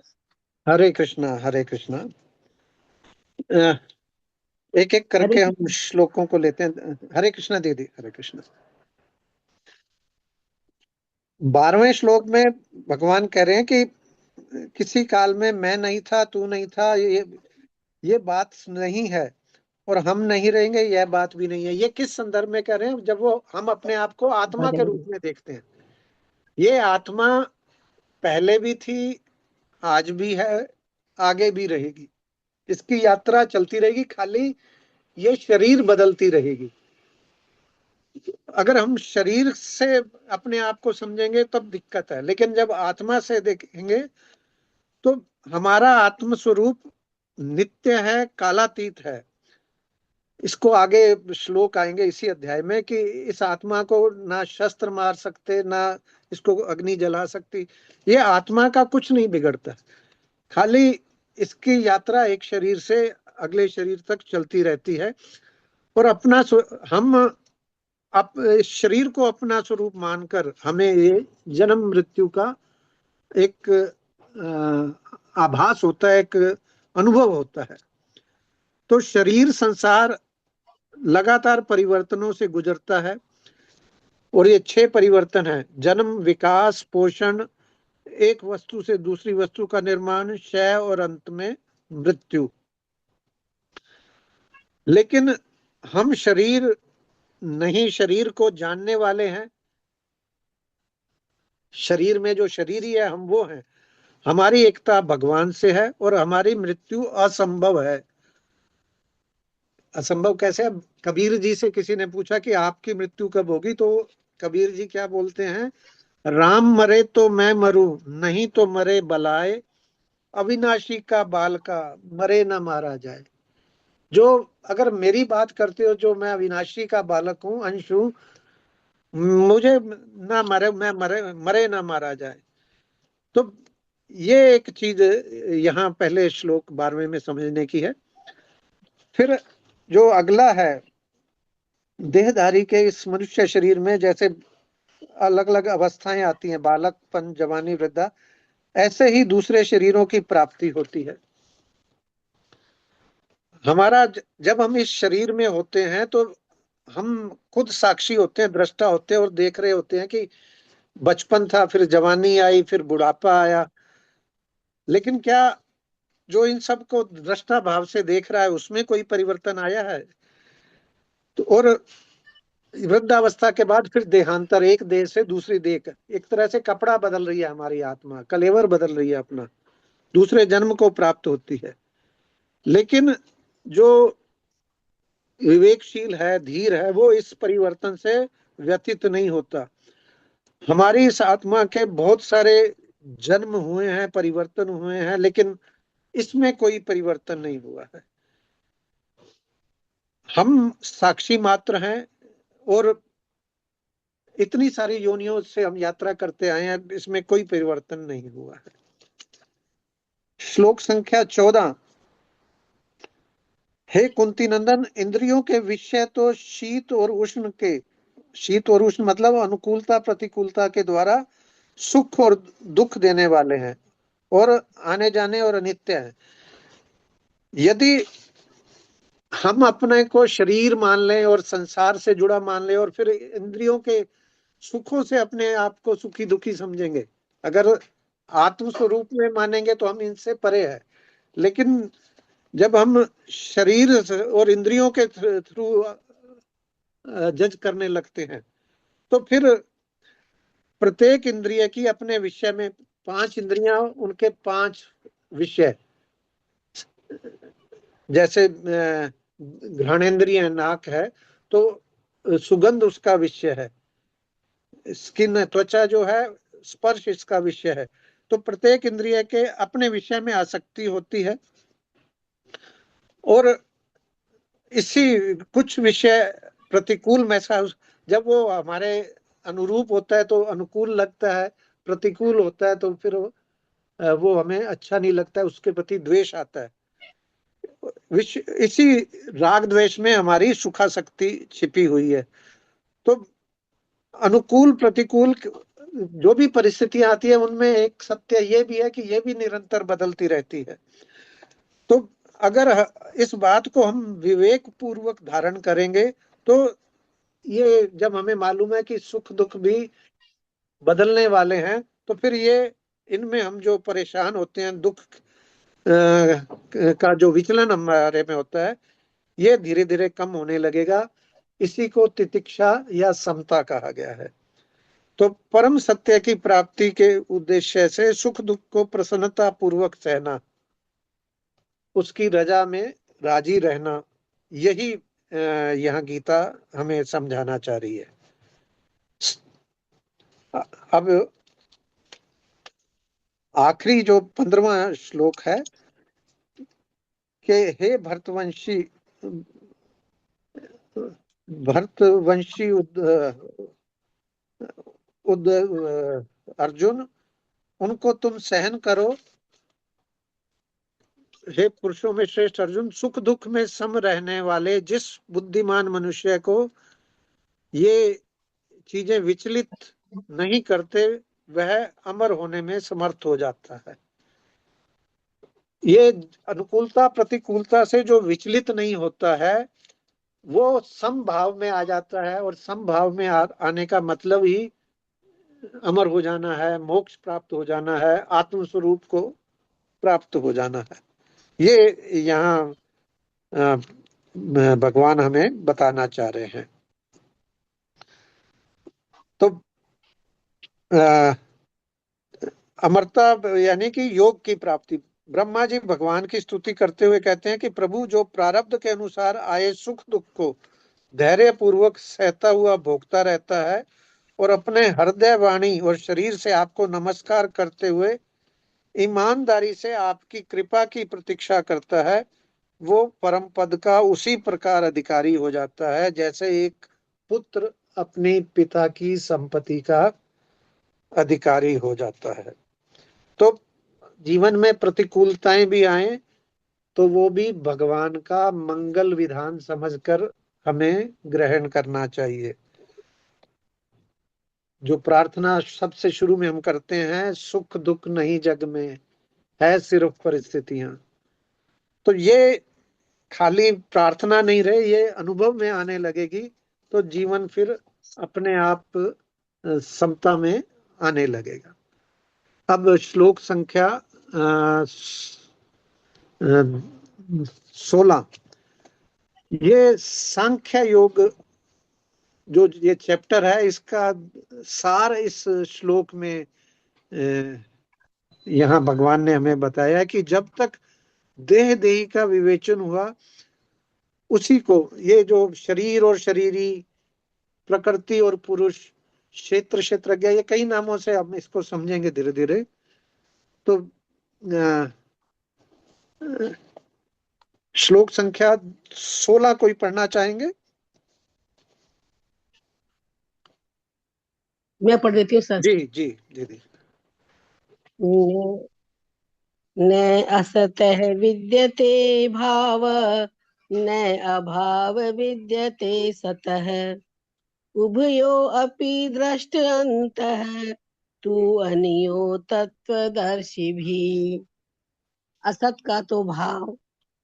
[SPEAKER 1] हरे कृष्णा, हरे कृष्णा। एक एक करके हम श्लोकों को लेते हैं। हरे कृष्णा दीदी, हरे कृष्णा। 12वें श्लोक में भगवान कह रहे हैं कि किसी काल में मैं नहीं था, तू नहीं था, ये बात नहीं है, और हम नहीं रहेंगे, यह बात भी नहीं है। ये किस संदर्भ में कह रहे हैं? जब वो हम अपने आप को आत्मा के रूप में देखते हैं। ये आत्मा पहले भी थी, आज भी है, आगे भी रहेगी। इसकी यात्रा चलती रहेगी, खाली ये शरीर बदलती रहेगी। अगर हम शरीर से अपने आप को समझेंगे तब दिक्कत है, लेकिन जब आत्मा से देखेंगे तो हमारा आत्म स्वरूप नित्य है, कालातीत है। इसको आगे श्लोक आएंगे इसी अध्याय में कि इस आत्मा को ना शस्त्र मार सकते, ना इसको अग्नि जला सकती। ये आत्मा का कुछ नहीं बिगड़ता, खाली इसकी यात्रा एक शरीर से अगले शरीर तक चलती रहती है। और हम इस शरीर को अपना स्वरूप मानकर हमें ये जन्म मृत्यु का एक आभास होता है, एक अनुभव होता है। तो शरीर संसार लगातार परिवर्तनों से गुजरता है, और ये 6 परिवर्तन है: जन्म, विकास, पोषण, एक वस्तु से दूसरी वस्तु का निर्माण, क्षय और अंत में मृत्यु। लेकिन हम शरीर नहीं, शरीर को जानने वाले हैं। शरीर में जो शरीरी है हम वो हैं। हमारी एकता भगवान से है, और हमारी मृत्यु असंभव है। असंभव कैसे? अब कबीर जी से किसी ने पूछा कि आपकी मृत्यु कब होगी, तो कबीर जी क्या बोलते हैं? राम मरे तो मैं मरूं, नहीं तो मरे बलाए, अविनाशी का बाल का मरे न मारा जाए। जो अगर मेरी बात करते हो, जो मैं अविनाशी का बालक हूं, अंश हूं, मुझे ना मरे, मैं मरे ना मारा जाए। तो ये एक चीज यहाँ पहले श्लोक 12वें में समझने की है। फिर जो अगला है, देहधारी के इस मनुष्य शरीर में जैसे अलग अलग अवस्थाएं आती हैं, बालकपन, जवानी, वृद्धा, ऐसे ही दूसरे शरीरों की प्राप्ति होती है। हमारा जब हम इस शरीर में होते हैं तो हम खुद साक्षी होते हैं, दृष्टा होते हैं, और देख रहे होते हैं कि बचपन था, फिर जवानी आई, फिर बुढ़ापा आया। लेकिन क्या जो इन सब को दृष्टा भाव से देख रहा है उसमें कोई परिवर्तन आया है? तो और वृद्धावस्था के बाद फिर देहांतर, एक देह से दूसरी देह, एक तरह से कपड़ा बदल रही है हमारी आत्मा, कलेवर बदल रही है अपना, दूसरे जन्म को प्राप्त होती है। लेकिन जो विवेकशील है, धीर है, वो इस परिवर्तन से व्यतीत नहीं होता। हमारी इस आत्मा के बहुत सारे जन्म हुए हैं, परिवर्तन हुए हैं, लेकिन इसमें कोई परिवर्तन नहीं हुआ है। हम साक्षी मात्र हैं, और इतनी सारी योनियों से हम यात्रा करते आए हैं, इसमें कोई परिवर्तन नहीं हुआ है। श्लोक संख्या 14। हे कुंती नंदन, इंद्रियों के विषय तो शीत और उष्ण के, शीत और उष्ण मतलब अनुकूलता प्रतिकूलता के द्वारा सुख और दुख देने वाले हैं, और आने जाने और अनित्य है। यदि हम अपने को शरीर मान लें और संसार से जुड़ा मान लें, और फिर इंद्रियों के सुखों से अपने आप को सुखी दुखी समझेंगे, अगर आत्म स्वरूप में मानेंगे तो हम इनसे परे हैं। लेकिन जब हम शरीर और इंद्रियों के थ्रू जज करने लगते हैं, तो फिर प्रत्येक इंद्रिय की अपने विषय में 5 इंद्रियां, उनके 5 विषय, जैसे घ्राणेन्द्रिय नाक है तो सुगंध उसका विषय है, स्किन त्वचा जो है, स्पर्श इसका विषय है। तो प्रत्येक इंद्रिय के अपने विषय में आसक्ति होती है, और इसी कुछ विषय प्रतिकूल महसूस, जब वो हमारे अनुरूप होता है तो अनुकूल लगता है, प्रतिकूल होता है तो फिर वो हमें अच्छा नहीं लगता है, उसके प्रति द्वेष आता है। इसी राग द्वेष में हमारी सुखासक्ति छिपी हुई है। तो अनुकूल प्रतिकूल जो भी परिस्थितियां आती है, उनमें एक सत्य ये भी है कि ये भी निरंतर बदलती रहती है। तो अगर इस बात को हम विवेक पूर्वक धारण करेंगे तो ये जब हमें मालूम है कि सुख दुख भी बदलने वाले हैं, तो फिर ये इनमें हम जो परेशान होते हैं, दुख का जो विचलन हमारे में होता है, ये धीरे धीरे कम होने लगेगा। इसी को तितिक्षा या समता कहा गया है। तो परम सत्य की प्राप्ति के उद्देश्य से सुख दुख को प्रसन्नता पूर्वक सहना, उसकी रजा में राजी रहना, यही यहाँ गीता हमें समझाना चाह रही है। अब आखिरी जो 15वां श्लोक है कि हे भरतवंशी अर्जुन, उनको तुम सहन करो। हे पुरुषों में श्रेष्ठ अर्जुन, सुख दुख में सम रहने वाले जिस बुद्धिमान मनुष्य को ये चीजें विचलित नहीं करते, वह अमर होने में समर्थ हो जाता है। ये अनुकूलता प्रतिकूलता से जो विचलित नहीं होता है, वो समभाव में आ जाता है। और समभाव में आने का मतलब ही अमर हो जाना है, मोक्ष प्राप्त हो जाना है, आत्म स्वरूप को प्राप्त हो जाना है। ये यहाँ भगवान हमें बताना चाह रहे हैं। तो अमरता यानी कि योग की प्राप्ति। ब्रह्मा जी भगवान की स्तुति करते हुए कहते हैं कि प्रभु, जो प्रारब्ध के अनुसार आए सुख दुख को धैर्य पूर्वक सहता हुआ भोगता रहता है और अपने हृदय, वाणी और शरीर से आपको नमस्कार करते हुए ईमानदारी से आपकी कृपा की प्रतीक्षा करता है, वो परम पद का उसी प्रकार अधिकारी हो जाता है जैसे एक पुत्र अपने पिता की संपत्ति का अधिकारी हो जाता है। तो जीवन में प्रतिकूलताएं भी आए तो वो भी भगवान का मंगल विधान समझकर हमें ग्रहण करना चाहिए। जो प्रार्थना सबसे शुरू में हम करते हैं, सुख दुख नहीं जग में, है सिर्फ परिस्थितियां, तो ये खाली प्रार्थना नहीं रहे, ये अनुभव में आने लगेगी तो जीवन फिर अपने आप समता में आने लगेगा। अब श्लोक संख्या 16, ये सांख्य योग जो ये चैप्टर है, इसका सार इस श्लोक में यहाँ भगवान ने हमें बताया कि जब तक देह देही का विवेचन हुआ, उसी को ये जो शरीर और शरीरी, प्रकृति और पुरुष, क्षेत्र क्षेत्रज्ञ, ये कई नामों से हम इसको समझेंगे धीरे धीरे। तो श्लोक संख्या 16 कोई पढ़ना चाहेंगे?
[SPEAKER 3] मैं पढ़ देती हूँ सर।
[SPEAKER 1] जी जी दीदी।
[SPEAKER 3] न असतः विद्यते भाव, न अभाव विद्यते सतः, उभयो अपि दृष्टान्तः, तू अनियो तत्वदर्शी भी। असत का तो भाव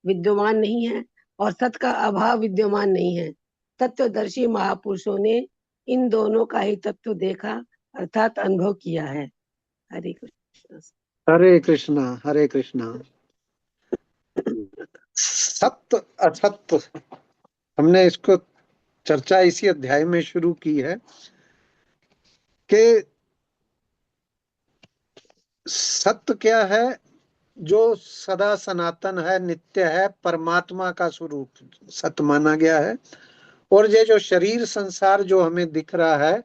[SPEAKER 3] विद्यमान नहीं है और सत का अभाव विद्यमान नहीं है। तत्वदर्शी महापुरुषों ने इन दोनों का ही तत्व देखा अर्थात अनुभव किया है। हरे कृष्ण।
[SPEAKER 1] हरे कृष्णा हरे कृष्णा। सत्य असत्य, हमने इसको चर्चा इसी अध्याय में शुरू की है कि सत्य क्या है, जो सदा सनातन है, नित्य है, परमात्मा का स्वरूप सत्य माना गया है। और ये जो शरीर संसार जो हमें दिख रहा है,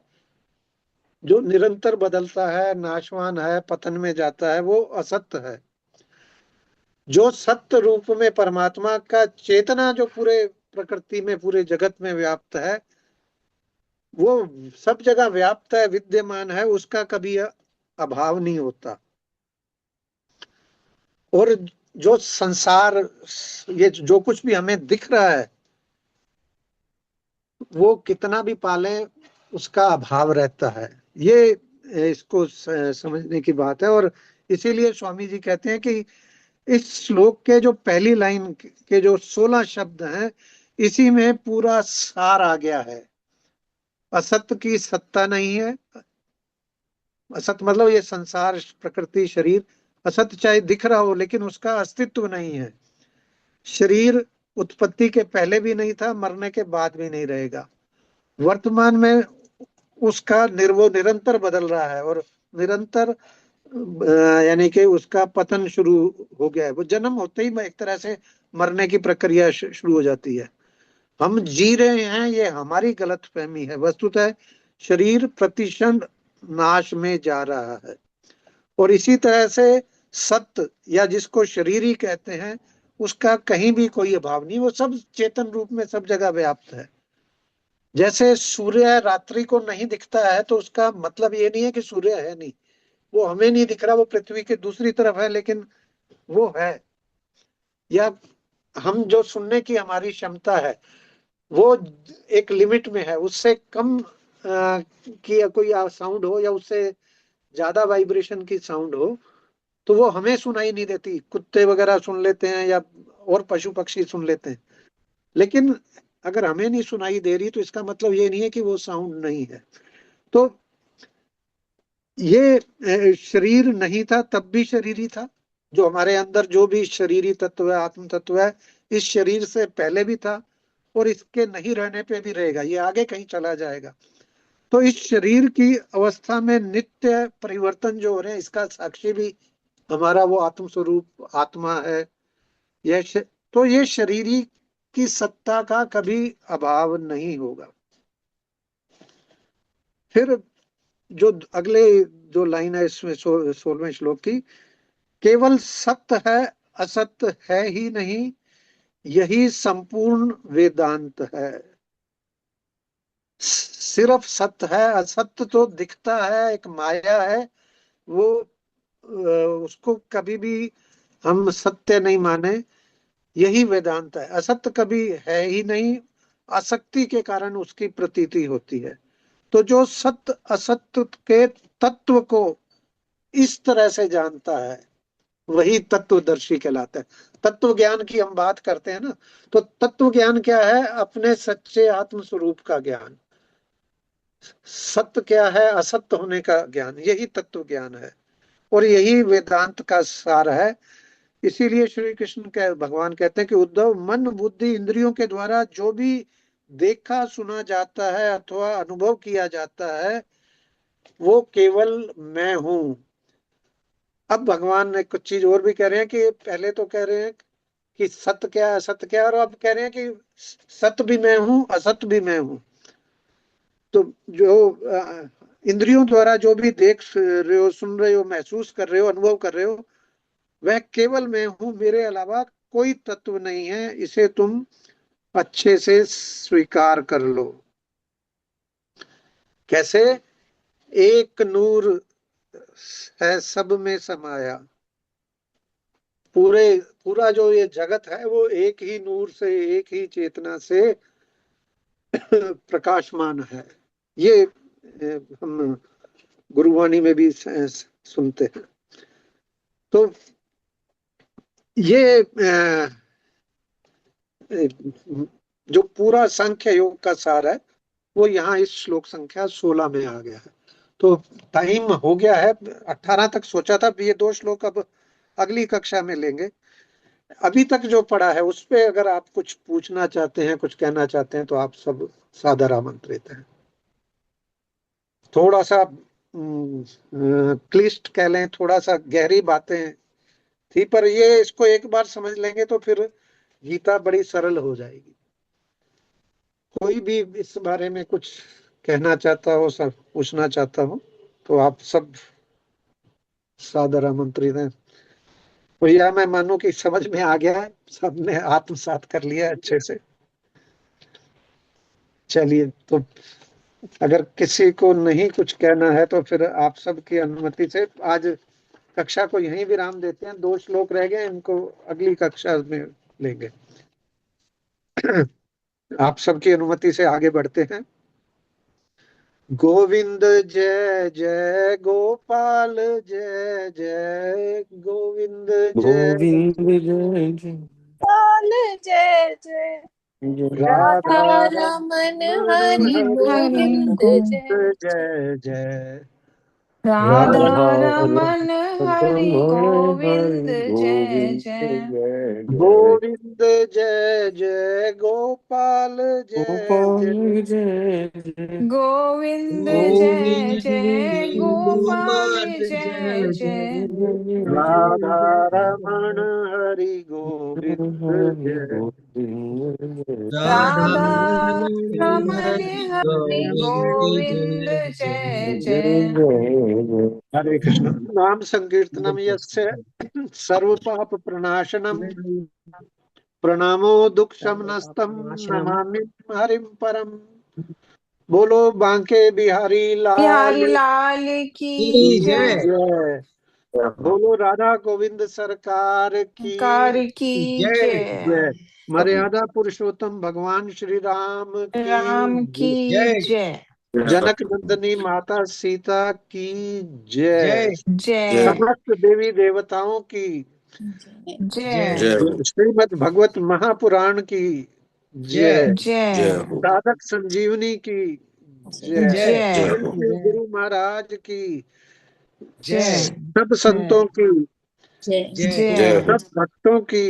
[SPEAKER 1] जो निरंतर बदलता है, नाशवान है, पतन में जाता है, वो असत्य है। जो सत्य रूप में परमात्मा का चेतना जो पूरे प्रकृति में, पूरे जगत में व्याप्त है, वो सब जगह व्याप्त है, विद्यमान है, उसका कभी अभाव नहीं होता। और जो संसार, ये जो कुछ भी हमें दिख रहा है, वो कितना भी पाले उसका अभाव रहता है। ये इसको समझने की बात है। और इसीलिए स्वामी जी कहते हैं कि इस श्लोक के जो पहली लाइन के जो 16 शब्द हैं, इसी में पूरा सार आ गया है। असत की सत्ता नहीं है। असत मतलब ये संसार, प्रकृति, शरीर असत चाहे दिख रहा हो, लेकिन उसका अस्तित्व नहीं है। शरीर उत्पत्ति के पहले भी नहीं था, मरने के बाद भी नहीं रहेगा। वर्तमान में उसका वो निरंतर बदल रहा है, और निरंतर यानी कि उसका पतन शुरू हो गया है। वो जन्म होते ही एक तरह से मरने की प्रक्रिया शुरू हो जाती है। हम जी रहे हैं, ये हमारी गलतफहमी है। वस्तुतः शरीर प्रतिक्षण नाश में जा रहा है। और इसी तरह से सत्य, या जिसको शरीर ही कहते हैं, उसका कहीं भी कोई अभाव नहीं। वो सब चेतन रूप में सब जगह व्याप्त है। जैसे सूर्य रात्रि को नहीं दिखता है, तो उसका मतलब ये नहीं है कि सूर्य है नहीं। वो हमें नहीं दिख रहा, वो पृथ्वी के दूसरी तरफ है, लेकिन वो है। या हम जो सुनने की हमारी क्षमता है, वो एक लिमिट में है। उससे कम की कोई साउंड हो, या उससे ज्यादा वाइब्रेशन की साउंड हो, तो वो हमें सुनाई नहीं देती। कुत्ते वगैरह सुन लेते हैं, या और पशु पक्षी सुन लेते हैं। लेकिन अगर हमें नहीं सुनाई दे रही, तो इसका मतलब ये नहीं है कि वो साउंड नहीं है। तो ये शरीर नहीं था तब भी शरीर ही था। जो हमारे अंदर जो भी शरीरी तत्व है, आत्म तत्व है, इस शरीर से पहले भी था, और इसके नहीं रहने पे भी रहेगा। ये आगे कहीं चला जाएगा। तो इस शरीर की अवस्था में नित्य परिवर्तन जो हो रहे हैं, इसका साक्षी भी हमारा वो आत्म स्वरूप आत्मा है। यह तो ये शरीरी की सत्ता का कभी अभाव नहीं होगा। फिर जो अगले जो लाइन है इसमें 16वें श्लोक की, केवल सत्य है, असत्य है ही नहीं, यही संपूर्ण वेदांत है। सिर्फ सत्य है, असत्य तो दिखता है, एक माया है। वो उसको कभी भी हम सत्य नहीं माने। यही वेदांत है। असत्य कभी है ही नहीं, आसक्ति के कारण उसकी प्रतीति होती है। तो जो सत्य असत्य के तत्व को इस तरह से जानता है, वही तत्वदर्शी कहलाता है। तत्व ज्ञान की हम बात करते हैं ना, तो तत्व ज्ञान क्या है? अपने सच्चे आत्म स्वरूप का ज्ञान। सत्य क्या है? असत्य होने का ज्ञान। यही तत्व ज्ञान है, और यही वेदांत का सार है। इसीलिए श्री कृष्ण के भगवान कहते हैं कि उद्धव, मन बुद्धि इंद्रियों के द्वारा जो भी देखा सुना जाता है अथवा अनुभव किया जाता है, वो केवल मैं हूं। अब भगवान ने कुछ चीज और भी कह रहे हैं, कि पहले तो कह रहे हैं कि सत्य क्या है, असत्य क्या है, और अब कह रहे हैं कि सत्य भी मैं हूं, असत्य भी मैं हूं। तो जो इंद्रियों द्वारा जो भी देख रहे हो, सुन रहे हो, महसूस कर रहे हो, अनुभव कर रहे हो, वह केवल मैं हूं। मेरे अलावा कोई तत्व नहीं है। इसे तुम अच्छे से स्वीकार कर लो। कैसे? एक नूर है सब में समाया। पूरे पूरा जो ये जगत है, वो एक ही नूर से, एक ही चेतना से प्रकाशमान है। ये हम गुरुवाणी में भी सुनते हैं। तो ये जो पूरा सांख्य योग का सार है, वो यहाँ इस श्लोक संख्या 16 में आ गया है। तो टाइम हो गया है। 18 तक सोचा था, ये 2 श्लोक अब अगली कक्षा में लेंगे। अभी तक जो पढ़ा है उस पे अगर आप कुछ पूछना चाहते हैं, कुछ कहना चाहते हैं, तो आप सब सादर आमंत्रित हैं। थोड़ा सा क्लिष्ट कह लें, थोड़ा सा गहरी बातें थी, पर ये इसको एक बार समझ लेंगे तो फिर गीता बड़ी सरल हो जाएगी। कोई भी इस बारे में कुछ कहना चाहता हो, सब पूछना चाहता हो, तो आप सब सादर आमंत्रित हैं। और यह मैं मानूं कि समझ में आ गया है, सबने आत्मसात कर लिया अच्छे से। चलिए, तो अगर किसी को नहीं कुछ कहना है, तो फिर आप सबकी अनुमति से आज कक्षा को यहीं विराम देते हैं। 2 श्लोक रह गए, इनको अगली कक्षा में लेंगे। आप सबकी अनुमति से आगे बढ़ते हैं। गोविंद जय जय गोपाल जय जय गोविंद जय
[SPEAKER 6] गोविंद जय जय
[SPEAKER 8] पाल जय जय
[SPEAKER 1] राधा
[SPEAKER 8] राधा रमन हरि
[SPEAKER 4] हरि
[SPEAKER 8] गोविंद जय
[SPEAKER 1] जय जय
[SPEAKER 4] राधा
[SPEAKER 6] राधा
[SPEAKER 4] रमन हरि गोविंद जय
[SPEAKER 6] गोविंद
[SPEAKER 4] जय
[SPEAKER 6] जय जय
[SPEAKER 1] गोविंद जय जय गोपाल जय
[SPEAKER 6] गोपाल
[SPEAKER 1] जय
[SPEAKER 6] जय जय
[SPEAKER 4] गोविंद जय जय गोपाल जय जय
[SPEAKER 1] राधा रमण हरि गोविंद जय
[SPEAKER 4] राधा रमन हरि गोविंद जय जय
[SPEAKER 1] हरे कृष्ण। नाम संकीर्तनम यस्य सर्व पाप प्रणाशनम प्रणामो दुख शमनस्तम नमामि हरिम परम। बोलो बांके बिहारी लाल
[SPEAKER 4] बिहारी लाल की जय
[SPEAKER 1] जय। बोलो राधा गोविंद सरकार की
[SPEAKER 4] कार की जय
[SPEAKER 1] जय। मर्यादा पुरुषोत्तम भगवान श्री राम
[SPEAKER 4] राम
[SPEAKER 1] की
[SPEAKER 4] की जय
[SPEAKER 1] जनक नंदनी माता सीता की जय।
[SPEAKER 4] जय
[SPEAKER 1] समस्त देवी देवताओं की
[SPEAKER 4] जय
[SPEAKER 1] श्रीमद् भगवत महापुराण की जय।
[SPEAKER 4] जय
[SPEAKER 1] साधक संजीवनी की जय।
[SPEAKER 4] जय
[SPEAKER 1] श्री गुरु महाराज की
[SPEAKER 4] जय
[SPEAKER 1] सब संतों की
[SPEAKER 4] जय
[SPEAKER 1] सब भक्तों की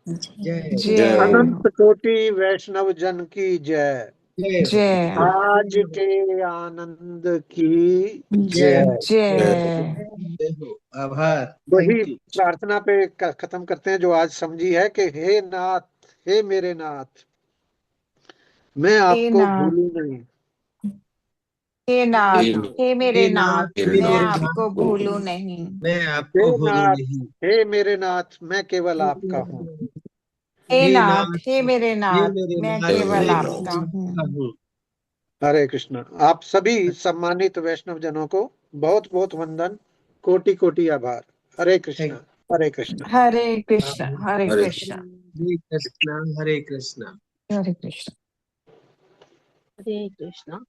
[SPEAKER 4] जय
[SPEAKER 1] अनंत कोटि वैष्णव जन की जय।
[SPEAKER 4] जय
[SPEAKER 1] आज के आनंद की जय।
[SPEAKER 4] जय
[SPEAKER 1] वही प्रार्थना पे खत्म करते हैं जो आज समझी है कि हे नाथ, हे मेरे नाथ, मैं
[SPEAKER 4] हे
[SPEAKER 1] आपको
[SPEAKER 4] नाथ
[SPEAKER 1] भूलूं नहीं।
[SPEAKER 4] हे नाथ हे मेरे नाथ मैं
[SPEAKER 6] नाथ
[SPEAKER 4] आपको भूलूं नहीं।
[SPEAKER 1] हे नाथ, हे मेरे नाथ, मैं केवल आपका हूँ।
[SPEAKER 4] हे नाथ हे मेरे नाथ मैं केवल आपका हूँ।
[SPEAKER 1] हरे कृष्ण। आप सभी सम्मानित वैष्णव जनों को बहुत बहुत वंदन, कोटि कोटि आभार। हरे कृष्ण हरे कृष्ण।
[SPEAKER 4] हरे कृष्ण हरे
[SPEAKER 6] हरे
[SPEAKER 4] कृष्ण
[SPEAKER 8] हरे कृष्ण हरे कृष्ण
[SPEAKER 4] हरे कृष्ण।
[SPEAKER 3] हरे कृष्णा।